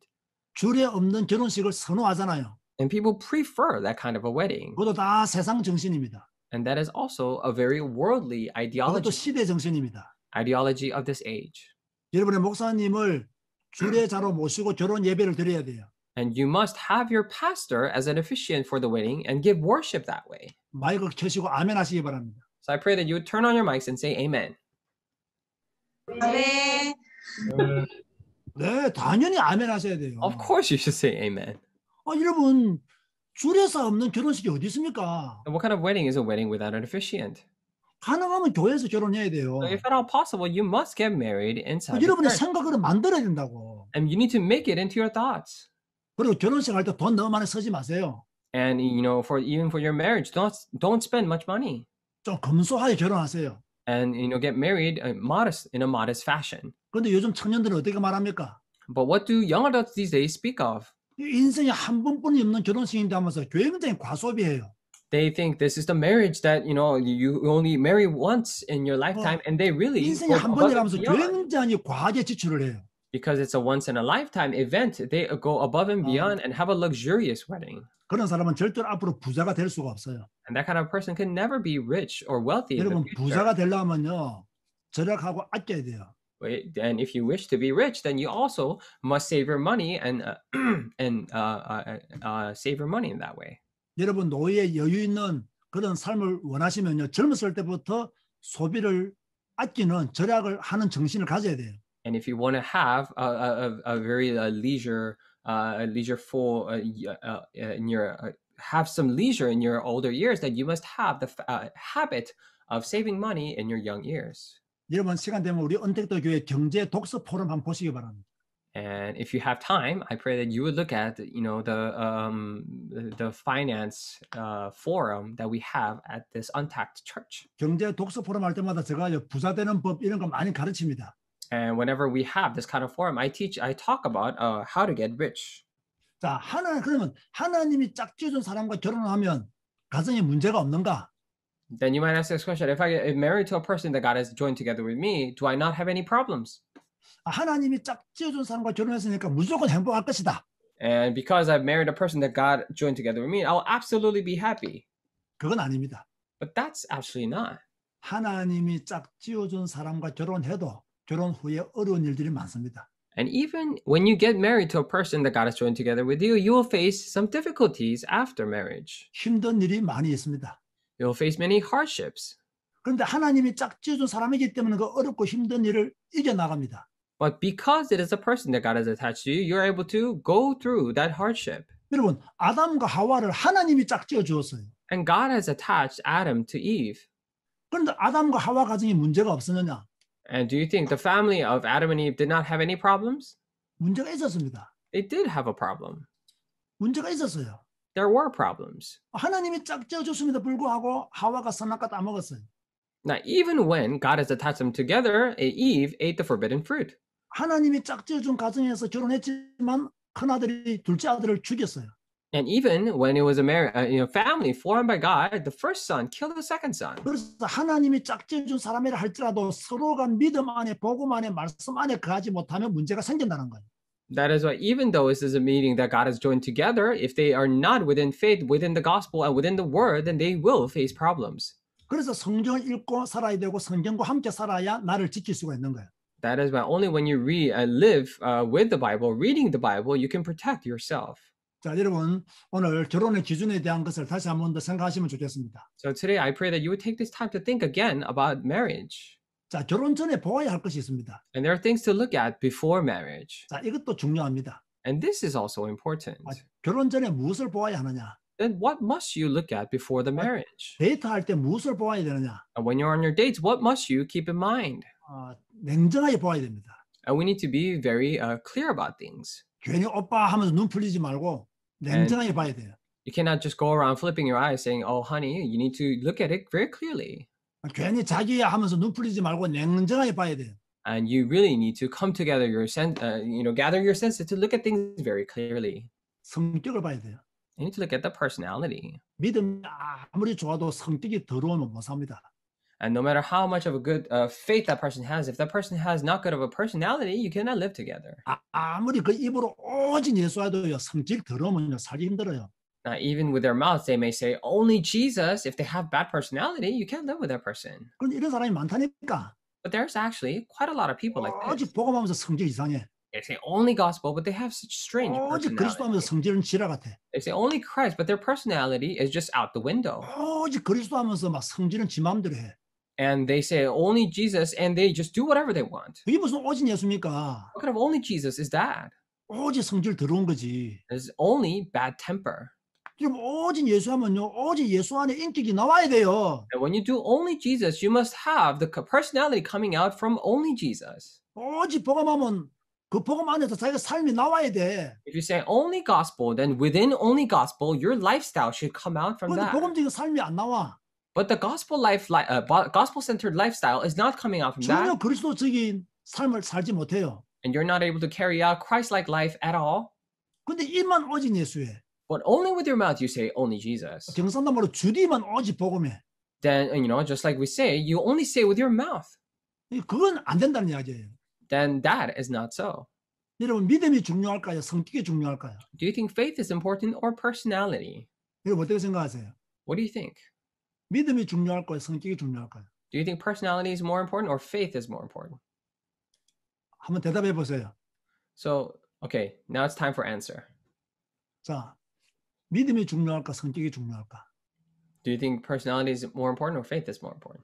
주례 없는 결혼식을 선호하잖아요. And people prefer that kind of a wedding. 그것도 다 세상 정신입니다. And that is also a very worldly 그것도 ideology. 시대 정신입니다. Ideology of this age. 여러분의 목사님을 주례자로 모시고 결혼 예배를 드려야 돼요. And you must have your pastor as an officiant for the wedding and give worship that way. 마이크 켜시고 아멘 하시기 바랍니다. So I pray that you would turn on your mics and say amen. 네. 네, 당연히 아멘 하셔야 돼요. Of course you should say amen. 여러분, 주례사 없는 결혼식이 어디 있습니까? And what kind of wedding is a wedding without an officiant? 가능하면 교회에서 결혼해야 돼요. So if at all possible, you must get married inside the 여러분의 church. 생각을 만들어야 된다고. And you need to make it into your thoughts. 그리고 결혼식 할 때 돈 너무 많이 쓰지 마세요. And even for your marriage, don't spend much money. 좀 검소하게 결혼하세요. And get married in a modest fashion. 그런데 요즘 청년들은 어떻게 말합니까? But what do young adults these days speak of? 인생에 한 번뿐이 없는 결혼식인데 하면서 굉장히 과소비해요. They think this is the marriage that you only marry once in your lifetime, and they really 인생에 go 한 above 번이라면서 and beyond. 굉장히 과하게 지출을 해요. Because it's a once in a lifetime event, they go above and beyond and have a luxurious wedding. 그런 사람은 절대로 앞으로 부자가 될 수가 없어요. And that kind of person can never be rich or wealthy in the 여러분 future. 부자가 되려면요 절약하고 아껴야 돼요. And if you wish to be rich, then you also must save your money and save your money in that way. 여러분 노후에 여유 있는 그런 삶을 원하시면요 젊었을 때부터 소비를 아끼는 절약을 하는 정신을 가져야 돼요. And if you want to have a very leisureful have some leisure in your older years, then you must have the habit of saving money in your young years. 여러분 시간 되면 우리 언택트 교회 경제 독서 포럼 한번 보시기 바랍니다. And if you have time, I pray that you would look at, you know, the finance forum that we have at this Untapped Church. 경제 독서 포럼 할 때마다 제가 부자 되는 법 이런 거 많이 가르칩니다. And whenever we have this kind of forum, I talk about how to get rich. 자, 그러면 하나님이 짝지어준 사람과 결혼하면 가정에 문제가 없는가? Then you might ask this question: If I get married to a person that God has joined together with me, do I not have any problems? 하나님이 짝지어준 사람과 결혼했으니까 무조건 행복할 것이다. And because I've married a person that God joined together with me, I'll absolutely be happy. 그건 아닙니다. But that's actually not. 하나님이 짝지어준 사람과 결혼해도 결혼 후에 어려운 일들이 많습니다. And even when you get married to a person that God has joined together with you, you will face some difficulties after marriage. 힘든 일이 많이 있습니다. You'll face many hardships. 그런데 하나님이 짝지어준 사람이기 때문에 그 어렵고 힘든 일을 이겨나갑니다. But because it is a person that God has attached to you, you're able to go through that hardship. 여러분, 아담과 하와를 하나님이 짝지어 주었어요. And God has attached Adam to Eve. 그런데 아담과 하와 가정에 문제가 없었느냐? And do you think the family of Adam and Eve did not have any problems? 문제가 있었습니다. They did have a problem. 문제가 있었어요. There were problems. 하나님이 짝지어 줬음에도 불구하고 하와가 선악과 따먹었어요. Now, even when God has attached them together, Eve ate the forbidden fruit. 하나님이 짝지어 준 가정에서 결혼했지만 큰아들이 둘째 아들을 죽였어요. And even when it was a family formed by God, the first son killed the second son. 그래서 하나님이 짝지어 준 사람이라 할지라도 서로가 믿음 안에 복음 안에 말씀 안에 거하지 못하면 문제가 생긴다는 거예요. That is why even though this is a meeting that God has joined together, if they are not within faith, within the gospel, and within the word, then they will face problems. 그래서 성경을 읽고 살아야 되고 성경과 함께 살아야 나를 지킬 수가 있는 거예요. That is why only when you live with the Bible, reading the Bible, you can protect yourself. 자, 여러분 오늘 결혼의 기준에 대한 것을 다시 한 번 더 생각하시면 좋겠습니다. So today I pray that you would take this time to think again about marriage. 자, 결혼 전에 보아야 할 것이 있습니다. And there are things to look at before marriage. 자, 이것도 중요합니다. And this is also important. 결혼 전에 무엇을 보아야 하느냐? Then what must you look at before the marriage? 데이트할 때 무엇을 보아야 되느냐? And when you're on your dates, what must you keep in mind? 냉정하게 보아야 됩니다. And we need to be very clear about things. 괜히 오빠 하면서 눈 풀리지 말고 냉정하게 봐야 돼요. You cannot just go around flipping your eyes saying, "Oh, honey," you need to look at it very clearly. 괜히 자기야 하면서 눈 풀리지 말고 냉정하게 봐야 돼요. And you really need to come together, gather your senses to look at things very clearly. 성격을 봐야 돼요. You need to look at the personality. 믿음이 아무리 좋아도 성격이 더러우면 못 삽니다. And no matter how much of a good faith that person has, if that person has not good of a personality, you cannot live together. 아무리 그 입으로 오직 예수와도요 성질 더러우면요 살기 힘들어요. Now, even with their mouths, they may say only Jesus. If they have bad personality, you can't live with that person. 그런데 이런 사람이 많다니까. But there's actually quite a lot of people like this. 오직 복음하면서 성질 이상해. They say only gospel, but they have such strange 오직 그리스도하면서 personality. 성질은 지라 같아. They say only Christ, but their personality is just out the window. 오직 그리스도하면서 막 성질은 지 마음대로 해. And they say only Jesus, and they just do whatever they want. 그게 무슨 오직 예수입니까? What kind of only Jesus is that? 오직 성질 더러운 거지. It's only bad temper. 지금 오직 예수하면요, 오직 예수 안에 인격이 나와야 돼요. And when you do only Jesus, you must have the personality coming out from only Jesus. 오직 복음하면 그 복음 안에서 자기가 삶이 나와야 돼. If you say only gospel, then within only gospel, your lifestyle should come out from 그런데 that. 복음적인 삶이 안 나와. But the gospel-centered lifestyle is not coming out from 전혀 that, 그리스도적인 삶을 살지 못해요. and you're not able to carry out Christ-like life at all. 근데 입만 오직 예수해. But only with your mouth you say only Jesus. 경상도말로 주디만 오직 복음해. Then, just like we say, you only say with your mouth. 그건 안 된다는 이야기예요. Then that is not so. 여러분 믿음이 중요할까요? 성격이 중요할까요? Do you think faith is important or personality? 여러분 어떻게 생각하세요? What do you think? 믿음이 중요할까요? 성격이 중요할까요? Do you think personality is more important or faith is more important? 한번 대답해 보세요. So, okay, now it's time for answer. 자, 믿음이 중요할까? 성격이 중요할까? Do you think personality is more important or faith is more important?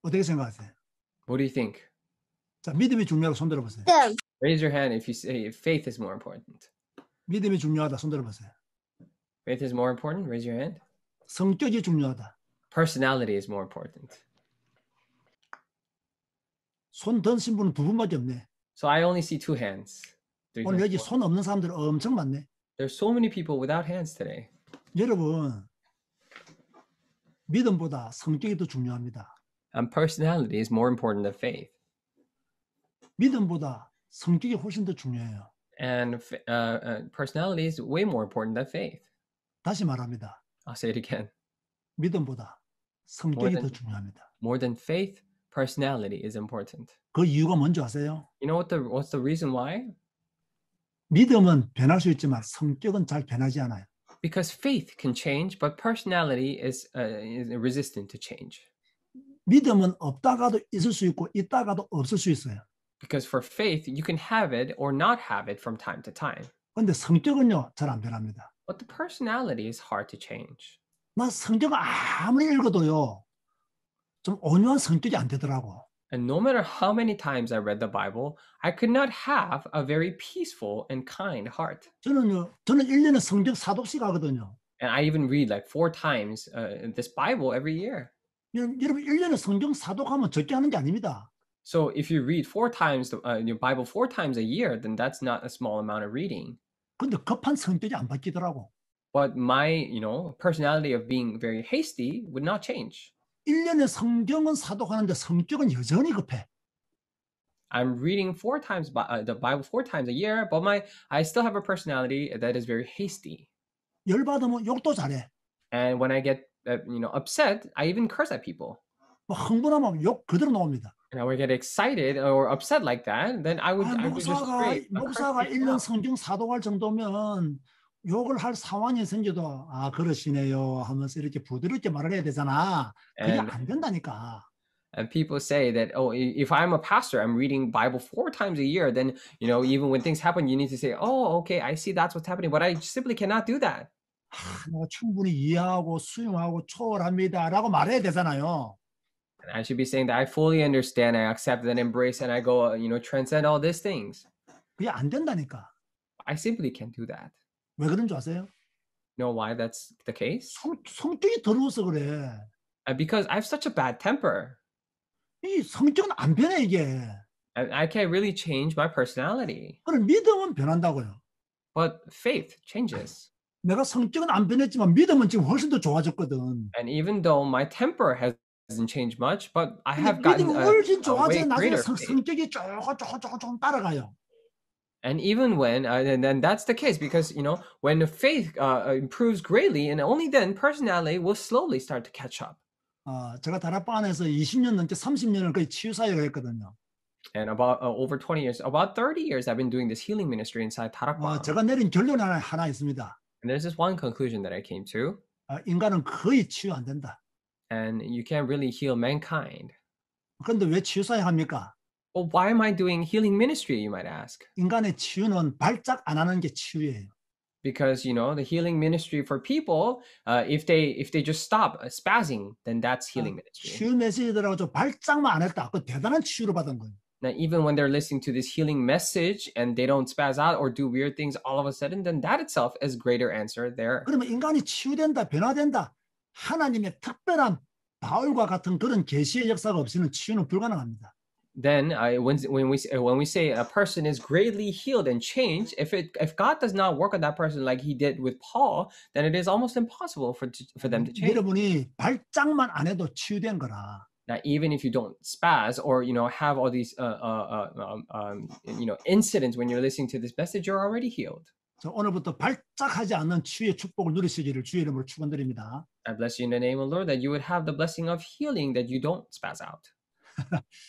어떻게 생각하세요? What do you think? 자, 믿음이 중요하다 손 들어보세요. Raise your hand if you say faith is more important. 믿음이 중요하다 손 들어보세요. Faith is more important? Raise your hand. 성격이 중요하다. Personality is more important. 손 드신 분은 두 분밖에 없네. So I only see 2 hands. Three 오늘 hands. 여기 손 없는 사람들 엄청 많네. There's so many people without hands today. 여러분, 믿음보다 성격이 더 중요합니다. And personality is more important than faith. 믿음보다 성격이 훨씬 더 중요해요. And personality is way more important than faith. 다시 말합니다. I'll say it again. 믿음보다 성격이 더 중요합니다. More than faith, personality is important. 그 이유가 뭔지 아세요? You know what's the reason why? 믿음은 변할 수 있지만 성격은 잘 변하지 않아요. Because faith can change, but personality is resistant to change. 믿음은 없다가도 있을 수 있고 있다가도 없을 수 있어요. Because for faith, you can have it or not have it from time to time. 근데 성격은요, 잘 안 변합니다. But the personality is hard to change. 나 성경 아무리 읽어도요, 좀 온유한 성격이 안 되더라고. And no matter how many times I read the Bible, I could not have a very peaceful and kind heart. 저는 1년에 성경 4독씩 하거든요. And I even read like 4 times this Bible every year. 여러분 1년에 성경 4독하면 적게 하는 게 아닙니다. So if you read 4 times your Bible 4 times a year, then that's not a small amount of reading. 근데 급한 성격이 안 바뀌더라고. But my, personality of being very hasty would not change. 1년에 성경은 사독하는데 성격은 여전히 급해. I'm reading 4 times the Bible 4 times a year, but I still have a personality that is very hasty. 열받으면 욕도 잘해. And when I get upset, I even curse at people. 뭐 흥분하면 욕 그대로 나옵니다. And I would get excited or upset like that, then I would just straight. 목사가 1년 성경 사독할 정도면 욕을 할 상황이 생겨도 그러시네요 하면서 이렇게 부드럽게 말을 해야 되잖아. 그게 안 된다니까. And people say that, if I'm a pastor, I'm reading Bible 4 times a year, then, even when things happen, you need to say, okay, I see that's what's happening. But I simply cannot do that. 내가 충분히 이해하고 수용하고 초월합니다 라고 말해야 되잖아요. And I should be saying that I fully understand, I accept and embrace, and I go, transcend all these things. 그게 안 된다니까. I simply can't do that. 왜 그런 줄 아세요? You know why that's the case? 성격이 더러워서 그래. Because I have such a bad temper. 이 성격은 안 변해 이게. And I can't really change my personality. 그럼 믿음은 변한다고요. But faith changes. 내가 성격은 안 변했지만 믿음은 지금 훨씬 더 좋아졌거든. And even though my temper hasn't changed much, but I have gotten 믿음이 훨씬 a 좋아져 way 나중에 greater faith. 성격이 조금 따라가요. And even when, and then that's the case because, when the faith improves greatly, and only then personality will slowly start to catch up. 제가 다락방 안에서 20년 넘게 30년을 거의 치유사역을 했거든요. And about over 20 years, about 30 years, I've been doing this healing ministry inside 다락방. 제가 내린 결론이 하나 있습니다. And there's this one conclusion that I came to. 인간은 거의 치유 안 된다. And you can't really heal mankind. 그런데 왜 치유사역 합니까? Well, why am I doing healing ministry, you might ask? 인간의 치유는 발작 안 하는 게 치유예요. Because, the healing ministry for people, if they just stop spazzing, then that's healing ministry. 치유 메시지들하고 좀 발작만 안 했다. 그 대단한 치유를 받은 거예요. Now, even when they're listening to this healing message and they don't spaz out or do weird things all of a sudden, then that itself is greater answer there. 그러면 인간이 치유된다, 변화된다. 하나님의 특별한 바울과 같은 그런 계시의 역사가 없이는 치유는 불가능합니다. Then when we say a person is greatly healed and changed, if God does not work on that person like He did with Paul, then it is almost impossible for them to change. 여러분이 발작만 안 해도 치유된 거라. Now, even if you don't spaz or have all these incidents when you're listening to this message, you're already healed. 오늘부터 발작하지 않는 치유의 축복을 누리시기를 주의 이름으로 축원드립니다. I bless you in the name of the Lord that you would have the blessing of healing, that you don't spaz out.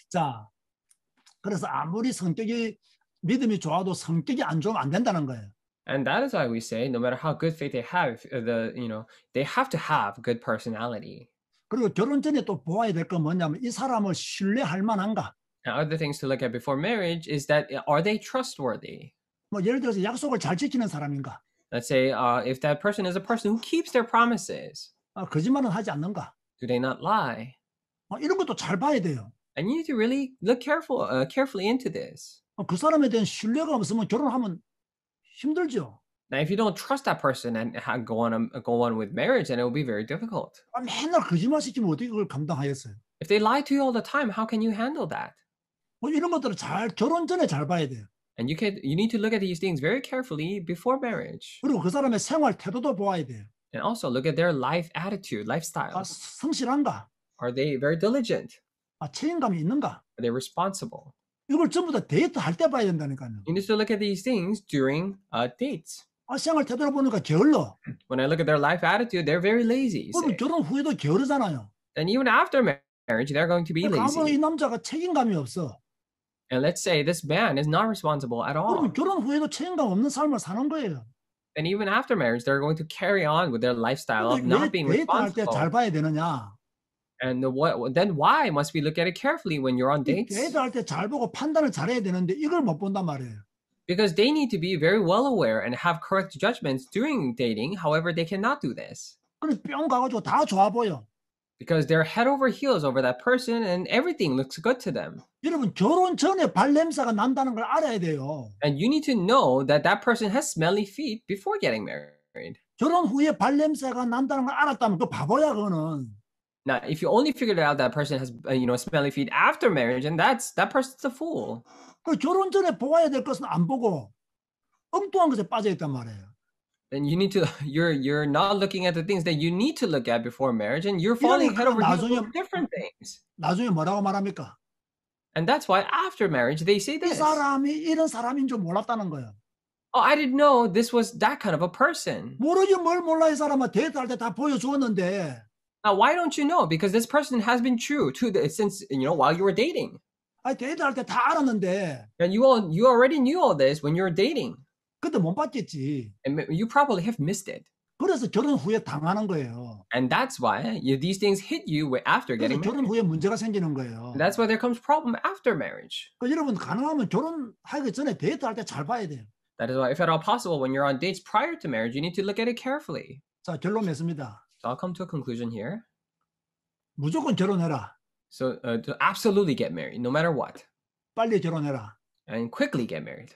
자, 그래서 아무리 성격이 믿음이 좋아도 성격이 안 좋으면 안 된다는 거예요. And that is why we say, no matter how good faith they have, they have to have good personality. 그리고 결혼 전에 또 보아야 될 건 뭐냐면 이 사람을 신뢰할 만한가? And other things to look at before marriage is that are they trustworthy? 뭐 예를 들어서 약속을 잘 지키는 사람인가? Let's say if that person is a person who keeps their promises. 거짓말은 하지 않는가? Do they not lie? 이런 것도 잘 봐야 돼요. And you need to really look carefully into this. 그 사람에 대한 신뢰가 없으면 결혼하면 힘들죠. Now, if you don't trust that person and go on with marriage, then it will be very difficult. 맨날 거짓말 시키면 어떻게 그걸 감당하겠어요? If they lie to you all the time, how can you handle that? 뭐 이런 것들을 잘 결혼 전에 잘 봐야 돼요. And you need to look at these things very carefully before marriage. 그리고 그 사람의 생활 태도도 보아야 돼요. And also look at their life attitude, 아, lifestyle. 성실한가? Are they very diligent? 아, 책임감이 있는가? Are they responsible? 이걸 전부 다 데이트 할 때 봐야 된다니까요. You need to look at these things during dates. 아, 생활 태도를 보니까 게을러. When I look at their life attitude, they're very lazy. 그러면 Say. 결혼 후에도 게으르잖아요. And even after marriage, they're going to be 그러니까 아무리 이 lazy. 남자가 책임감이 없어. And let's say this man is not responsible at all. 그러면 결혼 후에도 책임감 없는 삶을 사는 거예요. And even after marriage, they're going to carry on with their lifestyle of 근데 not 왜 being 데이트 할 때 잘 responsible. 봐야 되느냐? And then why must we look at it carefully when you're on dates? 데이트 할 때 잘 보고 판단을 잘해야 되는데 이걸 못 본단 말이에요. Because they need to be very well aware and have correct judgments during dating. However, they cannot do this. 그럼 뿅 가가지고 다 좋아 보여. Because they're head over heels over that person and everything looks good to them. 여러분 결혼 전에 발냄새가 난다는 걸 알아야 돼요. And you need to know that that person has smelly feet before getting married. 결혼 후에 발냄새가 난다는 걸 알았다면 그 바보야 그거는. Now, if you only figured out that person has, smelly feet after marriage, and that person's a fool. 그 결혼 전에 보아야 될 것은 안 보고 엉뚱한 것에 빠져 있단 말이에요. Then you need to, you're not looking at the things that you need to look at before marriage, and you're falling head over heels 나중에- over different things. 나중에 뭐라고 말합니까? And that's why after marriage they say 이 this. 사람이 이런 사람인 줄 몰랐다는 거예요. Oh, I didn't know this was that kind of a person. 모르지 뭘 몰라 이 사람은 데이트할 때 다 보여주었는데 Now, why don't you know? Because this person has been true since while you were dating, 아니 데이트할 때 다 알았는데 and you already knew all this when you were dating, 그때 못 봤겠지. and you probably have missed it. 그래서 결혼 후에 당하는 거예요. And that's why these things hit you after 그래서 getting 결혼 married. 후에 문제가 생기는 거예요. And that's why there comes problem after marriage. 그 여러분 가능하면 결혼하기 전에 데이트할 때 잘 봐야 돼요. That is why, if at all possible, when you're on dates prior to marriage, you need to look at it carefully. 자 결론 맺습니다. So I'll come to a conclusion here. 무조건 결혼해라. So to absolutely get married, no matter what, 빨리 결혼해라. and quickly get married.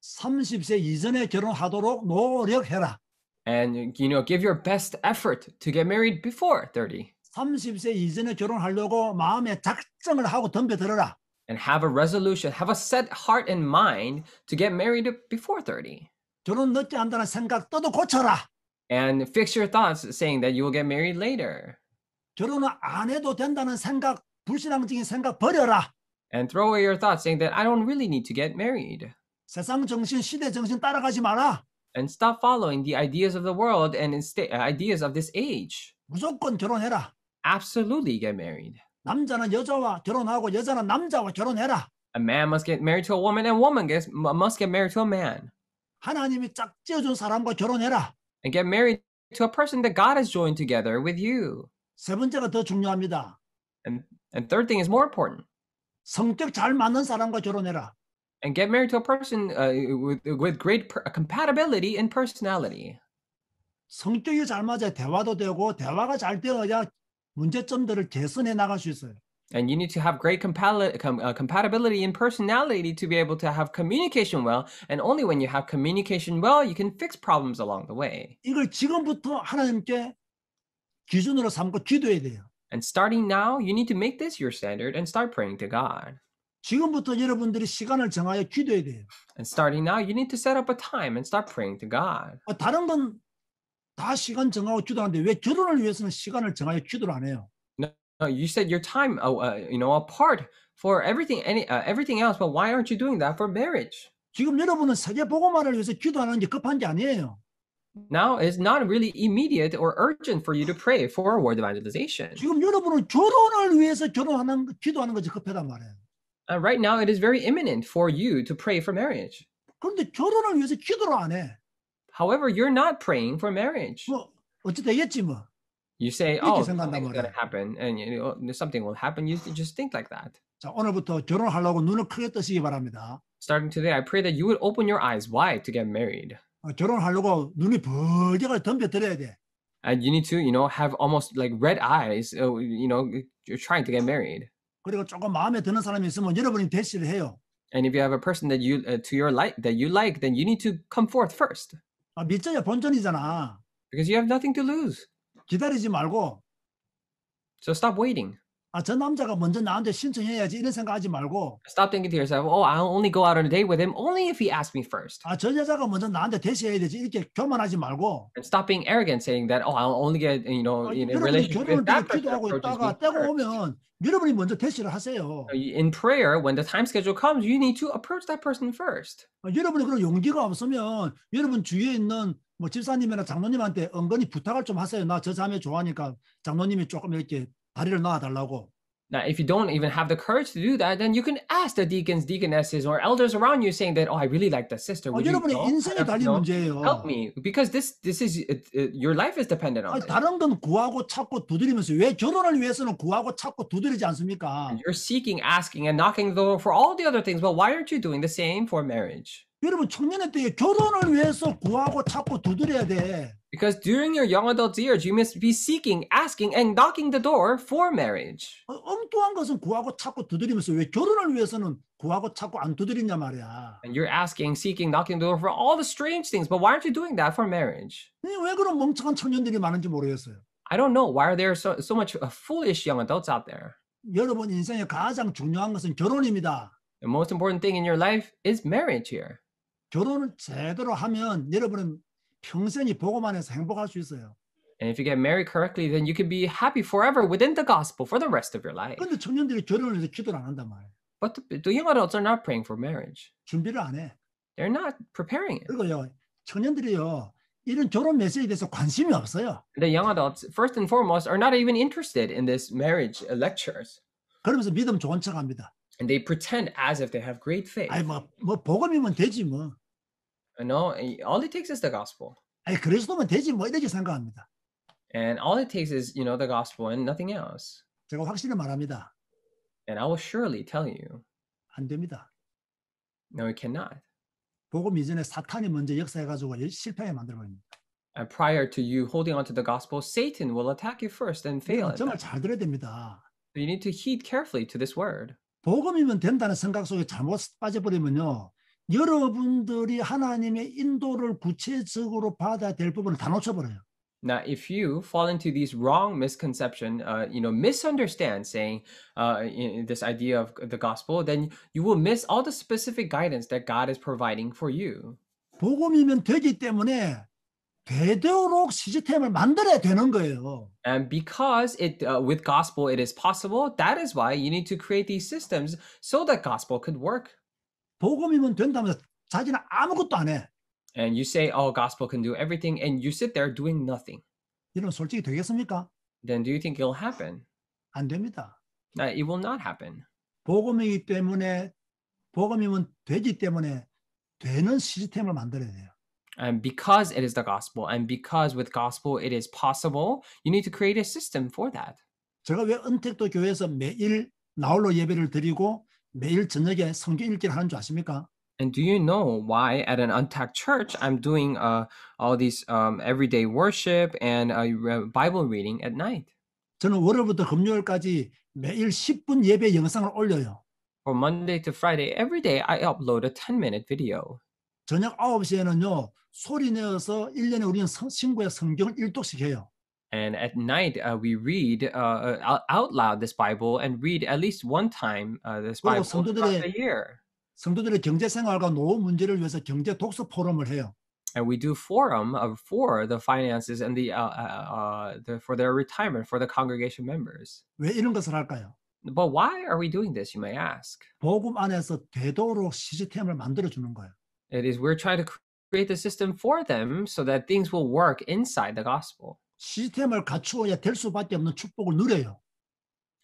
30세 이전에 결혼하도록 노력해라. And give your best effort to get married before 30. 30세 이전에 결혼하려고 마음에 작정을 하고 덤벼들어라. And have a resolution, have a set heart and mind to get married before 30. 결혼 늦게 한다는 생각 떠도 고쳐라. And fix your thoughts saying that you will get married later. 결혼을 안 해도 된다는 생각, 불신앙적인 생각 버려라. And throw away your thoughts saying that I don't really need to get married. 세상 정신, 시대 정신 따라가지 마라. And stop following the ideas of the world and ideas of this age. 무조건 결혼해라. Absolutely get married. 남자는 여자와 결혼하고 여자는 남자와 결혼해라. A man must get married to a woman and woman must get married to a man. 하나님이 짝 지어준 사람과 결혼해라. And get married to a person that God has joined together with you. 세 번째가 더 중요합니다. And third thing is more important. 성격 잘 맞는 사람과 결혼해라. And get married to a person with great compatibility in personality. 성격이 잘 맞아야 대화도 되고 대화가 잘 되어야 문제점들을 개선해 나갈 수 있어요. And you need to have great compatibility in personality to be able to have communication well. And only when you have communication well, you can fix problems along the way. 이걸 지금부터 하나님께 기준으로 삼고 기도해야 돼요. And starting now, you need to make this your standard and start praying to God. 지금부터 여러분들이 시간을 정하여 기도해야 돼요. And starting now, you need to set up a time and start praying to God. 다른 건 다 시간 정하고 기도하는데 왜 결혼을 위해서는 시간을 정하여 기도를 안 해요? No, you set your time, apart for everything else. But why aren't you doing that for marriage? 지금 여러분은 세계 복음화를 위해서 기도하는 게 급한 게 아니에요. Now it's not really immediate or urgent for you to pray for word evangelization. 지금 여러분은 결혼을 위해서 기도하는 것이 급하단 말이에요. Right now, it is very imminent for you to pray for marriage. 그런데 결혼을 위해서 기도를 안 해. However, you're not praying for marriage. 뭐 어찌 되겠지 뭐. You say, 이렇게 "Oh, 생각한단 something's going 말이에요. to happen," and something will happen. You just think like that. 자, 오늘부터 결혼하려고 눈을 크게 뜨시기 바랍니다. Starting today, I pray that you would open your eyes wide to get married. 결혼하려고 눈이 벌게가 덤벼들어야 돼. And you need to, have almost like red eyes. You're trying to get married. 그리고 조금 마음에 드는 사람이 있으면 여러분이 대시를 해요. And if you have a person that you like, then you need to come forth first. 믿져야 본전이잖아. Because you have nothing to lose. 기다리지 말고 So stop waiting. 저 남자가 먼저 나한테 신청해야지 이런 생각하지 말고 Stop thinking to yourself, oh, I'll only go out on a date with him only if he asks me first. 저 여자가 먼저 나한테 대시해야 되지 이렇게 교만하지 말고 And stop being arrogant, saying that, oh, I'll only get, in a 여러분이 relationship 결혼을 if that 위해 person 기도하고 approaches me 있다가 때가 first. 오면 여러분이 먼저 대시를 하세요. In prayer, when the time schedule comes, you need to approach that person first. 여러분이 그런 용기가 없으면 여러분 주위에 있는 뭐 집사님이나 장로님한테 은근히 부탁을 좀 하세요. 나 저 자매 좋아하니까 장로님이 조금 이렇게 다리를 놔달라고. Now, if you don't even have the courage to do that, then you can ask the deacons, deaconesses, or elders around you, saying that, "Oh, I really like that sister. Would you, 여러분의 인생에 달린 문제예요. help me?" Because this is your life is dependent on it. 다른 건 구하고 찾고 두드리면서 왜 결혼을 위해서는 구하고 찾고 두드리지 않습니까? You're seeking, asking, and knocking the door for all the other things, but why aren't you doing the same for marriage? 여러분 청년의 때에 결혼을 위해서 구하고 찾고 두드려야 돼. Because during your young adult years, you must be seeking, asking, and knocking the door for marriage. 엉뚱한 것은 구하고 찾고 두드리면서 왜 결혼을 위해서는 구하고 찾고 안 두드리냐 말이야. And you're asking, seeking, knocking the door for all the strange things, but why aren't you doing that for marriage? 왜 그런 멍청한 청년들이 많은지 모르겠어요. I don't know. Why are there so much foolish young adults out there? 여러분 인생에 가장 중요한 것은 결혼입니다. The most important thing in your life is marriage here. 결혼을 제대로 하면 여러분은 평생이 복음 안에서 행복할 수 있어요. And if you get married correctly, then you can be happy forever within the gospel for the rest of your life. 근데 청년들이 결혼을 위해서 기도를 안 한단 말이에요. But the young adults are not praying for marriage. 준비를 안 해. They're not preparing it. 그리고요, 청년들이요, 이런 결혼 메시지에 대해서 관심이 없어요. The young adults, first and foremost, are not even interested in this marriage lectures. 그러면서 믿음 좋은 척합니다. And they pretend as if they have great faith. 아이 뭐 복음이면 되지 뭐. No, all it takes is the gospel. 아이 그리스도면 되지 뭐 이렇게 생각합니다. And all it takes is, the gospel and nothing else. 제가 확실히 말합니다. And I will surely tell you, 안 됩니다. no, it cannot. 복음 이전에 사탄이 먼저 역사해가지고 실패하게 만들어버립니다. And prior to you holding on to the gospel, Satan will attack you first and fail. 정말 잘 들어야 됩니다. So you need to heed carefully to this word. 복음이면 된다는 생각 속에 잘못 빠져버리면요. 여러분들이 하나님의 인도를 구체적으로 받아야 될 부분을 다 놓쳐버려요. Now, if you fall into these wrong misconception, misunderstand saying this idea of the gospel, then you will miss all the specific guidance that God is providing for you. 복음이면 되기 때문에 되도록 시스템을 만들어야 되는 거예요. And because with gospel it is possible, that is why you need to create these systems so that gospel could work. 복음이면 된다면서 자기는 아무것도 안 해. And you say, oh, gospel can do everything, and you sit there doing nothing. 이러면 솔직히 되겠습니까? Then do you think it'll happen? 안 됩니다. It will not happen. 복음이기 때문에 복음이면 되기 때문에 되는 시스템을 만들어야 돼요. And because it is the gospel, and because with gospel it is possible, you need to create a system for that. 제가 왜 은택도 교회에서 매일 나홀로 예배를 드리고 매일 저녁에 성경 읽기를 하는 줄 아십니까? And do you know why at an Untact church I'm doing all these everyday worship and Bible reading at night? 저는 월요일부터 금요일까지 매일 10분 예배 영상을 올려요. From Monday to Friday, every day I upload a 10-minute video. 저녁 9시에는요. 소리 내어서 1년에 우리는 친구의 성경을 일독씩 해요. And at night, we read out loud this Bible and read at least one time this Bible throughout the year. 성도들의 경제 생활과 노후 문제를 위해서 경제 독서 포럼을 해요. And we do forum for the finances and for their retirement for the congregation members. 왜 이런 것을 할까요? But why are we doing this, you may ask? 복음 안에서 되도록 시스템을 만들어 주는 거예요. It is we're trying to create the system for them so that things will work inside the gospel. 시스템을 갖추어야 될 수밖에 없는 축복을 누려요.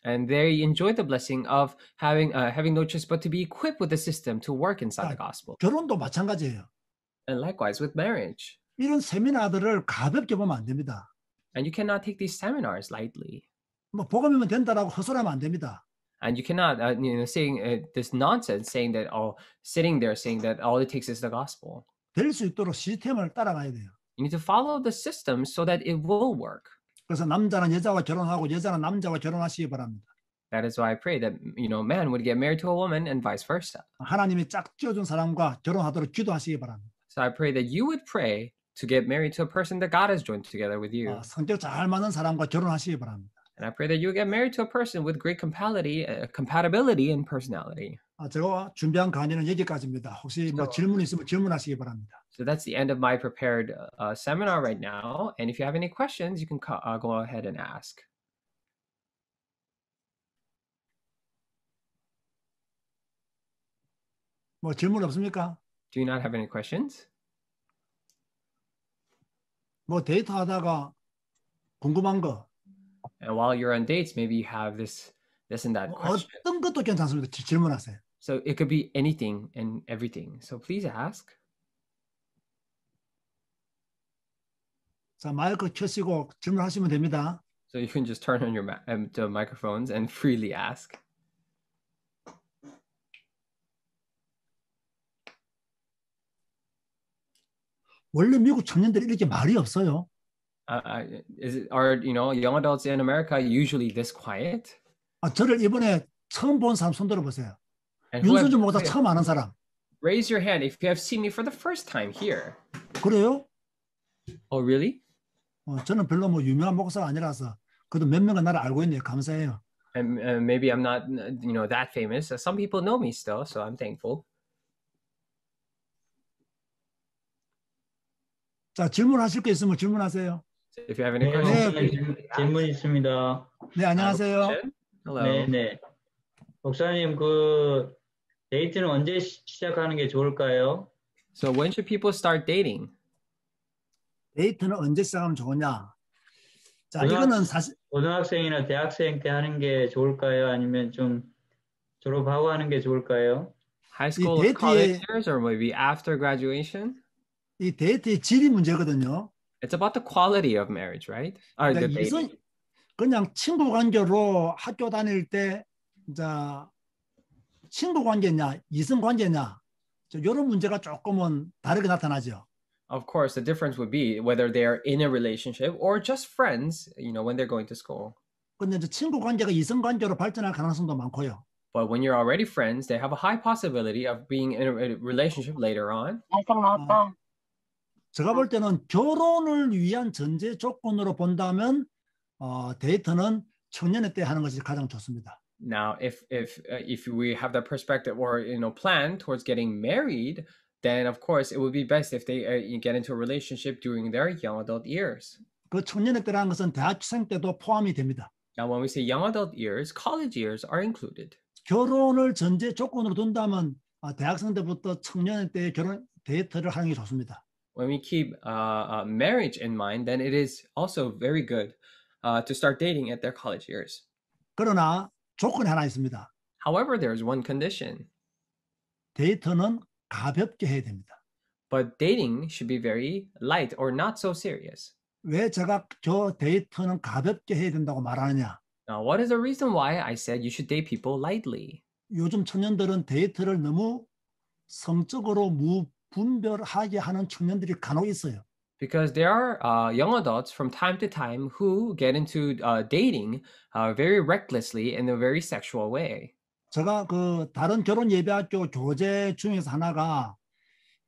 And they enjoy the blessing of having no choice but to be equipped with the system to work inside the gospel. 결혼도 마찬가지예요. And likewise with marriage. 이런 세미나들을 가볍게 보면 안 됩니다. And you cannot take these seminars lightly. 뭐 복음이면 된다라고 헛소리하면 안 됩니다. And you cannot, saying this nonsense, saying that, sitting there saying that all it takes is the gospel. 될 수 있도록 시스템을 따라가야 돼요. You need to follow the system so that it will work. 그래서 남자는 여자와 결혼하고 여자는 남자와 결혼하시기 바랍니다. That is why I pray that man would get married to a woman and vice versa. 하나님이 짝 지어준 사람과 결혼하도록 기도하시기 바랍니다. So I pray that you would pray to get married to a person that God has joined together with you. 성격 잘 맞는 사람과 결혼하시기 바랍니다. And I pray that you get married to a person with great compatibility and personality. 제가 준비한 강의는 여기까지입니다. 혹시 뭐 질문 있으면 질문하시기 바랍니다. So that's the end of my prepared seminar right now. And if you have any questions, you can go ahead and ask. 뭐 질문 없습니까? Do you not have any questions? 뭐 데이트하다가 궁금한 거 And while you're on dates, maybe you have this and that question. 어떤 것도 괜찮습니다. 질문하세요. So it could be anything and everything. So please ask. 자, 마이크 켜시고 질문하시면 됩니다. So you can just turn on your the microphones and freely ask. 원래 미국 청년들이 이렇게 말이 없어요. Are young adults in America usually this quiet? 저를 이번에 처음 본 사람 손 들어보세요. And who 윤선준 목사 처음 아는 사람. Raise your hand if you have seen me for the first time here. 그래요? Oh, really? 저는 별로 뭐 유명한 목사가 아니라서 그래도 몇 명은 나를 알고 있네요. 감사해요. And maybe I'm not, that famous. Some people know me still, so I'm thankful. 자, 질문하실 게 있으면 질문하세요. If you have any questions. 질문 있습니다. 네, 안녕하세요. Hello. 네. 목사님, 그 데이트는 언제 시작하는 게 좋을까요? So when should people start dating? 데이트는 언제 시작하면 좋으냐? 자, 이거는 사실 고등학생이나 대학생 때 하는 게 좋을까요? 아니면 좀 졸업하고 하는 게 좋을까요? High school or college years, or maybe after graduation? 이 데이트의 질이 문제거든요. It's about the quality of marriage, right? 그냥 친구 관계로 학교 다닐 때, 자, 친구 관계냐, 이성 관계냐, 이런 문제가 조금은 다르게 나타나죠. Of course, the difference would be whether they are in a relationship or just friends, when they're going to school. 근데 이제 친구 관계가 이성 관계로 발전할 가능성도 많고요. But when you're already friends, they have a high possibility of being in a relationship later on. 제가 볼 때는 결혼을 위한 전제 조건으로 본다면 데이트는 청년의 때 하는 것이 가장 좋습니다. Now, if we have that perspective or plan towards getting married, then of course it would be best if they get into a relationship during their young adult years. 그 청년의 때라는 것은 대학생 때도 포함이 됩니다. Now, when we say young adult years, college years are included. 결혼을 전제 조건으로 둔다면 대학생 때부터 청년의 때 결혼 데이트를 하는 게 좋습니다. When we keep marriage in mind, then it is also very good to start dating at their college years. 그러나 조건이 하나 있습니다. However, there is one condition. 데이트는 가볍게 해야 됩니다. But dating should be very light or not so serious. 왜 제가 데이트는 가볍게 해야 된다고 말하느냐? Now, what is the reason why I said you should date people lightly? 요즘 청년들은 데이트를 너무 성적으로 무분별하게 하는 청년들이 간혹 있어요. Because there are young adults from time to time who get into dating very recklessly in a very sexual way. 제가 그 다른 결혼 예배학교 교재 중에서 하나가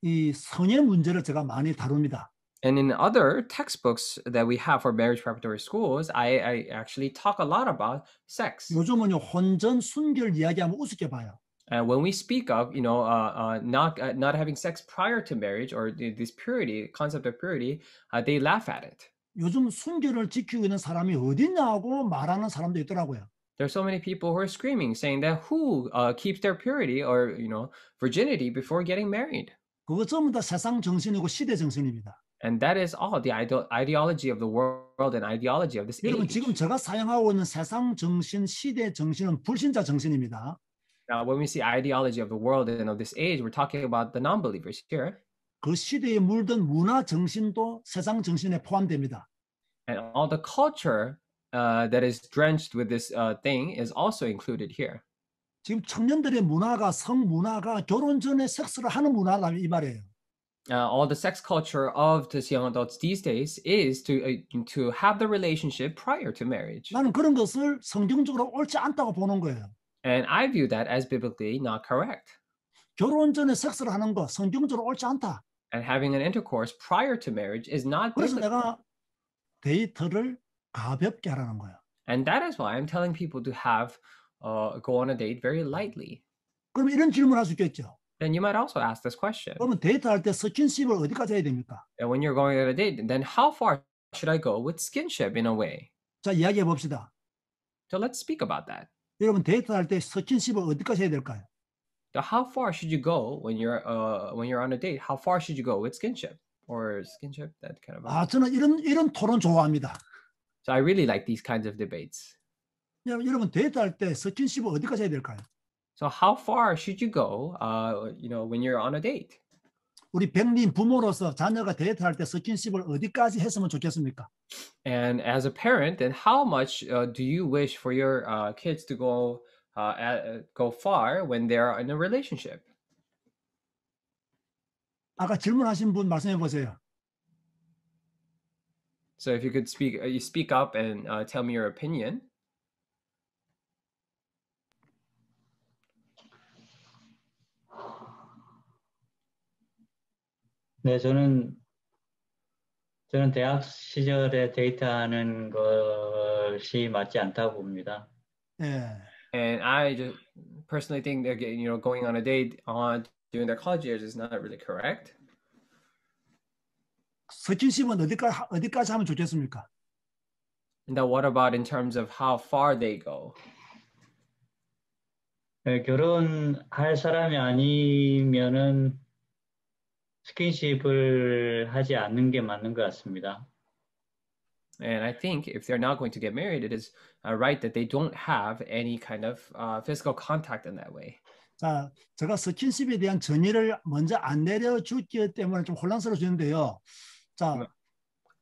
이 성의 문제를 제가 많이 다룹니다. And in other textbooks that we have for marriage preparatory schools, I actually talk a lot about sex. 요즘은요 혼전 순결 이야기하면 우습게 봐요. When we speak of, not having sex prior to marriage or this purity concept of purity, they laugh at it. 요즘 순결을 지키고 있는 사람이 어딨냐고 말하는 사람도 있더라고요. There are so many people who are screaming, saying that who keeps their purity or virginity before getting married. 그거 전부 다 세상 정신이고 시대 정신입니다. And that is all the ideology of the world and ideology of this age. 여러분 지금 제가 사용하고 있는 세상 정신, 시대 정신은 불신자 정신입니다. Now, when we say ideology of the world and of this age, we're talking about the non-believers here. 그 시대에 물든 문화 정신도 세상 정신에 포함됩니다. And all the culture that is drenched with this thing is also included here. 지금 청년들의 문화가 성 문화가 결혼 전에 섹스를 하는 문화다 이 말이에요. All the sex culture of these young adults these days is to have the relationship prior to marriage. 나는 그런 것을 성경적으로 옳지 않다고 보는 거예요. And I view that as biblically not correct. 결혼 전에 섹스를 하는 거 성경적으로 옳지 않다. And having an intercourse prior to marriage is not 그래서 biblical. 내가 데이트를 가볍게 하라는 거예요. And that is why I'm telling people to have go on a date very lightly. 그럼 이런 질문을 할 수 있겠죠. Then you might also ask this question. 그러면 데이트할 때 스킨십을 어디까지 해야 됩니까? And when you're going on a date, then how far should I go with skinship in a way? 자, 이야기해 봅시다. So let's speak about that. 여러분 데이트할 때 스킨십을 어디까지 해야 될까요? So how far should you go when you're on a date? How far should you go with skinship or skinship? That kind of. 아, 저는 이런 토론 좋아합니다. So I really like these kinds of debates. 여러분 데이트할 때 스킨십을 어디까지 해야 될까요? So how far should you go? When you're on a date. 우리 백님 부모로서 자녀가 데이트할 때 스킨십을 어디까지 했으면 좋겠습니까? And as a parent, then how much do you wish for your kids to go far when they're in a relationship? 아까 질문하신 분 말씀해 보세요. So if you could speak up and tell me your opinion. 네, 저는 대학 시절에 데이트하는 것이 맞지 않다고 봅니다. 예. And I just personally think that going on a date during their college years is not really correct. 스킨십은 어디까지 하면 좋겠습니까? And then what about in terms of how far they go? 네, 결혼할 사람이 아니면은 스킨십을 하지 않는 게 맞는 것 같습니다. And I think if they're not going to get married, it is right that they don't have any kind of physical contact in that way. 자, 제가 스킨십에 대한 정의를 먼저 안 내려주기 때문에 좀 혼란스러워지는데요. 자,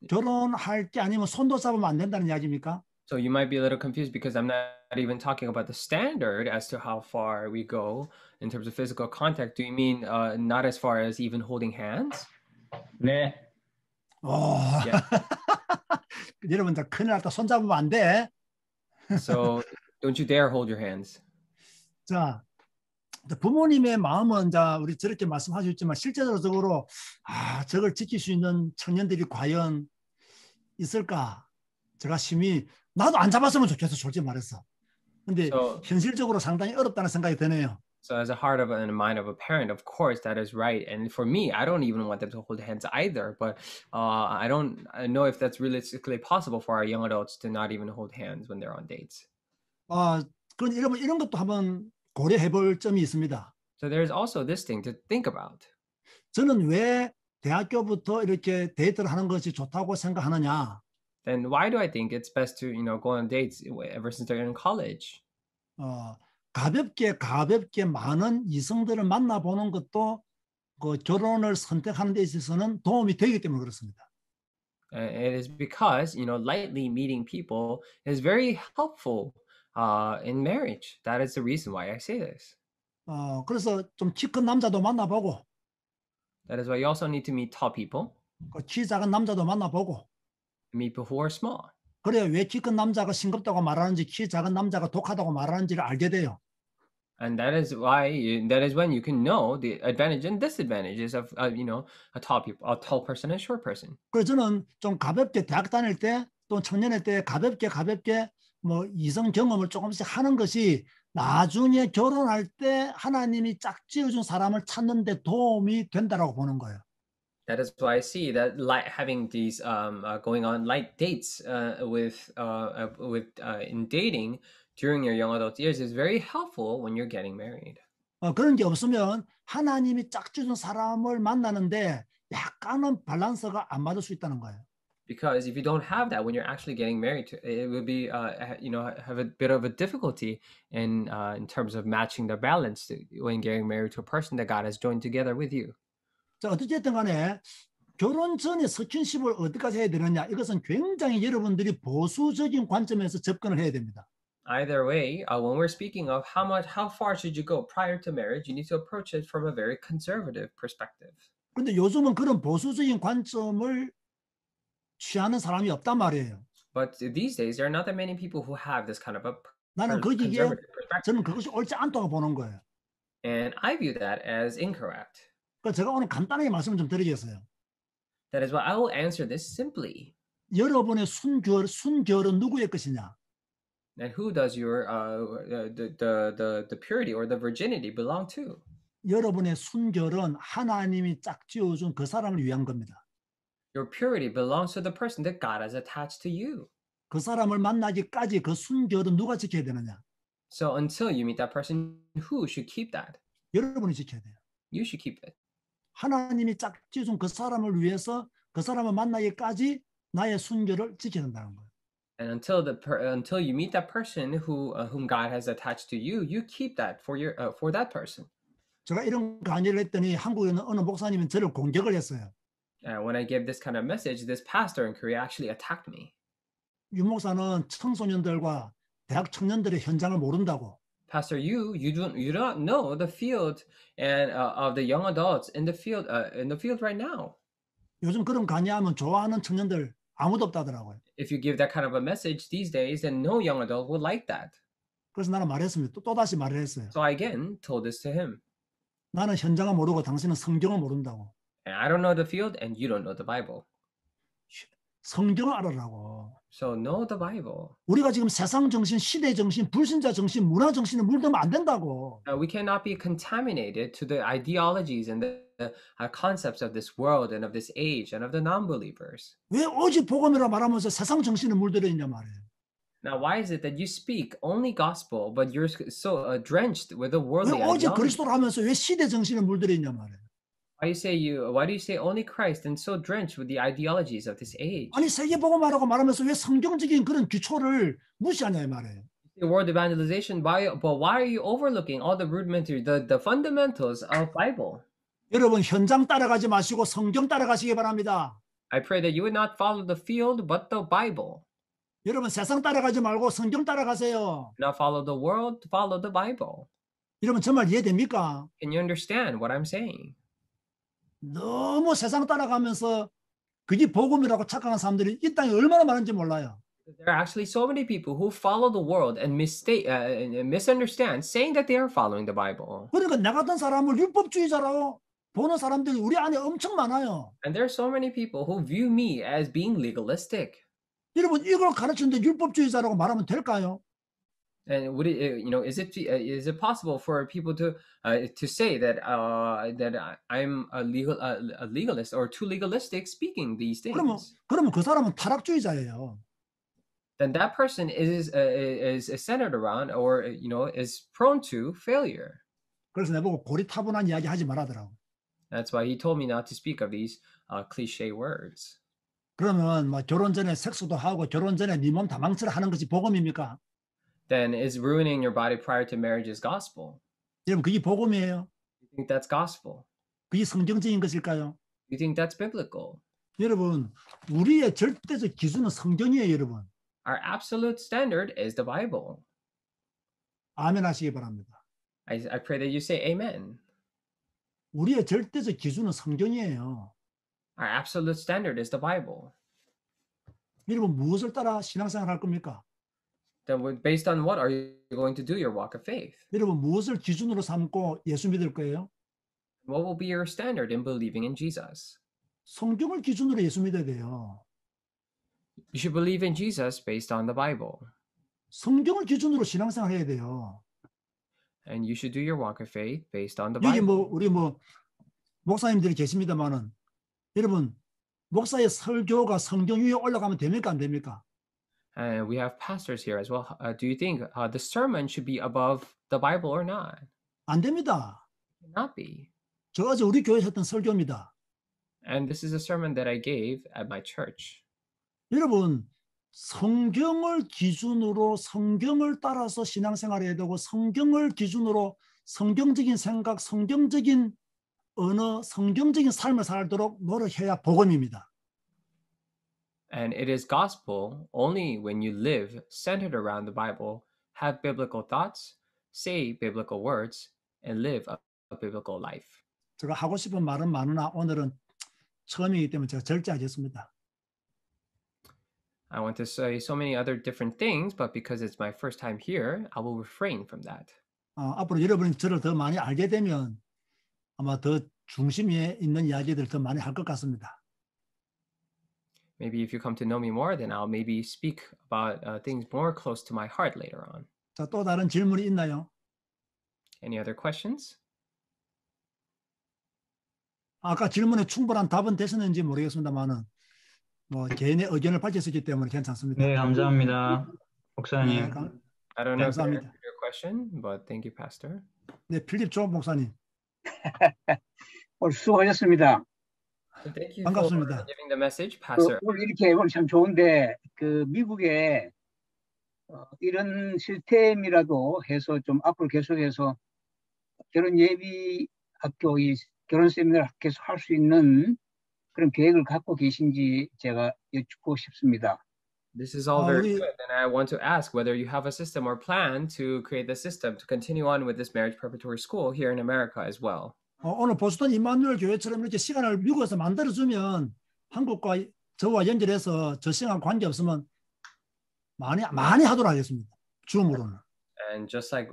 결혼할 때 아니면 손도 잡으면 안 된다는 이야기입니까? So you might be a little confused because I'm not even talking about the standard as to how far we go in terms of physical contact. Do you mean not as far as even holding hands? 네. Yeah. 여러분, 자, 큰일 났다. 손 잡으면 안 돼. So don't you dare hold your hands. 자, 부모님의 마음은 자, 우리 저렇게 말씀하셨지만 실제적으로 저걸 지킬 수 있는 청년들이 과연 있을까? 제가 심히 나도 안 잡았으면 좋겠어, 솔직히 말해서. 근데 현실적으로 상당히 어렵다는 생각이 드네요. So as a heart of and a mind of a parent, of course, that is right. And for me, I don't even want them to hold hands either. But I don't know if that's realistically possible for our young adults to not even hold hands when they're on dates. 그런 이런 것도 한번 고려해 볼 점이 있습니다. So there's also this thing to think about. 저는 왜 대학교부터 이렇게 데이트를 하는 것이 좋다고 생각하느냐? Then why do I think it's best to go on dates ever since they're in college? 가볍게 많은 이성들을 만나보는 것도 그 결혼을 선택하는 데 있어서는 도움이 되기 때문에 그렇습니다. It is because lightly meeting people is very helpful in marriage. That is the reason why I say this. 그래서 좀 키 큰 남자도 만나보고. That is why you also need to meet tall people. 키 작은 남자도 만나보고. Meet people who are small. 그래야 왜 키 큰 남자가 싱겁다고 말하는지 키 작은 남자가 독하다고 말하는지를 알게 돼요. And that is when you can know the advantage and disadvantages of a tall person and a short person. 그래서 저는 좀 가볍게 대학 다닐 때 또 청년의 때 가볍게 뭐 이성 경험을 조금씩 하는 것이 나중에 결혼할 때 하나님이 짝지어준 사람을 찾는 데 도움이 된다라고 보는 거예요. That is why I see that having these going on light dates in dating during your young adult years is very helpful when you're getting married. 그런 게 없으면 하나님이 짝지어준 사람을 만나는데 약간은 밸런스가 안 맞을 수 있다는 거예요. Because if you don't have that when you're actually getting married, it will be have a bit of a difficulty in terms of matching the balance when getting married to a person that God has joined together with you. 자, 어쨌든 간에 결혼 전에 스킨십을 어디까지 해야 되느냐, 이것은 굉장히 여러분들이 보수적인 관점에서 접근을 해야 됩니다. Either way, when we're speaking of how far should you go prior to marriage, you need to approach it from a very conservative perspective. 근데 요즘은 그런 보수적인 관점을 취하는 사람이 없단 말이에요. But these days, there are not that many people who have this kind of a 나는 거기에 conservative perspective. 저는 그것이 옳지 않다고 보는 거예요. And I view that as incorrect. 그래서 제가 오늘 간단하게 말씀을 좀 드리겠어요. That is why I will answer this simply. 여러분의 순결은 누구의 것이냐? And who does your the purity or the virginity belong to? 여러분의 순결은 하나님이 짝지어준 그 사람을 위한 겁니다. Your purity belongs to the person that God has attached to you. 그 사람을 만나기까지 그 순결은 누가 지켜야 되느냐? So until you meet that person, who should keep that? 여러분이 지켜야 돼요. You should keep that. 하나님이 짝지어준 그 사람을 위해서 그 사람을 만나기까지 나의 순결을 지켜야 된다는 거예요. And until you meet that person whom God has attached to you, you keep that for that person. 제가 이런 강의를 했더니 한국에 있는 어느 목사님은 저를 공격을 했어요. When I gave this kind of message, this pastor in Korea actually attacked me. 유 목사는 청소년들과 대학 청년들의 현장을 모른다고. Pastor, you don't know the field and of the young adults in the field right now. 요즘 그런 강의하면 좋아하는 청년들 아무도 없다더라고요. If you give that kind of a message these days, then no young adult would like that. 그래서 나는 말했습니다. 또 다시 말을 했어요. So I again told this to him. 나는 현장을 모르고 당신은 성경을 모른다고. And I don't know the field, and you don't know the Bible. 성경을 알아라고. So know the Bible. 우리가 지금 세상 정신, 시대 정신, 불신자 정신, 문화 정신에 물들면 안 된다고. We cannot be contaminated to the ideologies and the concepts of this world and of this age and of the non-believers. 왜 오직 복음이라 말하면서 세상 정신에 물들어 있냐 말이에요. Now, why is it that you speak only gospel, but you're so drenched with the 왜 worldly 오직 ideology? 그리스도를 하면서 왜 시대 정신에 물들어 있냐 말이에요. Why do you say only Christ and so drenched with the ideologies of this age? 아니 세계 복음화라고 말하면서 왜 성경적인 그런 기초를 무시하냐 이 말이에요. The word evangelization, but why are you overlooking all the rudimentary, the fundamentals of Bible? 여러분 현장 따라가지 마시고 성경 따라가시기 바랍니다. I pray that you would not follow the field, but the Bible. 여러분 세상 따라가지 말고 성경 따라가세요. Not follow the world, follow the Bible. 여러분 정말 이해됩니까? Can you understand what I'm saying? 너무 세상 따라가면서 그게 복음이라고 착각한 사람들이 이 땅에 얼마나 많은지 몰라요. There are actually so many people who follow the world and misunderstand, saying that they are following the Bible. 그러니까 나 같은 사람을 율법주의자라고 보는 사람들이 우리 안에 엄청 많아요. And there are so many people who view me as being legalistic. 여러분 이걸 가르치는데 율법주의자라고 말하면 될까요? And would it, is it possible for people to say that I'm a legalist or too legalistic speaking these things? 그러면 그 사람은 타락주의자예요. Then that person is centered around or is prone to failure. 그래서 내보고 고리타분한 이야기 하지 말라더라고. That's why he told me not to speak of these cliche words. 그러면 뭐 결혼 전에 섹스도 하고 결혼 전에 네 몸 다 망치라 하는 것이 복음입니까? Then is ruining your body prior to marriage is gospel? 여러분 그게 복음이에요? You think that's gospel? 그게 성경적인 것일까요? You think that's biblical? 여러분 우리의 절대적 기준은 성경이에요, 여러분. Our absolute standard is the Bible. 아멘 하시기 바랍니다. I pray that you say amen. 우리의 절대적 기준은 성경이에요. Our absolute standard is the Bible. 여러분 무엇을 따라 신앙생활 할 겁니까? Then based on what are you going to do your walk of faith? 여러분 무엇을 기준으로 삼고 예수 믿을 거예요? What will be your standard in believing in Jesus? 성경을 기준으로 예수 믿어야 돼요. You should believe in Jesus based on the Bible. 성경을 기준으로 신앙생활 해야 돼요. And you should do your walk of faith based on the 여기 Bible. 우리 목사님들이 계십니다만은 여러분 목사의 설교가 성경 위에 올라가면 됩니까 안 됩니까? And we have pastors here as well. Do you think the sermon should be above the Bible or not? 안 됩니다. It cannot be. 저 어제 우리 교회에서 했던 설교입니다. And this is a sermon that I gave at my church. 여러분 성경을 기준으로 성경을 따라서 신앙생활해야 되고 성경을 기준으로 성경적인 생각, 성경적인 언어, 성경적인 삶을 살도록 노력해야 복음입니다. And it is gospel only when you live centered around the Bible, have biblical thoughts, say biblical words, and live a biblical life. 제가 하고 싶은 말은 많으나 오늘은 처음이기 때문에 제가 절제하겠습니다. I want to say so many other different things, but because it's my first time here, I will refrain from that. 앞으로 여러분이 저를 더 많이 알게 되면 아마 더 중심에 있는 이야기들 더 많이 할 것 같습니다. Maybe if you come to know me more, then I'll maybe speak about things more close to my heart later on. 자, 또 다른 질문이 있나요? Any other questions? 아까 질문에 충분한 답은 되셨는지 모르겠습니다만은 뭐 개인의 의견을 밝힐 수 있기 때문에 괜찮습니다. 네, 감사합니다. 목사님. 네, I don't know if that 감사합니다. answered your question, but thank you, Pastor. 네, 필립 조 목사님. 오늘 수고하셨습니다. So thank you 반갑습니다. for giving the message, Pastor. 오늘 이렇게 오늘 참 좋은데 그 미국에 이런 시스템이라도 해서 좀 앞으로 계속해서 결혼 예비 학교 이 결혼 세미나를 계속 할 수 있는 그런 계획을 갖고 계신지 제가 여쭙고 싶습니다. This is all very good, and I want to ask whether you have a system or plan to create the system to continue on with this marriage preparatory school here in America as well. 오늘 보스턴 임마누엘 교회처럼 이렇게 시간을 미국에서 만들어주면 한국과 저와 연결해서 저 시간 관계 없으면 많이 하도록 하겠습니다. 줌으로는. And just like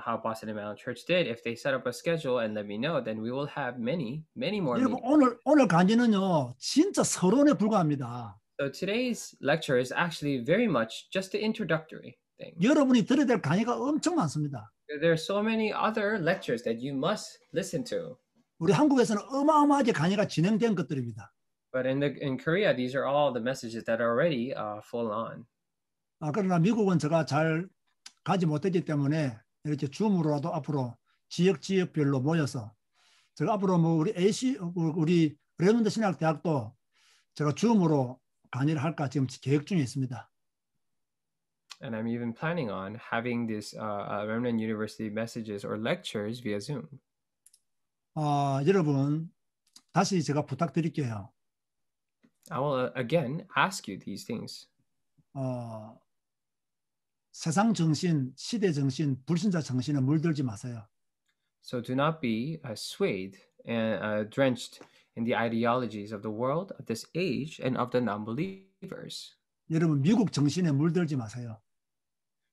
how Boston Emmanuel Church did, if they set up a schedule and let me know, then we will have many more 여러분 meetings. 오늘 강의는요 진짜 서론에 불과합니다. So today's lecture is actually very much just the introductory thing. 여러분이 들어야 될 강의가 엄청 많습니다. There are so many other lectures that you must listen to. 우리 한국에서는 어마어마하게 강의가 진행된 것들입니다. But in Korea, these are all the messages that are already full on. 그러나 미국은 제가 잘 가지 못했기 때문에 이렇게 줌으로라도 앞으로 지역별로 모여서 제가 앞으로 뭐 우리 레몬드 신학대학도 제가 줌으로 강의를 할까 지금 계획 중에 있습니다. And I'm even planning on having this Remnant University messages or lectures via Zoom. 여러분 다시 제가 부탁드릴게요. I will again ask you these things. 세상 정신, 시대 정신, 불신자 정신에 물들지 마세요. So do not be swayed and drenched in the ideologies of the world, of this age, and of the non-believers. 여러분 미국 정신에 물들지 마세요.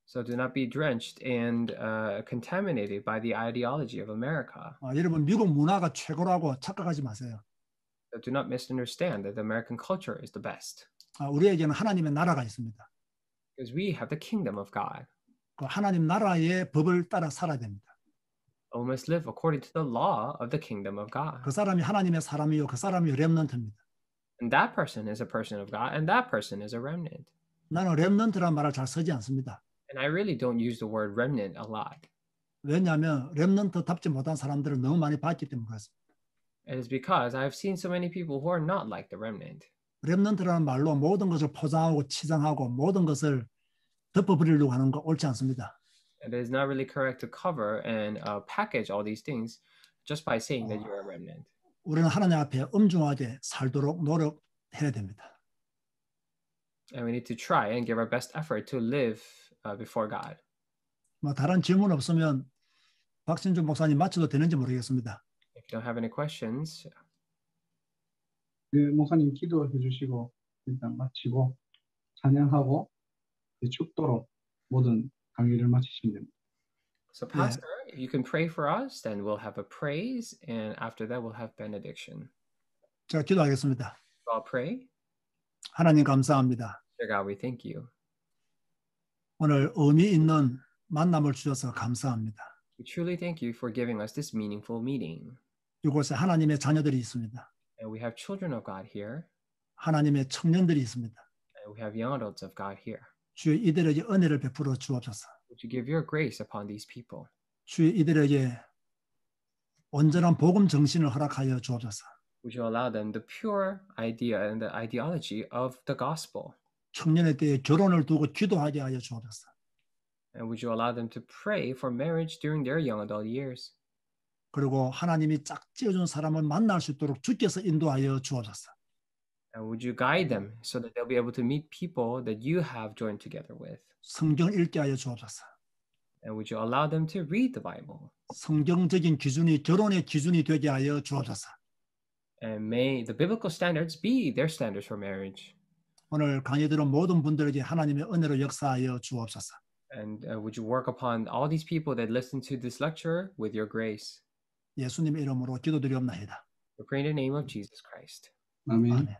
So do not be drenched and contaminated by the ideology of America. 여러분 미국 문화가 최고라고 착각하지 마세요. So do not misunderstand that the American culture is the best. 우리에게는 하나님의 나라가 있습니다. Because we have the kingdom of God. 그 하나님 나라의 법을 따라 살아야 됩니다. We must live according to the law of the kingdom of God. 그 사람이 하나님의 사람이요, 그 사람이 렘넌트입니다. And that person is a person of God, and that person is a remnant. 나는 렘넌트란 말을 잘 쓰지 않습니다. And I really don't use the word remnant a lot. 왜냐하면 렘넌트답지 못한 사람들을 너무 많이 봤기 때문에 그렇습니다. It is because I've seen so many people who are not like the remnant. 렘넌트라는 말로 모든 것을 포장하고 치장하고 모든 것을 덮어버리려고 하는 거 옳지 않습니다. It is not really correct to cover and package all these things just by saying that you're a remnant. 우리는 하나님 앞에 엄중하게 살도록 노력해야 됩니다. And we need to try and give our best effort to live before God. 뭐 다른 질문 없으면 박신준 목사님 마쳐도 되는지 모르겠습니다. If you don't have any questions, 목사님 기도해 주시고 일단 마치고 찬양하고 축도로 모든 강의를 마치시면 됩니다. So Pastor, if you can pray for us, then we'll have a praise, and after that we'll have benediction. 제가 기도하겠습니다. So I'll pray. 하나님 감사합니다. Dear God, we thank you. 오늘 의미 있는 만남을 주셔서 감사합니다. We truly thank you for giving us this meaningful meeting. 이곳에 하나님의 자녀들이 있습니다. And we have children of God here. 하나님의 청년들이 있습니다. And we have young adults of God here. 주여 이들에게 은혜를 베풀어 주옵소서. Would you give your grace upon these people? 주여 이들에게 온전한 복음 정신을 허락하여 주옵소서. Would you allow them the pure idea and the ideology of the gospel? 청년의 때에 결혼을 두고 기도하게 하여 주옵소서. And would you allow them to pray for marriage during their young adult years? 그리고 하나님이 짝지어준 사람을 만날 수 있도록 주께서 인도하여 주옵소서. And would you guide them so that they'll be able to meet people that you have joined together with? 성경 읽게 하여 주옵소서. And would you allow them to read the Bible? 성경적인 기준이 결혼의 기준이 되게 하여 주옵소서. And may the biblical standards be their standards for marriage. 오늘 강의 들은 모든 분들에게 하나님의 은혜로 역사하여 주옵소서. And would you work upon all these people that listen to this lecture with your grace? 예수님의 이름으로 기도드리옵나이다. We pray in the name of Jesus Christ. 아멘. 아멘.